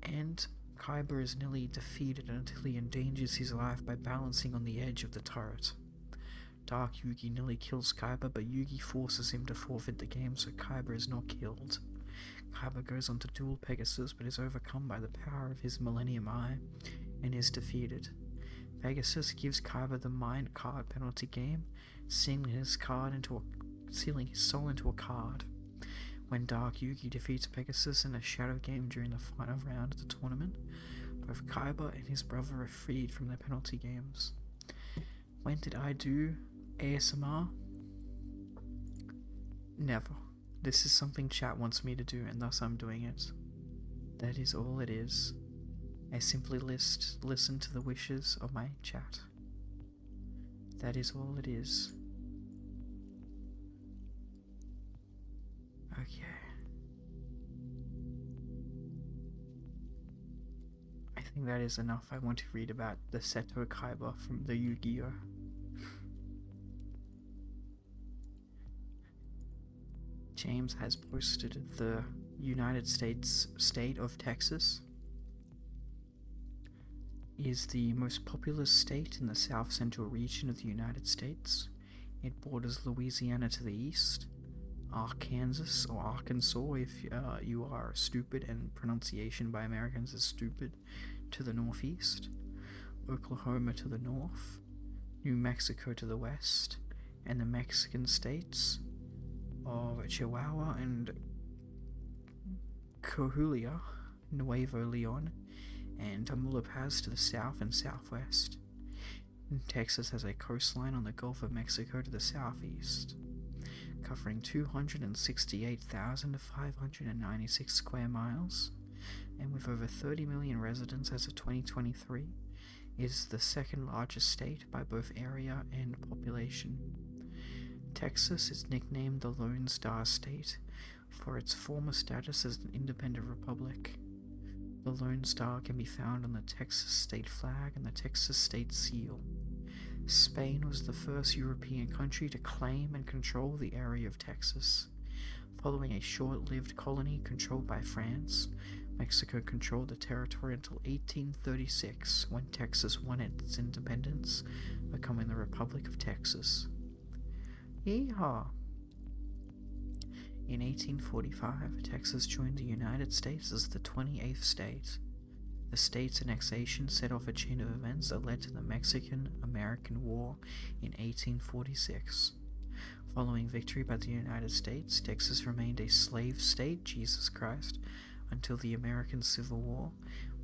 and Kaiba is nearly defeated until he endangers his life by balancing on the edge of the turret. Dark Yugi nearly kills Kaiba, but Yugi forces him to forfeit the game so Kaiba is not killed. Kaiba goes on to duel Pegasus, but is overcome by the power of his Millennium Eye and is defeated. Pegasus gives Kaiba the Mind Card penalty game, sealing his soul into a card. When Dark Yugi defeats Pegasus in a shadow game during the final round of the tournament, both Kaiba and his brother are freed from their penalty games. When did I do ASMR? Never. This is something chat wants me to do, and thus I'm doing it. That is all it is. I simply listen to the wishes of my chat. That is all it is. Okay. I think that is enough. I want to read about the Seto Kaiba from the Yu-Gi-Oh! James has posted the United States state of Texas is the most populous state in the south central region of the United States. It borders Louisiana to the east, Arkansas or Arkansas if you are stupid and pronunciation by Americans is stupid, to the northeast, Oklahoma to the north, New Mexico to the west, and the Mexican states of Chihuahua and Coahuila, Nuevo Leon, and Tamaulipas to the south and southwest. Texas has a coastline on the Gulf of Mexico to the southeast, covering 268,596 square miles, and with over 30 million residents as of 2023, is the second largest state by both area and population. Texas is nicknamed the Lone Star State for its former status as an independent republic. The Lone Star can be found on the Texas state flag and the Texas state seal. Spain was the first European country to claim and control the area of Texas. Following a short-lived colony controlled by France, Mexico controlled the territory until 1836, when Texas won its independence, becoming the Republic of Texas. Yeehaw! In 1845, Texas joined the United States as the 28th state. The state's annexation set off a chain of events that led to the Mexican-American War in 1846. Following victory by the United States, Texas remained a slave state, Jesus Christ, until the American Civil War,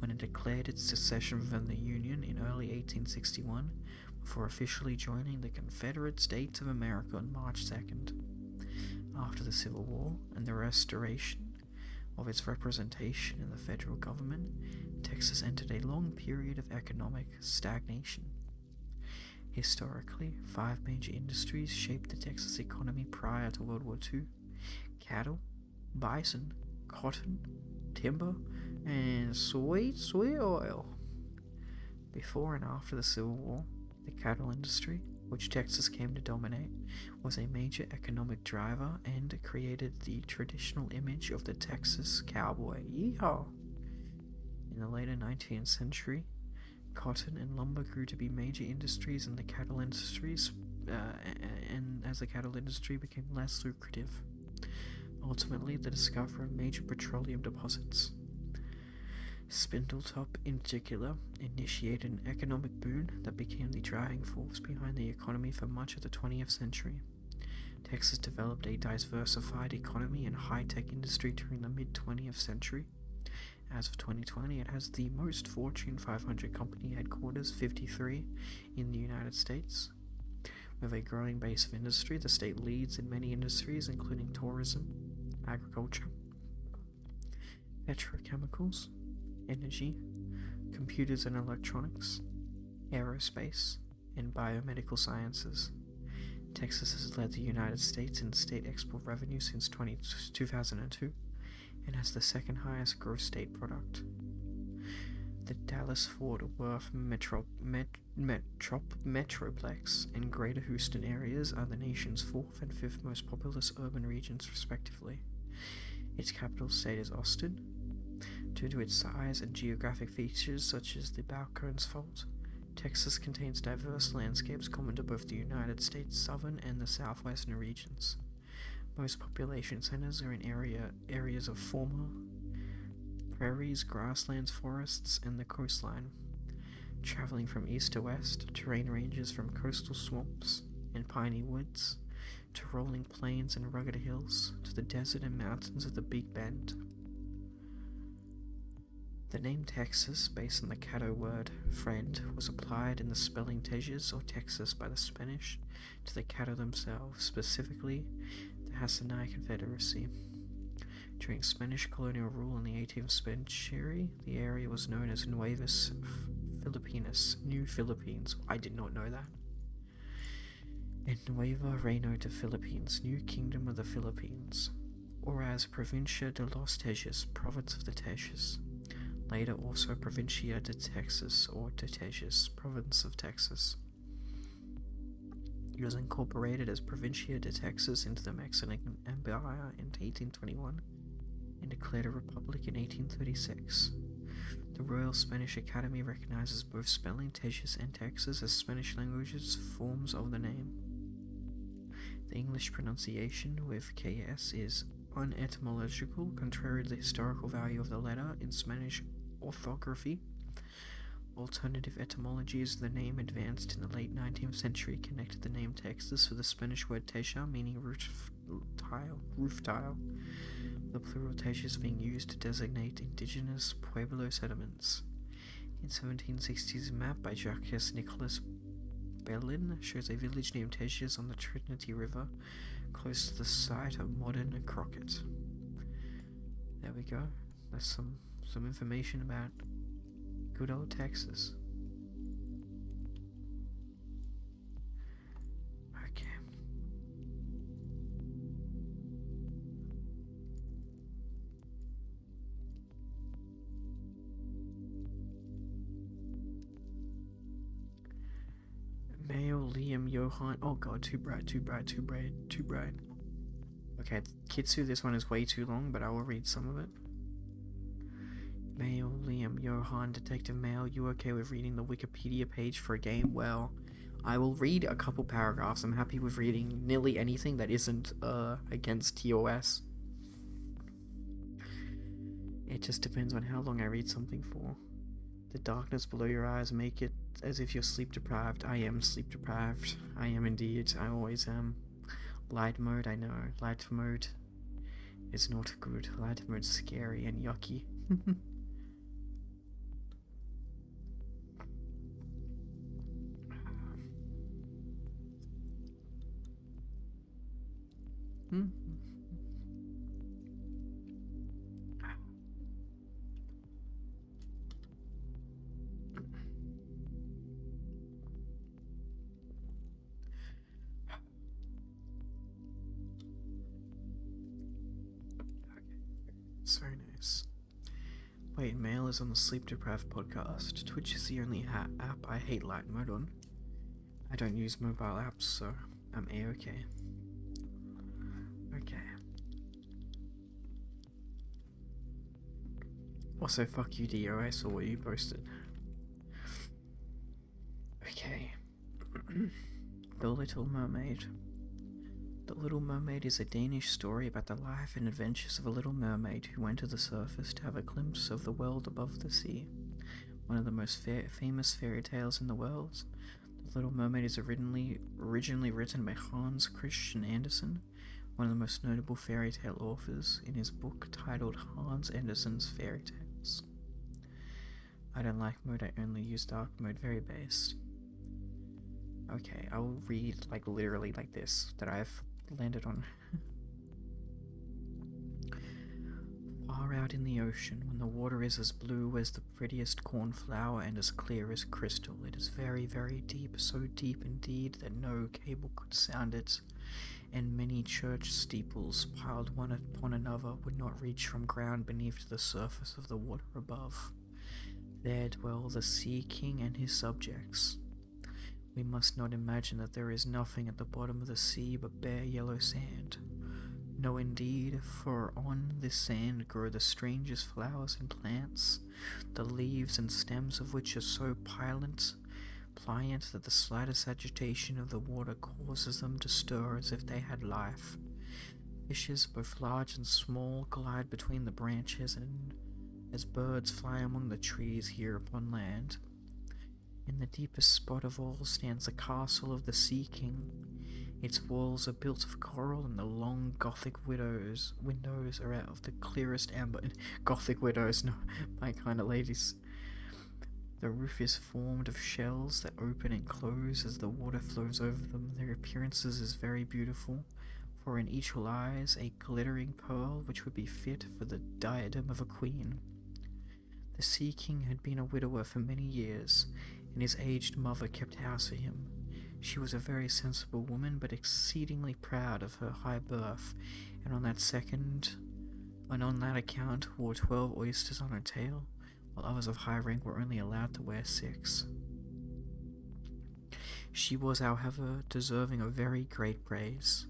when it declared its secession from the Union in early 1861, before officially joining the Confederate States of America on March 2nd. After the Civil War and the restoration of its representation in the federal government, Texas entered a long period of economic stagnation. Historically, 5 major industries shaped the Texas economy prior to World War II: cattle, bison, cotton, timber, and sweet oil. Before and after the Civil War, the cattle industry, which Texas came to dominate, was a major economic driver and created the traditional image of the Texas cowboy. Yeehaw! In the later 19th century, cotton and lumber grew to be major industries in the cattle industries, and as the cattle industry became less lucrative. Ultimately, the discovery of major petroleum deposits, Spindletop in particular, initiated an economic boom that became the driving force behind the economy for much of the 20th century. Texas developed a diversified economy and high-tech industry during the mid-20th century. As of 2020, it has the most Fortune 500 company headquarters, 53, in the United States. With a growing base of industry, the state leads in many industries, including tourism, agriculture, petrochemicals, energy, computers and electronics, aerospace, and biomedical sciences. Texas has led the United States in state export revenue since 2002 and has the second highest gross state product. The Dallas-Fort Worth Metroplex and Greater Houston areas are the nation's 4th and 5th most populous urban regions, respectively. Its capital state is Austin. Due to its size and geographic features such as the Balcones Fault, Texas contains diverse landscapes common to both the United States' southern and the southwestern regions. Most population centers are in areas of former prairies, grasslands, forests, and the coastline. Traveling from east to west, terrain ranges from coastal swamps and piney woods to rolling plains and rugged hills to the desert and mountains of the Big Bend. The name Texas, based on the Caddo word friend, was applied in the spelling Tejas or Texas by the Spanish to the Caddo themselves, specifically the Hasinai Confederacy. During Spanish colonial rule in the 18th century, the area was known as Nuevas Filipinas, New Philippines. I did not know that. And Nueva Reino de Philippines, New Kingdom of the Philippines, or as Provincia de los Tejas, Province of the Tejas. Later also Provincia de Texas or de Tejas, Province of Texas. It was incorporated as Provincia de Texas into the Mexican Empire in 1821 and declared a republic in 1836. The Royal Spanish Academy recognizes both spelling Tejas and Texas as Spanish languages forms of the name. The English pronunciation with KS is unetymological, contrary to the historical value of the letter in Spanish orthography. Alternative etymologies of the name advanced in the late 19th century connected the name Texas with the Spanish word teja, meaning roof tile, the plural tejas being used to designate indigenous Pueblo settlements. In 1760s map by Jacques Nicolas Bellin shows a village named Tejas on the Trinity River, close to the site of modern Crockett. There we go. That's some information about good old Texas. Okay. Male Liam Johan. Oh god, too bright. Okay, Kitsu, this one is way too long, but I will read some of it. Male Liam Johan, Detective Male, you okay with reading the Wikipedia page for a game? Well, I will read a couple paragraphs. I'm happy with reading nearly anything that isn't against TOS. It just depends on how long I read something for. The darkness below your eyes make it as if you're sleep deprived. I am sleep deprived. I am indeed. I always am. Light mode, I know. Light mode is not good. Light mode's scary and yucky. So nice. Wait, Mail is on the Sleep Deprived podcast. Twitch is the only app I hate light mode on. I don't use mobile apps, so I'm A-okay. Okay. Also, fuck you, Dio. I saw what you posted. Okay. The Little Mermaid. The Little Mermaid is a Danish story about the life and adventures of a little mermaid who went to the surface to have a glimpse of the world above the sea. One of the most famous fairy tales in the world. The Little Mermaid is originally written by Hans Christian Andersen, one of the most notable fairy tale authors, in his book titled Hans Andersen's Fairy Tales. I don't like mode, I only use dark mode, very based. Okay, I will read like literally like this that I've landed on. Far out in the ocean, when the water is as blue as the prettiest cornflower and as clear as crystal, it is very, very deep, so deep indeed that no cable could sound it, and many church steeples piled one upon another would not reach from ground beneath to the surface of the water above. There dwell the Sea King and his subjects. We must not imagine that there is nothing at the bottom of the sea but bare yellow sand. No, indeed, for on this sand grow the strangest flowers and plants, the leaves and stems of which are so pliant that the slightest agitation of the water causes them to stir as if they had life. Fishes, both large and small, glide between the branches, and as birds fly among the trees here upon land. In the deepest spot of all stands the castle of the Sea King. Its walls are built of coral, and the long Gothic windows are out of the clearest amber. Gothic widows, no, my kind of ladies. The roof is formed of shells that open and close as the water flows over them. Their appearance is very beautiful, for in each lies a glittering pearl which would be fit for the diadem of a queen. The Sea King had been a widower for many years, and his aged mother kept house for him. She was a very sensible woman, but exceedingly proud of her high birth, and on that account wore 12 oysters on her tail, while others of high rank were only allowed to wear 6. She was, however, deserving of very great praise,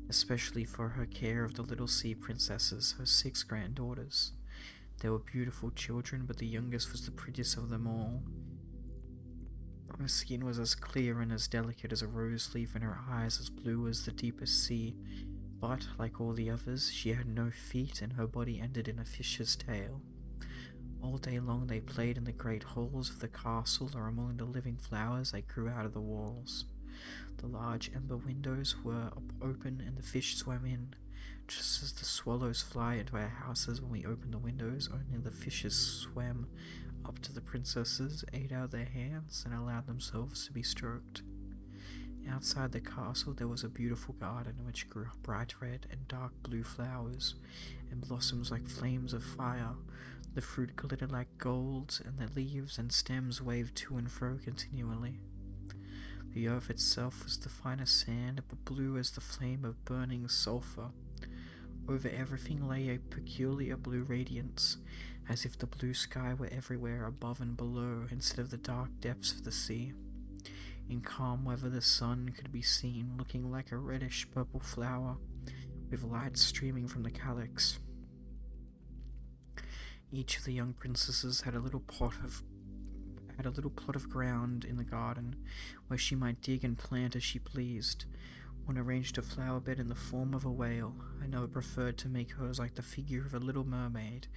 especially for her care of the little sea princesses, her 6 granddaughters. They were beautiful children, but the youngest was the prettiest of them all. Her skin was as clear and as delicate as a rose leaf, and her eyes as blue as the deepest sea. But, like all the others, she had no feet, and her body ended in a fish's tail. All day long they played in the great halls of the castle or among the living flowers that grew out of the walls. The large ember windows were open, and the fish swam in. Just as the swallows fly into our houses when we open the windows, only the fishes swam up to the princesses, ate out their hands, and allowed themselves to be stroked. Outside the castle there was a beautiful garden in which grew bright red and dark blue flowers, and blossoms like flames of fire. The fruit glittered like gold, and the leaves and stems waved to and fro continually. The earth itself was the finest sand, but blue as the flame of burning sulphur. Over everything lay a peculiar blue radiance, as if the blue sky were everywhere above and below, instead of the dark depths of the sea. In calm weather, the sun could be seen looking like a reddish purple flower, with light streaming from the calyx. Each of the young princesses had a little plot of ground in the garden, where she might dig and plant as she pleased. One arranged a flower bed in the form of a whale. Another preferred to make hers like the figure of a little mermaid,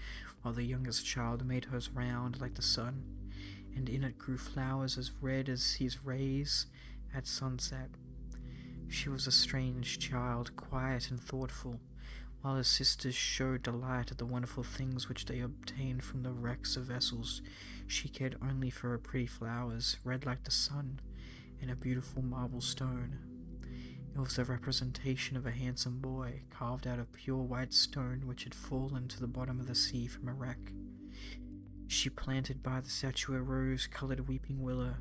while the youngest child made hers round like the sun, and in it grew flowers as red as his rays at sunset. She was a strange child, quiet and thoughtful, while her sisters showed delight at the wonderful things which they obtained from the wrecks of vessels. She cared only for her pretty flowers, red like the sun, and a beautiful marble stone. It was the representation of a handsome boy, carved out of pure white stone which had fallen to the bottom of the sea from a wreck. She planted by the statue a rose-coloured weeping willow.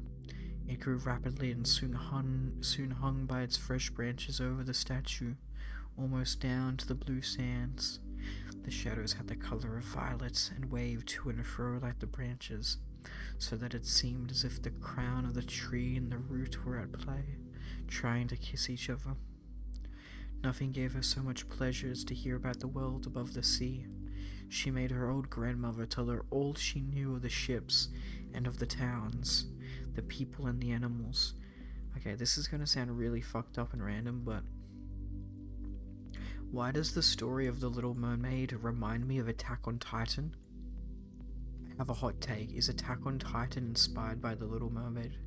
It grew rapidly and soon hung by its fresh branches over the statue, almost down to the blue sands. The shadows had the colour of violets and waved to and fro like the branches, so that it seemed as if the crown of the tree and the root were at play, trying to kiss each other. Nothing gave her so much pleasure as to hear about the world above the sea. She made her old grandmother tell her all she knew of the ships and of the towns, the people and the animals. Okay, this is gonna sound really fucked up and random, but why does the story of the Little Mermaid remind me of Attack on Titan? I have a hot take. Is Attack on Titan inspired by the Little Mermaid?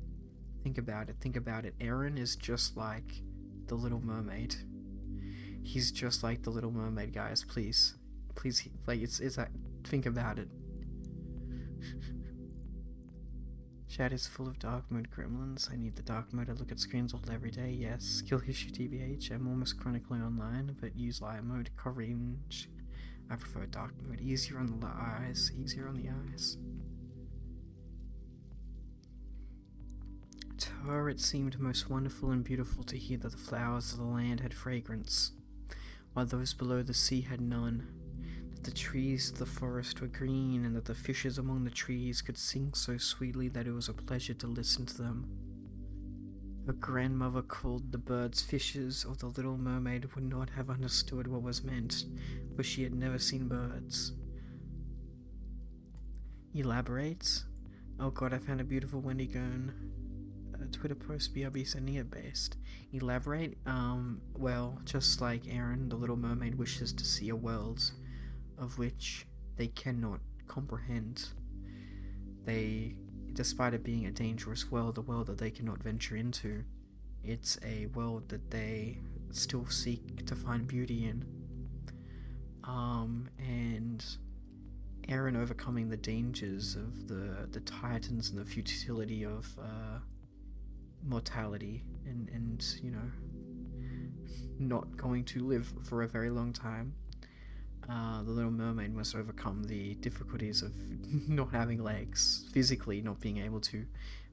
Think about it. Aaron is just like the Little Mermaid. He's just like the Little Mermaid, guys. Please, like it's that. Think about it. Chat is full of dark mode gremlins. I need the dark mode. I look at screens all every day. Yes. Skill issue TBH. I'm almost chronically online, but use light mode. Courage. I prefer dark mode. Easier on the eyes. To her it seemed most wonderful and beautiful to hear that the flowers of the land had fragrance, while those below the sea had none, that the trees of the forest were green, and that the fishes among the trees could sing so sweetly that it was a pleasure to listen to them. Her grandmother called the birds fishes, or the Little Mermaid would not have understood what was meant, for she had never seen birds. Elaborate? Oh god, I found a beautiful Wendigo. Twitter post, BRB sending it based. Elaborate? Well, just like Aaron, the Little Mermaid wishes to see a world of which they cannot comprehend. Despite it being a dangerous world, a world that they cannot venture into, it's a world that they still seek to find beauty in. And Aaron overcoming the dangers of the Titans and the futility of mortality and you know, not going to live for a very long time. The Little Mermaid must overcome the difficulties of not having legs, physically not being able to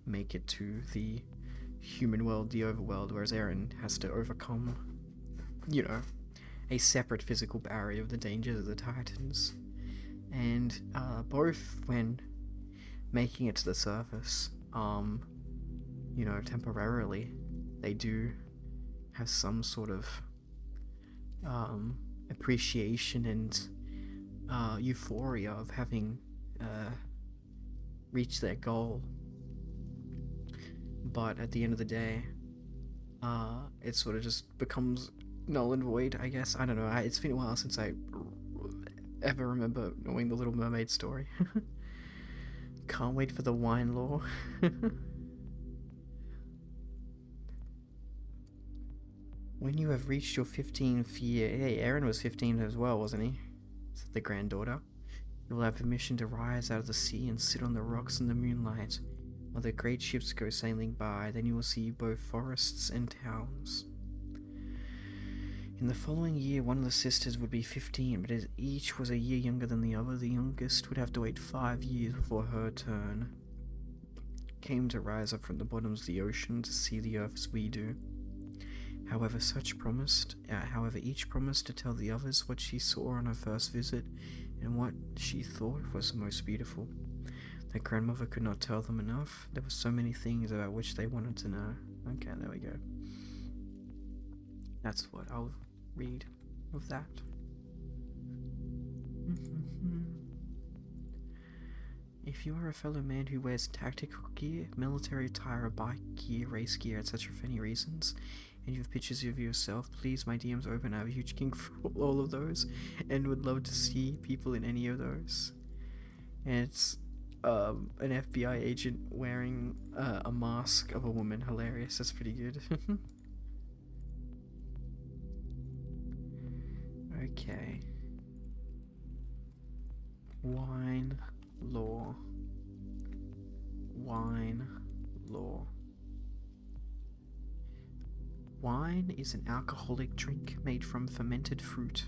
make it to the human world, the overworld, whereas Aaron has to overcome, you know, a separate physical barrier of the dangers of the Titans. And both, when making it to the surface, you know, temporarily, they do have some sort of appreciation and euphoria of having reached their goal. But at the end of the day, it sort of just becomes null and void, I guess. I don't know. It's been a while since I ever remember knowing the Little Mermaid story. Can't wait for the wine law. When you have reached your 15th year... Hey, Aaron was 15 as well, wasn't he? Said the granddaughter. You will have permission to rise out of the sea and sit on the rocks in the moonlight, while the great ships go sailing by. Then you will see both forests and towns. In the following year, one of the sisters would be 15, but as each was a year younger than the other, the youngest would have to wait 5 years before her turn came to rise up from the bottoms of the ocean to see the earth as we do. However, each promised to tell the others what she saw on her first visit and what she thought was most beautiful. Their grandmother could not tell them enough. There were so many things about which they wanted to know. Okay, there we go. That's what I'll read of that. If you are a fellow man who wears tactical gear, military attire, bike gear, race gear, etc. for any reasons, and you have pictures of yourself, please, my DM's open. I have a huge kink for all of those, and would love to see people in any of those. And it's an FBI agent wearing a mask of a woman. Hilarious. That's pretty good. Okay. Wine law. Wine law. Wine is an alcoholic drink made from fermented fruit.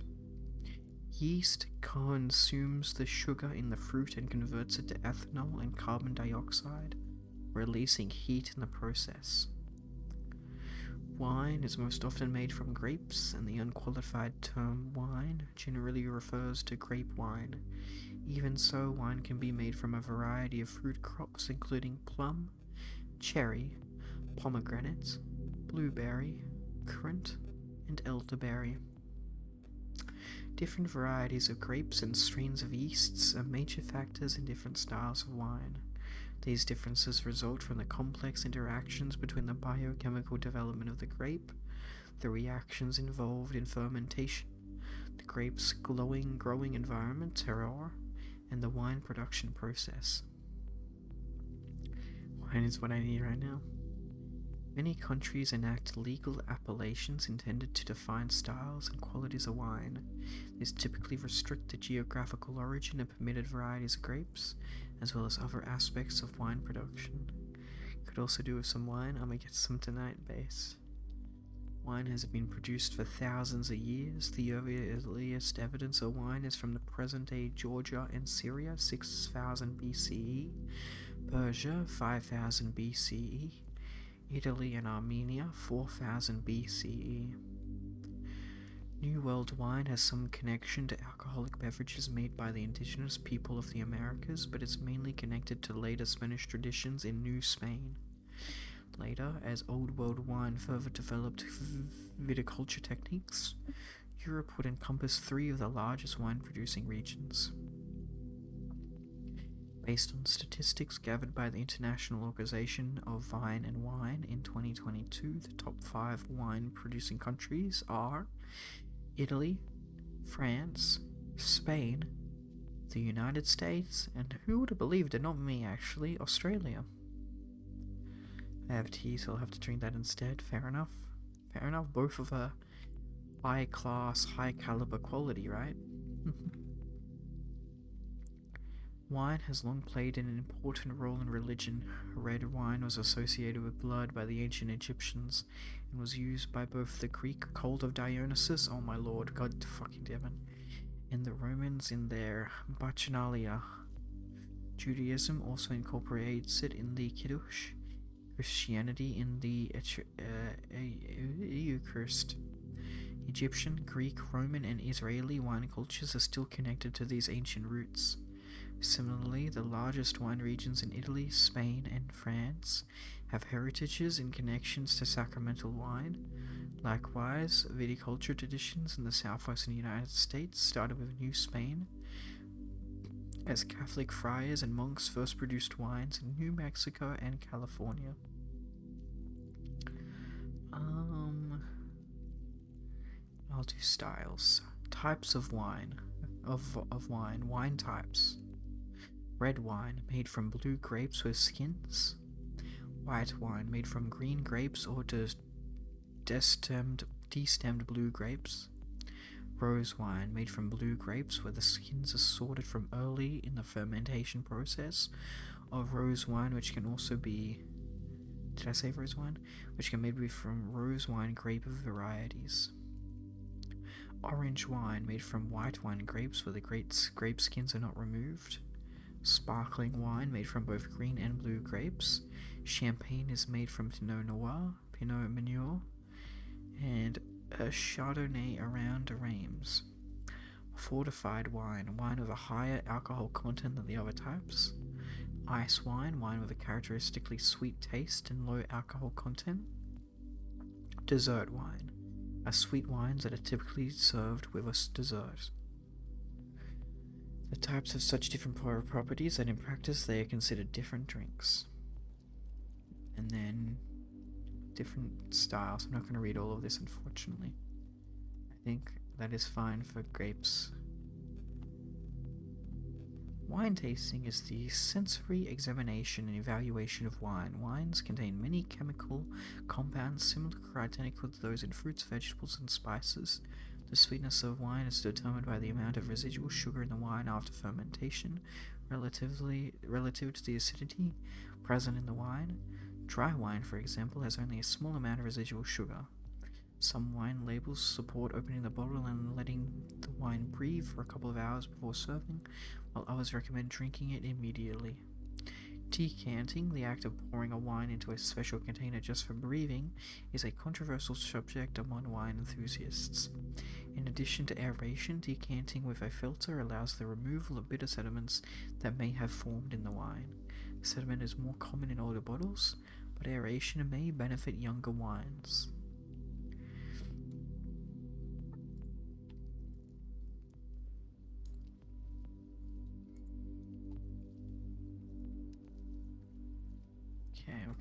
Yeast consumes the sugar in the fruit and converts it to ethanol and carbon dioxide, releasing heat in the process. Wine is most often made from grapes, and the unqualified term wine generally refers to grape wine. Even so, wine can be made from a variety of fruit crops, including plum, cherry, pomegranate, blueberry, currant, and elderberry. Different varieties of grapes and strains of yeasts are major factors in different styles of wine. These differences result from the complex interactions between the biochemical development of the grape, the reactions involved in fermentation, the grape's growing environment, terroir, and the wine production process. Wine is what I need right now. Many countries enact legal appellations intended to define styles and qualities of wine. These typically restrict the geographical origin and permitted varieties of grapes, as well as other aspects of wine production. Could also do with some wine. I'm gonna get some tonight, base. Wine has been produced for thousands of years. The earliest evidence of wine is from the present-day Georgia and Syria, 6000 BCE, Persia, 5000 BCE, Italy and Armenia, 4000 BCE. New World wine has some connection to alcoholic beverages made by the indigenous people of the Americas, but it's mainly connected to later Spanish traditions in New Spain. Later, as Old World wine further developed viticulture techniques, Europe would encompass 3 of the largest wine-producing regions. Based on statistics gathered by the International Organization of Vine and Wine in 2022, the top 5 wine-producing countries are Italy, France, Spain, the United States, and who would have believed it? Not me, actually, Australia. I have tea, so I'll have to drink that instead. Fair enough. Fair enough. Both of a high class, high caliber quality, right? Wine has long played an important role in religion. Red wine was associated with blood by the ancient Egyptians and was used by both the Greek cult of Dionysus, oh my lord, god fucking damn it, and the Romans in their Bacchanalia. Judaism also incorporates it in the Kiddush, Christianity in the Eucharist. Egyptian, Greek, Roman, and Israeli wine cultures are still connected to these ancient roots. Similarly, the largest wine regions in Italy, Spain, and France have heritages and connections to sacramental wine. Likewise, viticulture traditions in the southwestern United States started with New Spain, as Catholic friars and monks first produced wines in New Mexico and California. I'll do styles. Types of wine. Wine types. Red wine, made from blue grapes with skins. White wine, made from green grapes or destemmed blue grapes. Rose wine, made from blue grapes where the skins are sorted from early in the fermentation process of rose wine, which can also be... Did I say rose wine? Which can maybe be from rose wine grape varieties. Orange wine, made from white wine grapes where the grape skins are not removed. Sparkling wine, made from both green and blue grapes. Champagne is made from Pinot Noir, Pinot Meunier, and a Chardonnay around de Reims. Fortified wine, wine with a higher alcohol content than the other types. Ice wine, wine with a characteristically sweet taste and low alcohol content. Dessert wine, are sweet wines that are typically served with a dessert. The types have such different properties that in practice they are considered different drinks. And then different styles. I'm not going to read all of this, unfortunately. I think that is fine for grapes. Wine tasting is the sensory examination and evaluation of wine. Wines contain many chemical compounds similar or identical to those in fruits, vegetables, and spices. The sweetness of wine is determined by the amount of residual sugar in the wine after fermentation, relative to the acidity present in the wine. Dry wine, for example, has only a small amount of residual sugar. Some wine labels support opening the bottle and letting the wine breathe for a couple of hours before serving, while others recommend drinking it immediately. Decanting, the act of pouring a wine into a special container just for breathing, is a controversial subject among wine enthusiasts. In addition to aeration, decanting with a filter allows the removal of bitter sediments that may have formed in the wine. Sediment is more common in older bottles, but aeration may benefit younger wines.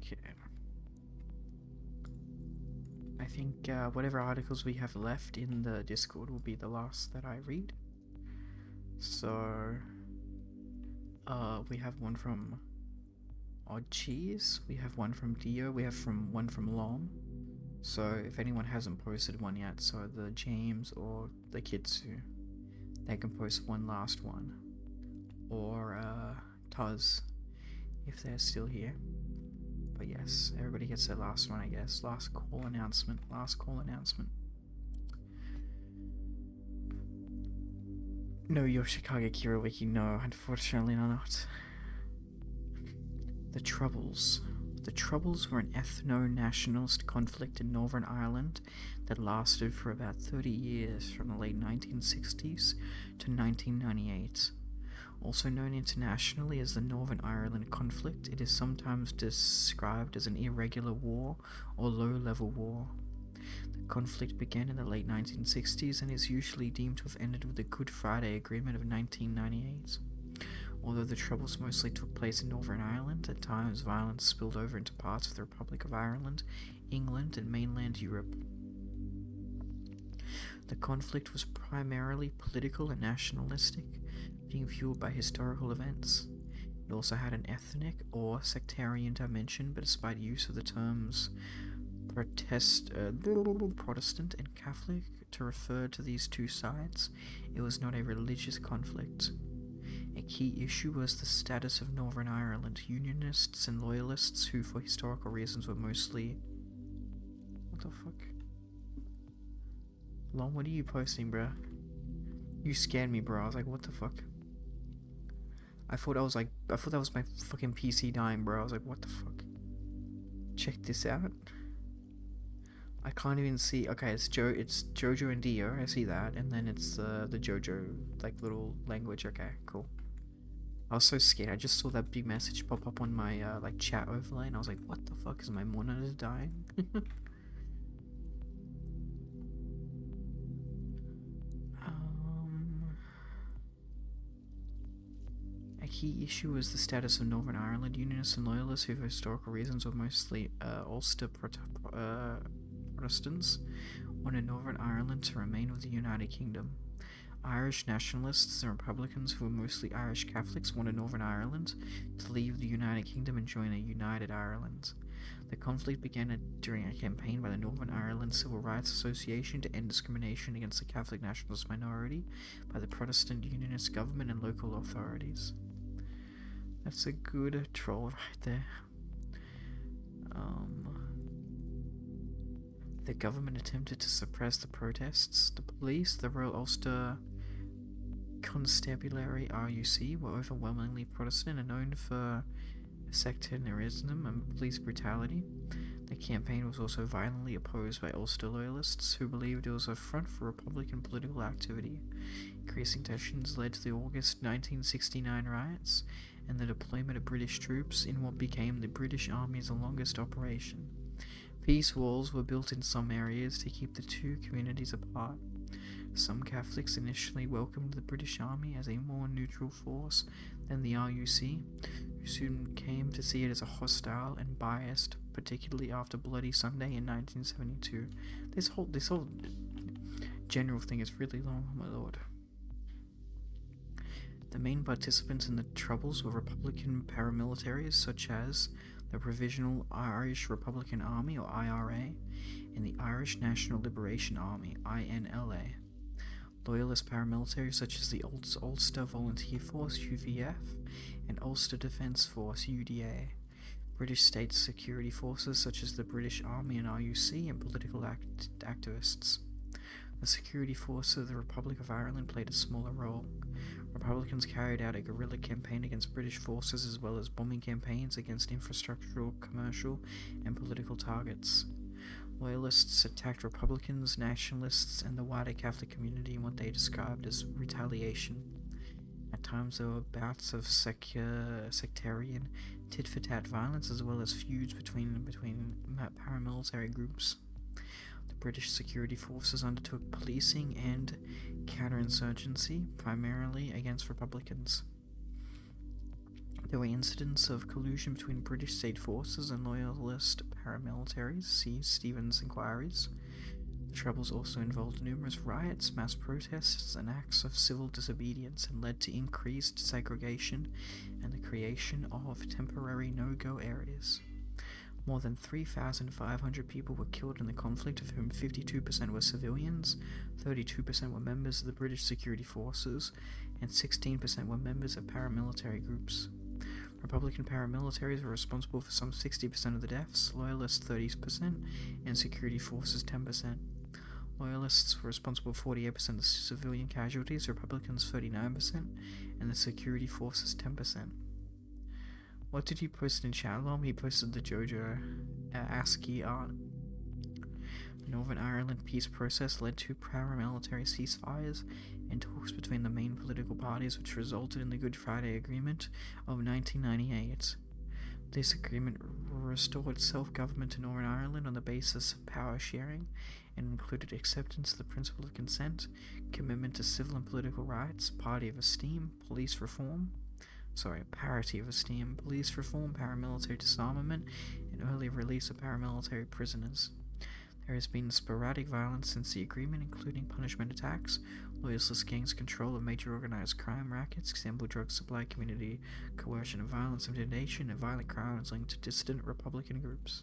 Okay. I think whatever articles we have left in the Discord will be the last that I read. So, we have one from Odd Cheese, we have one from Dio, we have one from Lom. So if anyone hasn't posted one yet, so the James or the Kitsu, they can post one last one. Or Tuz, if they're still here. But yes, everybody gets their last one, I guess. Last call announcement. No Yoshikage Kirowiki, no, unfortunately not. The Troubles. The Troubles were an ethno-nationalist conflict in Northern Ireland that lasted for about 30 years, from the late 1960s to 1998. Also known internationally as the Northern Ireland Conflict, it is sometimes described as an irregular war or low-level war. The conflict began in the late 1960s and is usually deemed to have ended with the Good Friday Agreement of 1998. Although the Troubles mostly took place in Northern Ireland, at times violence spilled over into parts of the Republic of Ireland, England, and mainland Europe. The conflict was primarily political and nationalistic, being fueled by historical events. It also had an ethnic or sectarian dimension, but despite use of the terms Protestant and Catholic to refer to these two sides, it was not a religious conflict. A key issue was the status of Northern Ireland. Unionists and loyalists who, for historical reasons, were mostly... What the fuck? Lon, what are you posting, bruh? You scared me, bro. I was like, what the fuck? I thought that was my fucking PC dying, bro. I was like, what the fuck? Check this out. I can't even see. Okay, it's Jojo and Dio. I see that, and then it's the Jojo like little language. Okay, cool. I was so scared. I just saw that big message pop up on my like chat overlay, and I was like, what the fuck, is my monitor dying? A key issue was the status of Northern Ireland. Unionists and loyalists who, for historical reasons, were mostly Ulster Protestants, wanted Northern Ireland to remain with the United Kingdom. Irish nationalists and Republicans, who were mostly Irish Catholics, wanted Northern Ireland to leave the United Kingdom and join a united Ireland. The conflict began during a campaign by the Northern Ireland Civil Rights Association to end discrimination against the Catholic nationalist minority by the Protestant Unionist government and local authorities. That's a good troll right there. The government attempted to suppress the protests. The police, the Royal Ulster Constabulary RUC, were overwhelmingly Protestant and known for sectarianism and police brutality. The campaign was also violently opposed by Ulster loyalists, who believed it was a front for Republican political activity. Increasing tensions led to the August 1969 riots, and the deployment of British troops in what became the British Army's longest operation. Peace walls were built in some areas to keep the two communities apart. Some Catholics initially welcomed the British Army as a more neutral force than the RUC, who soon came to see it as a hostile and biased, particularly after Bloody Sunday in 1972. This whole general thing is really long, oh my lord. The main participants in the Troubles were Republican paramilitaries such as the Provisional Irish Republican Army, or IRA, and the Irish National Liberation Army, INLA. Loyalist paramilitaries such as the Ulster Volunteer Force, UVF, and Ulster Defence Force, UDA. British state security forces such as the British Army and RUC, and political activists. The security forces of the Republic of Ireland played a smaller role. Republicans carried out a guerrilla campaign against British forces as well as bombing campaigns against infrastructural, commercial, and political targets. Loyalists attacked Republicans, nationalists, and the wider Catholic community in what they described as retaliation. At times there were bouts of sectarian tit-for-tat violence as well as feuds between paramilitary groups. The British security forces undertook policing and counterinsurgency, primarily against Republicans. There were incidents of collusion between British state forces and loyalist paramilitaries, see Stevens' inquiries. The Troubles also involved numerous riots, mass protests, and acts of civil disobedience, and led to increased segregation and the creation of temporary no-go areas. More than 3,500 people were killed in the conflict, of whom 52% were civilians, 32% were members of the British security forces, and 16% were members of paramilitary groups. Republican paramilitaries were responsible for some 60% of the deaths, Loyalists 30%, and security forces 10%. Loyalists were responsible for 48% of the civilian casualties, Republicans 39%, and the security forces 10%. What did he post in chat? He posted the JoJo ASCII art. The Northern Ireland peace process led to paramilitary ceasefires and talks between the main political parties, which resulted in the Good Friday Agreement of 1998. This agreement restored self-government to Northern Ireland on the basis of power sharing and included acceptance of the principle of consent, commitment to civil and political rights, parity of esteem, parity of esteem, police reform, paramilitary disarmament, and early release of paramilitary prisoners. There has been sporadic violence since the agreement, including punishment attacks, loyalist gangs' control of major organized crime rackets, example drug supply, community coercion and violence, intimidation, and violent crimes linked to dissident Republican groups.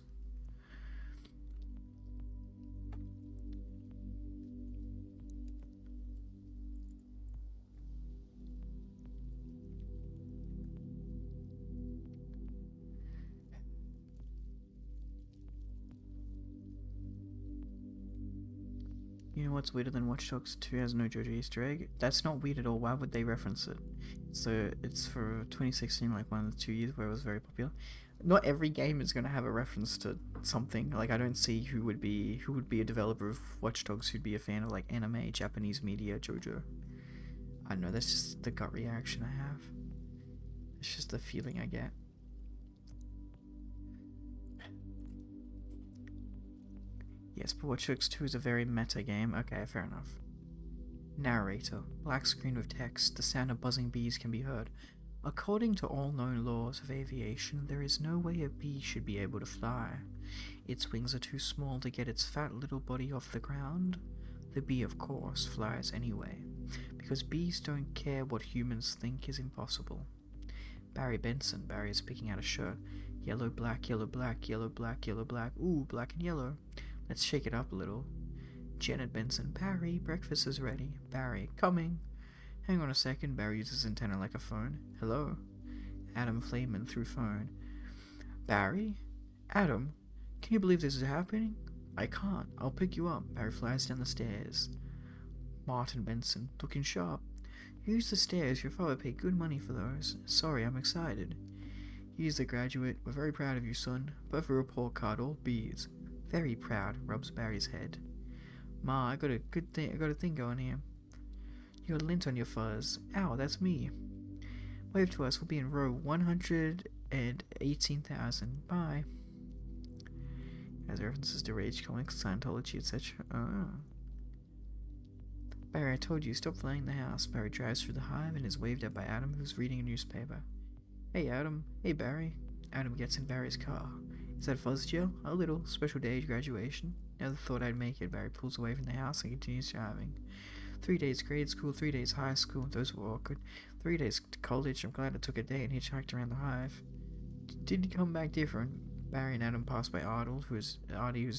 You know what's weirder than Watch Dogs 2 has no JoJo Easter egg? That's not weird at all. Why would they reference it? So it's for 2016, like one of the 2 years where it was very popular. Not every game is going to have a reference to something. Like, I don't see who would be a developer of Watch Dogs who'd be a fan of like anime, Japanese media, JoJo. I don't know. That's just the gut reaction I have. It's just the feeling I get. Yes, but Watch Dogs 2 is a very meta game. Okay, fair enough. Narrator. Black screen with text. The sound of buzzing bees can be heard. According to all known laws of aviation, there is no way a bee should be able to fly. Its wings are too small to get its fat little body off the ground. The bee, of course, flies anyway, because bees don't care what humans think is impossible. Barry Benson. Barry is picking out a shirt. Yellow, black, yellow, black, yellow, black, yellow, black. Ooh, black and yellow. Let's shake it up a little. Janet Benson. Barry, breakfast is ready. Barry, coming. Hang on a second. Barry uses antenna like a phone. Hello. Adam Flayman through phone. Barry? Adam? Can you believe this is happening? I can't. I'll pick you up. Barry flies down the stairs. Martin Benson. Looking sharp. Use the stairs. Your father paid good money for those. Sorry, I'm excited. He's the graduate. We're very proud of you, son. Perfect report card. All B's. Very proud, rubs Barry's head. Ma, I got a thing going here. You got lint on your fuzz. Ow, that's me. Wave to us. We'll be in row 118,000. Bye. As references to Rage Comics, Scientology, etc. Oh. Barry, I told you, stop flying the house. Barry drives through the hive and is waved at by Adam, who's reading a newspaper. Hey, Adam. Hey, Barry. Adam gets in Barry's car. Is that fuzz gel? A little. Special day graduation. Never thought I'd make it. Barry pulls away from the house and continues driving. 3 days grade school, 3 days high school. Those were awkward. 3 days to college. I'm glad I took a day and hitchhiked around the hive. Did he come back different? Barry and Adam passed by Artie, who's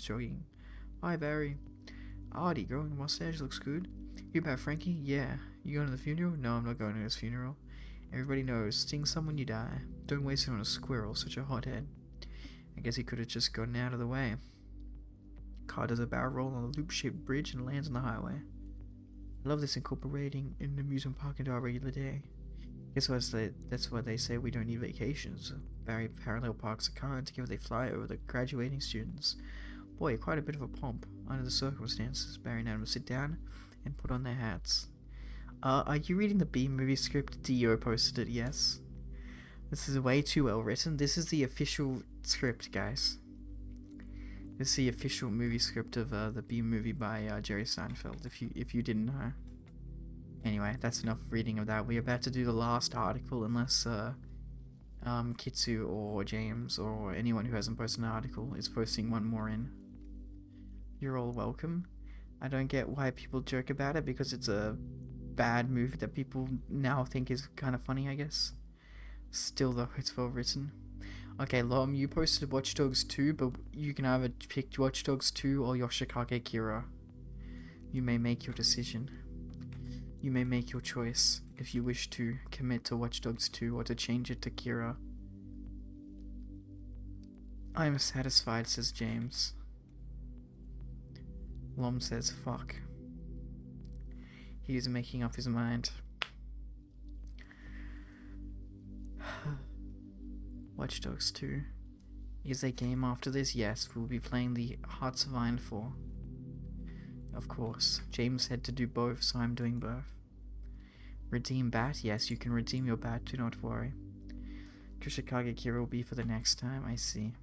jogging. Hi, Barry. Artie, growing a mustache looks good. You about Frankie? Yeah. You going to the funeral? No, I'm not going to his funeral. Everybody knows, sting someone you die. Don't waste it on a squirrel, such a hothead. I guess he could have just gotten out of the way. Car does a barrel roll on the loop-shaped bridge and lands on the highway. I love this incorporating an amusement park into our regular day. Guess what? That's why they say we don't need vacations. Barry parallel parks a car and together they fly over the graduating students. Boy, quite a bit of a pomp. Under the circumstances, Barry and Adam sit down and put on their hats. Are you reading the B-movie script? Dio posted it, yes. This is way too well written. This is the official script, guys. This is the official movie script of the B-movie by Jerry Seinfeld, if you didn't know. Anyway, that's enough reading of that. We're about to do the last article, unless Kitsu or James or anyone who hasn't posted an article is posting one more in. You're all welcome. I don't get why people joke about it, because it's a bad movie that people now think is kind of funny, I guess. Still though, it's well written. Okay, Lom, you posted Watch Dogs 2, but you can either pick Watch Dogs 2 or Yoshikage Kira. You may make your decision. You may make your choice if you wish to commit to Watch Dogs 2 or to change it to Kira. I am satisfied, says James. Lom says, fuck. He is making up his mind. Watch Dogs 2. Is a game after this? Yes, we'll be playing the Hearts of Iron 4. Of course. James said to do both, so I'm doing both. Redeem bat? Yes, you can redeem your bat, do not worry. Yoshikage Kira will be for the next time, I see.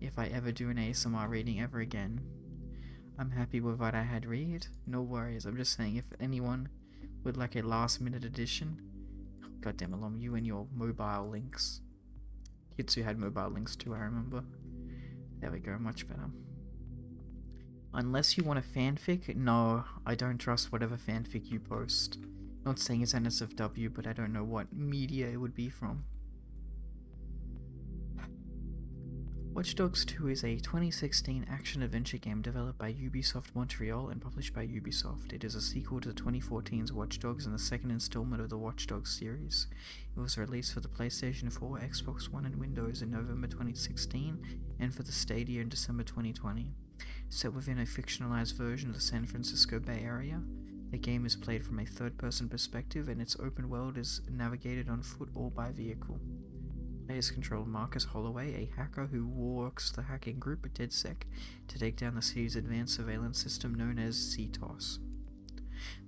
If I ever do an ASMR reading ever again. I'm happy with what I had read. No worries, I'm just saying if anyone would like a last minute edition. Goddamn Alom, you and your mobile links. Kitsu had mobile links too, I remember. There we go, much better. Unless you want a fanfic, no, I don't trust whatever fanfic you post. Not saying it's NSFW, but I don't know what media it would be from. Watch Dogs 2 is a 2016 action-adventure game developed by Ubisoft Montreal and published by Ubisoft. It is a sequel to the 2014's Watch Dogs and the second installment of the Watch Dogs series. It was released for the PlayStation 4, Xbox One, and Windows in November 2016, and for the Stadia in December 2020. Set within a fictionalized version of the San Francisco Bay Area, the game is played from a third-person perspective, and its open world is navigated on foot or by vehicle. Players control Marcus Holloway, a hacker who works the hacking group at DedSec to take down the city's advanced surveillance system known as CTOS.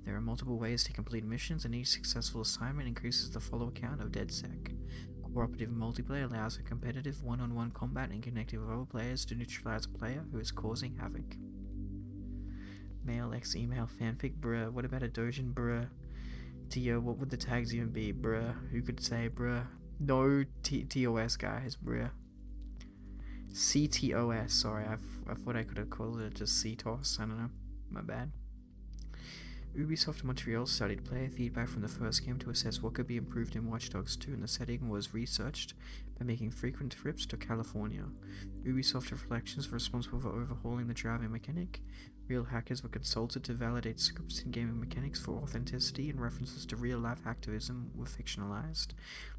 There are multiple ways to complete missions, and each successful assignment increases the follow count of DedSec. Cooperative multiplayer allows for competitive one-on-one combat and connecting with other players to neutralize a player who is causing havoc. Male x email fanfic, bruh. What about a Dojin, bruh? Dio, what would the tags even be, bruh? Who could say, bruh? No TOS, guys, bruh. CTOS, sorry, I thought I could have called it just CTOS, I don't know, my bad. Ubisoft Montreal studied player feedback from the first game to assess what could be improved in Watch Dogs 2, and the setting was researched by making frequent trips to California. Ubisoft Reflections were responsible for overhauling the driving mechanic. Real hackers were consulted to validate scripts and gaming mechanics for authenticity, and references to real-life activism were fictionalized,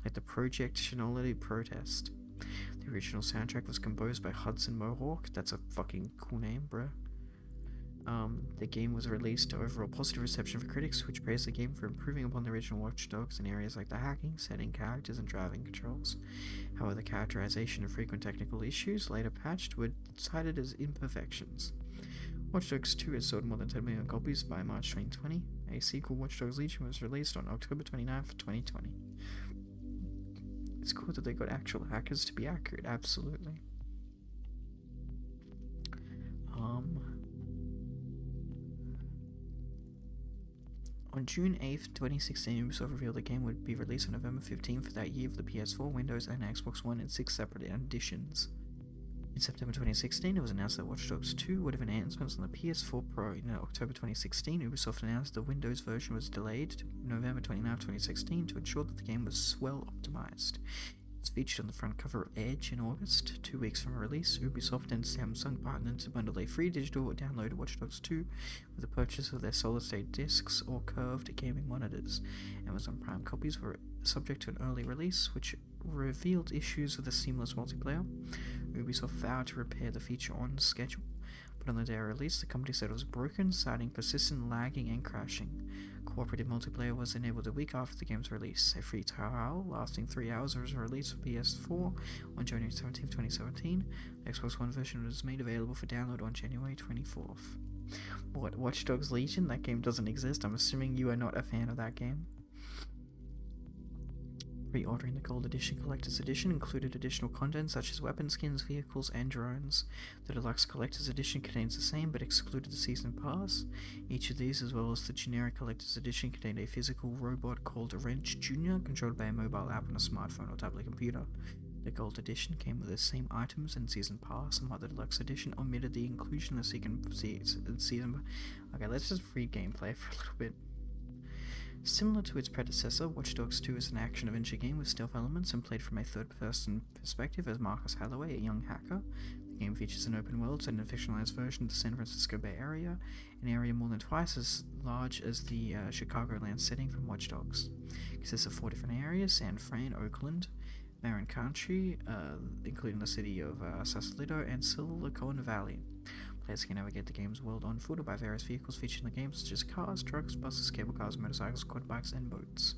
like the Project Shinology protest. The original soundtrack was composed by Hudson Mohawk. That's a fucking cool name, bruh. The game was released to overall positive reception for critics, which praised the game for improving upon the original Watch Dogs in areas like the hacking, setting characters, and driving controls. However, the characterization and frequent technical issues, later patched, were cited as imperfections. Watch Dogs 2 has sold more than 10 million copies by March 2020. A sequel, Watch Dogs Legion, was released on October 29th, 2020. it's cool that they got actual hackers to be accurate, absolutely. On June 8th, 2016, Ubisoft revealed the game would be released on November 15th of that year for the PS4, Windows, and Xbox One in 6 separate editions. In September 2016, it was announced that Watch Dogs 2 would have enhancements on the PS4 Pro. In October 2016, Ubisoft announced the Windows version was delayed to November 29, 2016 to ensure that the game was well optimized. It's featured on the front cover of Edge in August. 2 weeks from release, Ubisoft and Samsung partnered to bundle a free digital download of Watch Dogs 2 with the purchase of their solid-state discs or curved gaming monitors. Amazon Prime copies were subject to an early release, which revealed issues with the seamless multiplayer. Ubisoft vowed to repair the feature on schedule, but on the day of release, the company said it was broken, citing persistent lagging and crashing. Cooperative multiplayer was enabled a week after the game's release. A free trial lasting 3 hours was released for PS4 on January 17, 2017. The Xbox One version was made available for download on January 24th. What, Watch Dogs Legion? That game doesn't exist. I'm assuming you are not a fan of that game. Pre-ordering the Gold Edition Collector's Edition included additional content such as weapon skins, vehicles, and drones. The Deluxe Collector's Edition contains the same but excluded the Season Pass. Each of these, as well as the generic Collector's Edition, contained a physical robot called Wrench Jr., controlled by a mobile app on a smartphone or tablet computer. The Gold Edition came with the same items and Season Pass, and while the Deluxe Edition omitted the inclusion of the Season... Okay, let's just read gameplay for a little bit. Similar to its predecessor, Watch Dogs 2 is an action-adventure game with stealth elements and played from a third-person perspective as Marcus Holloway, a young hacker. The game features an open world set in a fictionalized version of the San Francisco Bay Area, an area more than twice as large as the Chicagoland setting from Watch Dogs. It consists of 4 different areas: San Fran, Oakland, Marin County, including the city of Sausalito, and Silicon Valley. Players can navigate the game's world on foot or by various vehicles featured in the game, such as cars, trucks, buses, cable cars, motorcycles, quad bikes, and boats.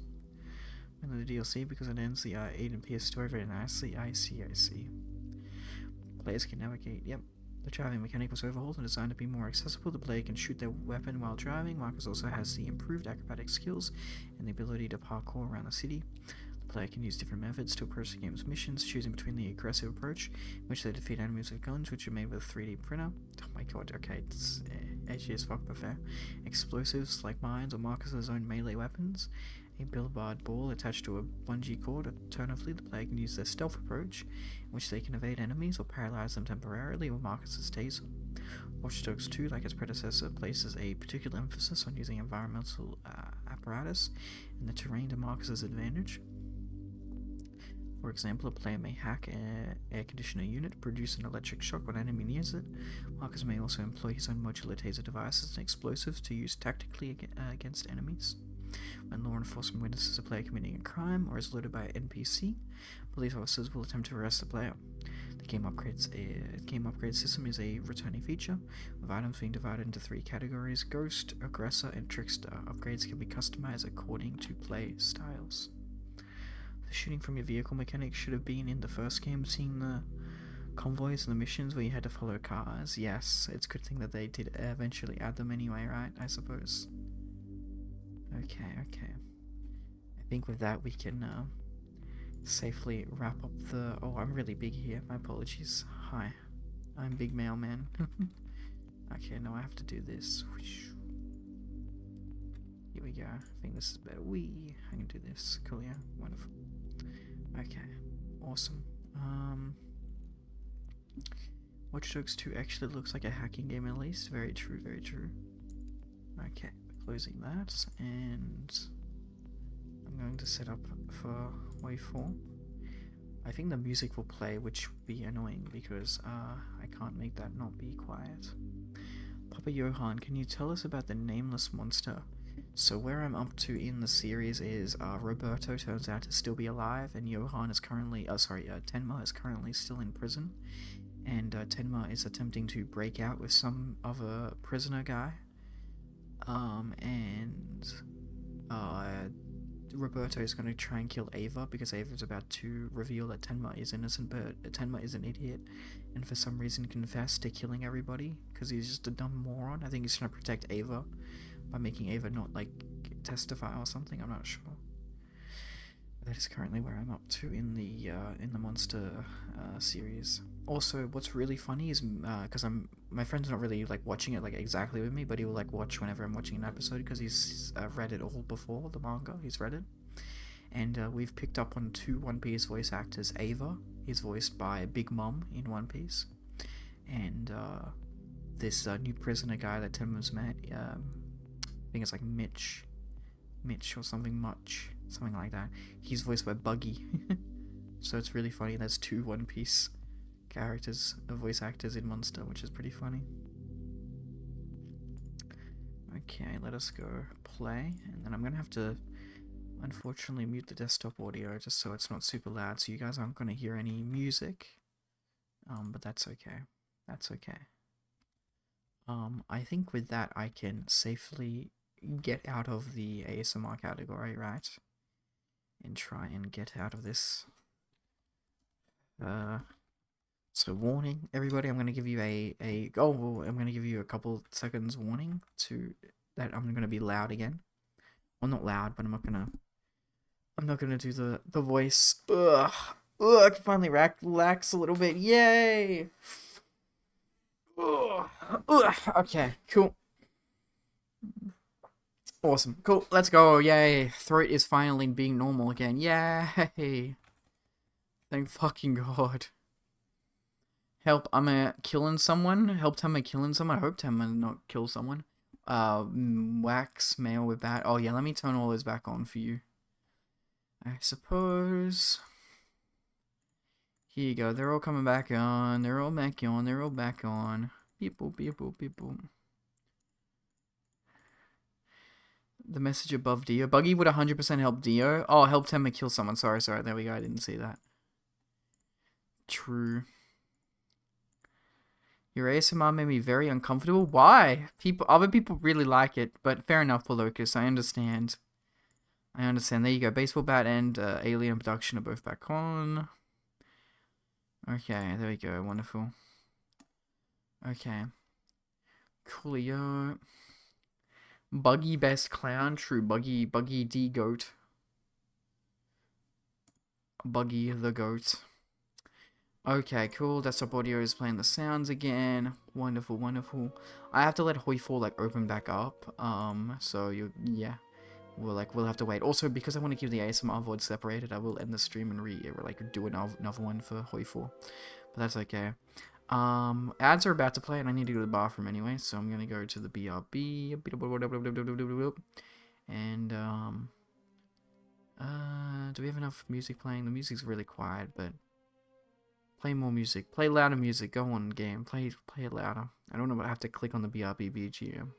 And the DLC, because it ends the Aiden Pierce story very nicely. I see. Players can navigate, The driving mechanic was overhauled and designed to be more accessible. The player can shoot their weapon while driving. Marcus also has the improved acrobatic skills and the ability to parkour around the city. The player can use different methods to approach the game's missions, choosing between the aggressive approach, in which they defeat enemies with guns, which are made with a 3D printer. Oh my god, okay, it's edgy as fuck but fair. Explosives like mines or Marcus's own melee weapons. A billboard ball attached to a bungee cord. Alternatively, the player can use their stealth approach, in which they can evade enemies or paralyze them temporarily with Marcus's taser. Watch Dogs 2, like its predecessor, places a particular emphasis on using environmental apparatus and the terrain to Marcus's advantage. For example, a player may hack an air conditioner unit, produce an electric shock when an enemy nears it. Marcus may also employ his own modular taser devices and explosives to use tactically against enemies. When law enforcement witnesses a player committing a crime or is alerted by an NPC, police officers will attempt to arrest the player. The game upgrade system is a returning feature, with items being divided into 3 categories: Ghost, Aggressor, and Trickster. Upgrades can be customized according to play styles. The shooting from your vehicle mechanic should have been in the first game, seeing the convoys and the missions where you had to follow cars. Yes, it's a good thing that they did eventually add them anyway, right? I suppose. Okay. I think with that we can safely wrap up the... Oh, I'm really big here. My apologies. Hi. I'm Big Mailman. Okay, now I have to do this. Here we go. I think this is better. I can do this. Cool, yeah. Wonderful. Okay. Awesome. Watch Dogs 2 actually looks like a hacking game at least. Very true. Okay, we're closing that, and I'm going to set up for wave 4. I think the music will play, which will be annoying because I can't make that not be quiet. Papa Johan, can you tell us about the nameless monster? So where I'm up to in the series is Roberto turns out to still be alive, and Johan is currently, Tenma is currently still in prison, and Tenma is attempting to break out with some other prisoner guy, Roberto is going to try and kill Ava because Ava is about to reveal that Tenma is innocent, but Tenma is an idiot and for some reason confessed to killing everybody because he's just a dumb moron. I think he's trying to protect Ava by making Ava not, testify or something, I'm not sure. That is currently where I'm up to in the monster series. Also, what's really funny is because my friend's not really like watching it like exactly with me, but he will like watch whenever I'm watching an episode because he's read it all before the manga. He's read it, and we've picked up on two One Piece voice actors. Ava, he's voiced by Big Mom in One Piece, and this new prisoner guy that Tim met. I think it's like Mitch or something, something like that. He's voiced by Buggy. So it's really funny. There's two One Piece characters, voice actors in Monster, which is pretty funny. Okay, let us go play, and then I'm gonna have to unfortunately mute the desktop audio just so it's not super loud, so you guys aren't gonna hear any music. But that's okay. That's okay. I think with that I can safely get out of the ASMR category, right? And try and get out of this. So warning, everybody, I'm gonna give you I'm gonna give you a couple seconds warning to that I'm gonna be loud again. Well, not loud, but I'm not gonna do the voice. Ugh, I can finally relax a little bit. Yay! Ugh. Okay, cool. Awesome. Cool. Let's go. Yay. Throat is finally being normal again. Yay. Thank fucking God. Help, I'm killing someone. Help Tama killing someone. I hope Tama not kill someone. Wax mail with that. Oh yeah, let me turn all those back on for you. I suppose. Here you go. They're all coming back on. They're all back on. They're all back on. Beep boop, beep boop, beep boop. The message above Dio. Buggy would 100% help Dio. Oh, help Tama kill someone. Sorry. There we go. I didn't see that. True. Your ASMR made me very uncomfortable. Why? Other people really like it, but fair enough for Locus. I understand. There you go. Baseball bat and alien abduction are both back on. Okay, there we go. Wonderful. Okay. Coolio. Buggy best clown. True. Buggy D goat. Buggy the goat. Okay, cool. Desktop audio is playing the sounds again. Wonderful, wonderful. I have to let Hoi4 like open back up. So yeah. We'll have to wait. Also, because I want to keep the ASMR VOD separated, I will end the stream and do another one for Hoi4. But that's okay. Ads are about to play, and I need to go to the bathroom anyway, so I'm gonna go to the BRB. And do we have enough music playing? The music's really quiet, but play more music. Play louder music. Go on, game. Play it louder. I don't know, but I have to click on the BRB BGM.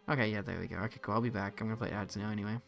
Okay, yeah, there we go. Okay, cool. I'll be back. I'm gonna play ads now anyway.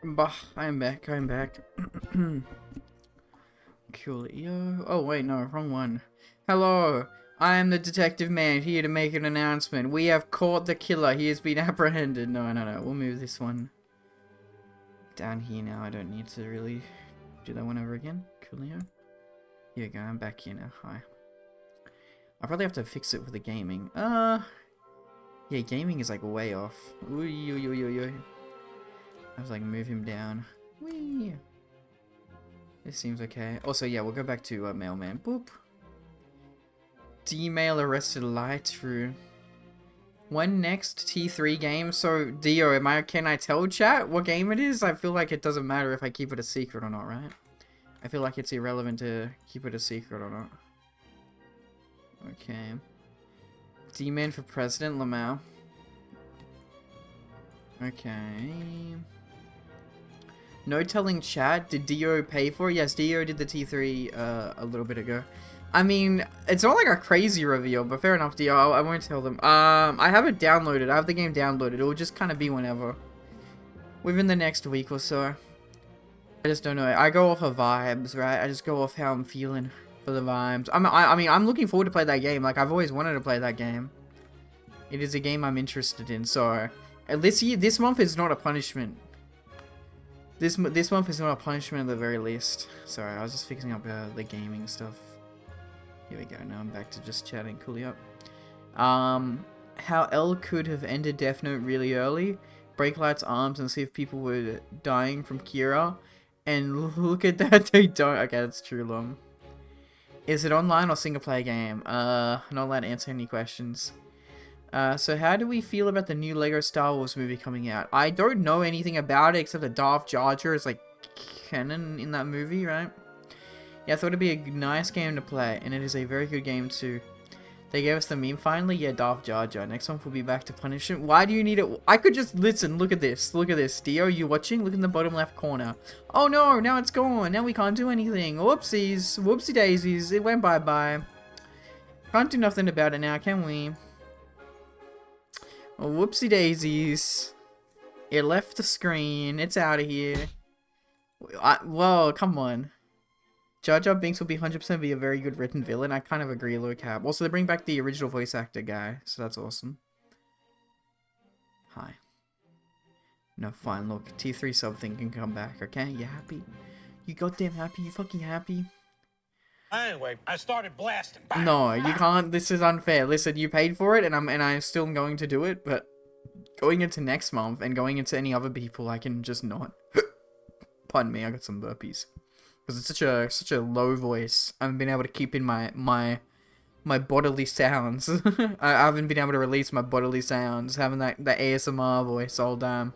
Bah, I'm back, I'm back. Coolio. Oh, wait, no, wrong one. Hello, I am the detective man here to make an announcement. We have caught the killer. He has been apprehended. No, we'll move this one down here now. I don't need to really do that one over again. Coolio. Here we go, I'm back here now. Hi. I'll probably have to fix it with the gaming. Yeah, gaming is like way off. Ooh, I have to like move him down. Whee! This seems okay. Also, yeah, we'll go back to mailman. Boop. D-mail arrested lie true. When next T3 game? So Dio, can I tell chat what game it is? I feel like it doesn't matter if I keep it a secret or not, right? I feel like it's irrelevant to keep it a secret or not. Okay. D-man for president, Lamau. Okay. No telling chat. Did Dio pay for it? Yes, Dio did the T3 a little bit ago. I mean, it's not like a crazy reveal, but fair enough, Dio. I won't tell them. I have it downloaded. I have the game downloaded. It will just kind of be whenever. Within the next week or so. I just don't know. I go off of vibes, right? I just go off how I'm feeling for the vibes. I mean, I'm looking forward to play that game. Like, I've always wanted to play that game. It is a game I'm interested in, so... This month is not a punishment. This month is not a punishment at the very least. Sorry, I was just fixing up the gaming stuff. Here we go. Now I'm back to just chatting. Coolly up. How L could have ended Death Note really early. Break Light's arms and see if people were dying from Kira. And look at that, they don't. Okay, that's too long. Is it online or single player game? Not allowed to answer any questions. So how do we feel about the new Lego Star Wars movie coming out? I don't know anything about it except that Darth Jar Jar is like canon in that movie, right? Yeah, I thought it'd be a nice game to play, and it is a very good game too. They gave us the meme finally. Yeah, Darth Jar Jar. Next month we'll be back to punishment. Why do you need it? I could just listen. Look at this. Look at this. Dio, you watching? Look in the bottom left corner. Oh no! Now it's gone. Now we can't do anything. Whoopsies. Whoopsie daisies. It went bye bye. Can't do nothing about it now, can we? Oh, whoopsie daisies. It left the screen. It's out of here. Whoa, come on. Jar Jar Binks will be 100% be a very good written villain. I kind of agree, low cap. Also, they bring back the original voice actor guy, so that's awesome. Hi. No, fine, look. T3 something can come back, okay? You happy? You goddamn happy? You fucking happy? Anyway, I started blasting. No, you can't. This is unfair. Listen, you paid for it, and I'm still going to do it, but going into next month and going into any other people, I can just not. Pardon me, I got some burpees. Because it's such a low voice. I haven't been able to keep in my bodily sounds. I haven't been able to release my bodily sounds, having that ASMR voice all damn.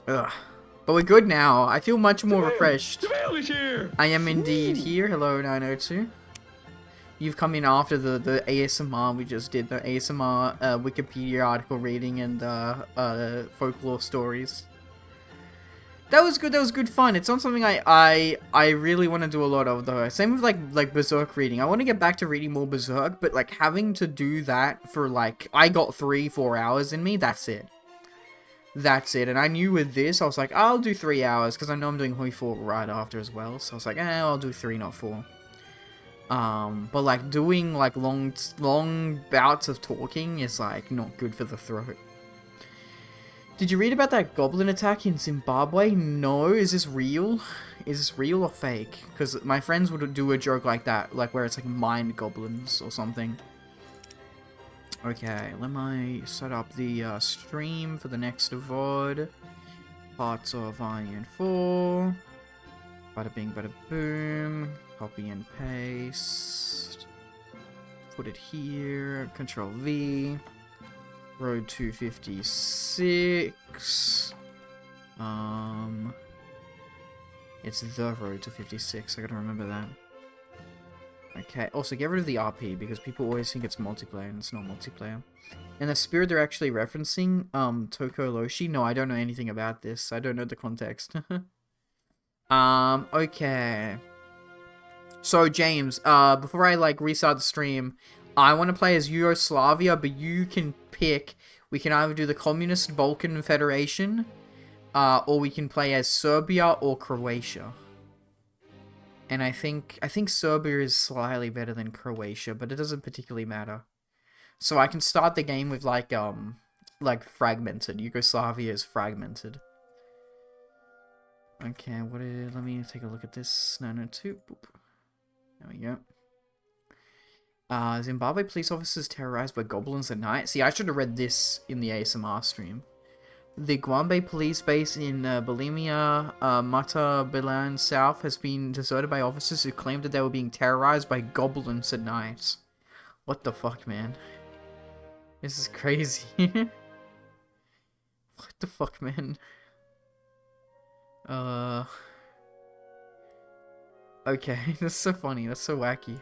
Ugh. But we're good now. I feel much more refreshed. Jamil is here. I am indeed here. Hello, 902. You've come in after the ASMR we just did. The ASMR Wikipedia article reading and folklore stories. That was good. That was good fun. It's not something I really want to do a lot of though. Same with like Berserk reading. I want to get back to reading more Berserk, but like having to do that for like I got 3-4 hours in me. That's it. That's it. And I knew with this, I was like, I'll do 3 hours because I know I'm doing Hoi 4 right after as well. So I was like, I'll do 3, not 4. But like doing like long bouts of talking is like not good for the throat. Did you read about that goblin attack in Zimbabwe? No. Is this real? Is this real or fake? Because my friends would do a joke like that, like where it's like mind goblins or something. Okay, let me set up the stream for the next VOD. Parts of Iron 4. Bada bing, bada boom. Copy and paste. Put it here. Control V. Road 256. It's the road to 56. I gotta remember that. Okay, also get rid of the RP because people always think it's multiplayer and it's not multiplayer. And the spirit they're actually referencing, Toko Loshi. No, I don't know anything about this. I don't know the context. Okay. So James, before I like restart the stream, I want to play as Yugoslavia, but you can pick. We can either do the Communist Balkan Federation, or we can play as Serbia or Croatia. And I think Serbia is slightly better than Croatia, but it doesn't particularly matter. So I can start the game with like fragmented. Yugoslavia is fragmented. Okay, let me take a look at this. 902. Boop. There we go. Zimbabwe police officers terrorized by goblins at night. See, I should have read this in the ASMR stream. The Gwambe police base in Bulimia, Matabilan South has been deserted by officers who claimed that they were being terrorized by goblins at night. What the fuck, man? This is crazy. What the fuck, man? Okay, that's so funny. That's so wacky.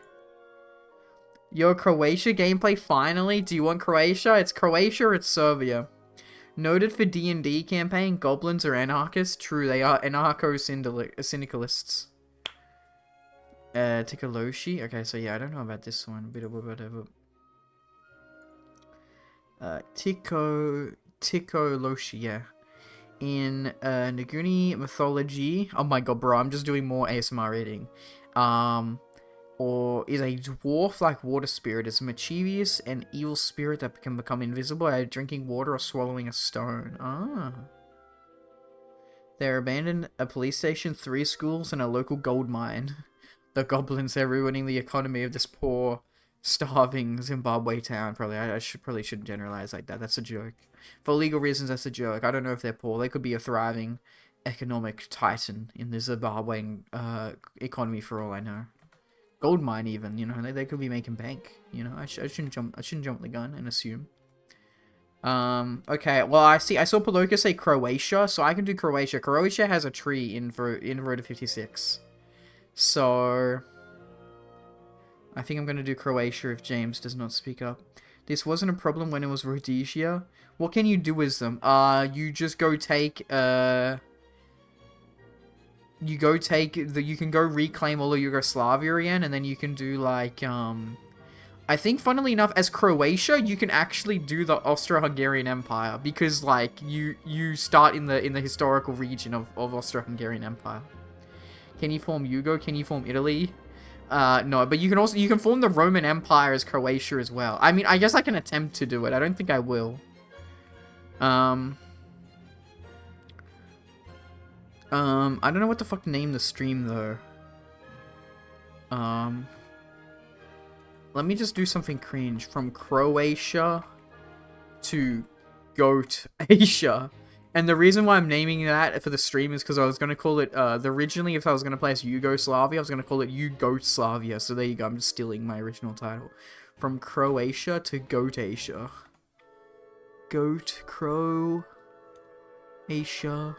Yo, Croatia gameplay finally? Do you want Croatia? It's Croatia or it's Serbia. Noted for D&D campaign, goblins are anarchists. True, they are anarcho-syndicalists. Tikaloshi. Okay, so yeah, I don't know about this one. Bit of whatever. Tikaloshi, yeah. In Naguni mythology. Oh my god, bro, I'm just doing more ASMR reading. Or is a dwarf-like water spirit. It's a mischievous and evil spirit that can become invisible by drinking water or swallowing a stone. Ah. They abandoned a police station, 3 schools, and a local gold mine. The goblins are ruining the economy of this poor, starving Zimbabwe town. Probably, I probably shouldn't generalize like that. That's a joke. For legal reasons, that's a joke. I don't know if they're poor. They could be a thriving economic titan in the Zimbabwean economy, for all I know. Gold mine, even, you know, they could be making bank. You know, I shouldn't jump the gun and assume. Okay, well, I saw Paloka say Croatia, so I can do Croatia. Croatia has a tree in Road 56. So I think I'm gonna do Croatia if James does not speak up. This wasn't a problem when it was Rhodesia. What can you do with them? You just go take you can go reclaim all of Yugoslavia again, and then you can do like I think, funnily enough, as Croatia, you can actually do the Austro-Hungarian Empire, because like you start in the historical region of Austro-Hungarian Empire. Can you form Yugo? Can you form Italy? No, but you can form the Roman Empire as Croatia as well. I mean, I guess I can attempt to do it. I don't think I will. I don't know what the fuck to name the stream, though. Let me just do something cringe. From Croatia to Goat Asia. And the reason why I'm naming that for the stream is because I was going to call it, originally, if I was going to play as Yugoslavia, I was going to call it Yugoslavia. So there you go, I'm just stealing my original title. From Croatia to Goat Asia. Goat, Crow, Asia.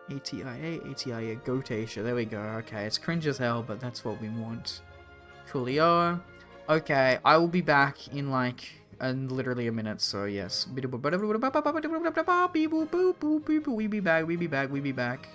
ATIA, Goat Asia. There we go. Okay, it's cringe as hell, but that's what we want. Coolio. Okay, I will be back in like literally a minute, so yes. We be back.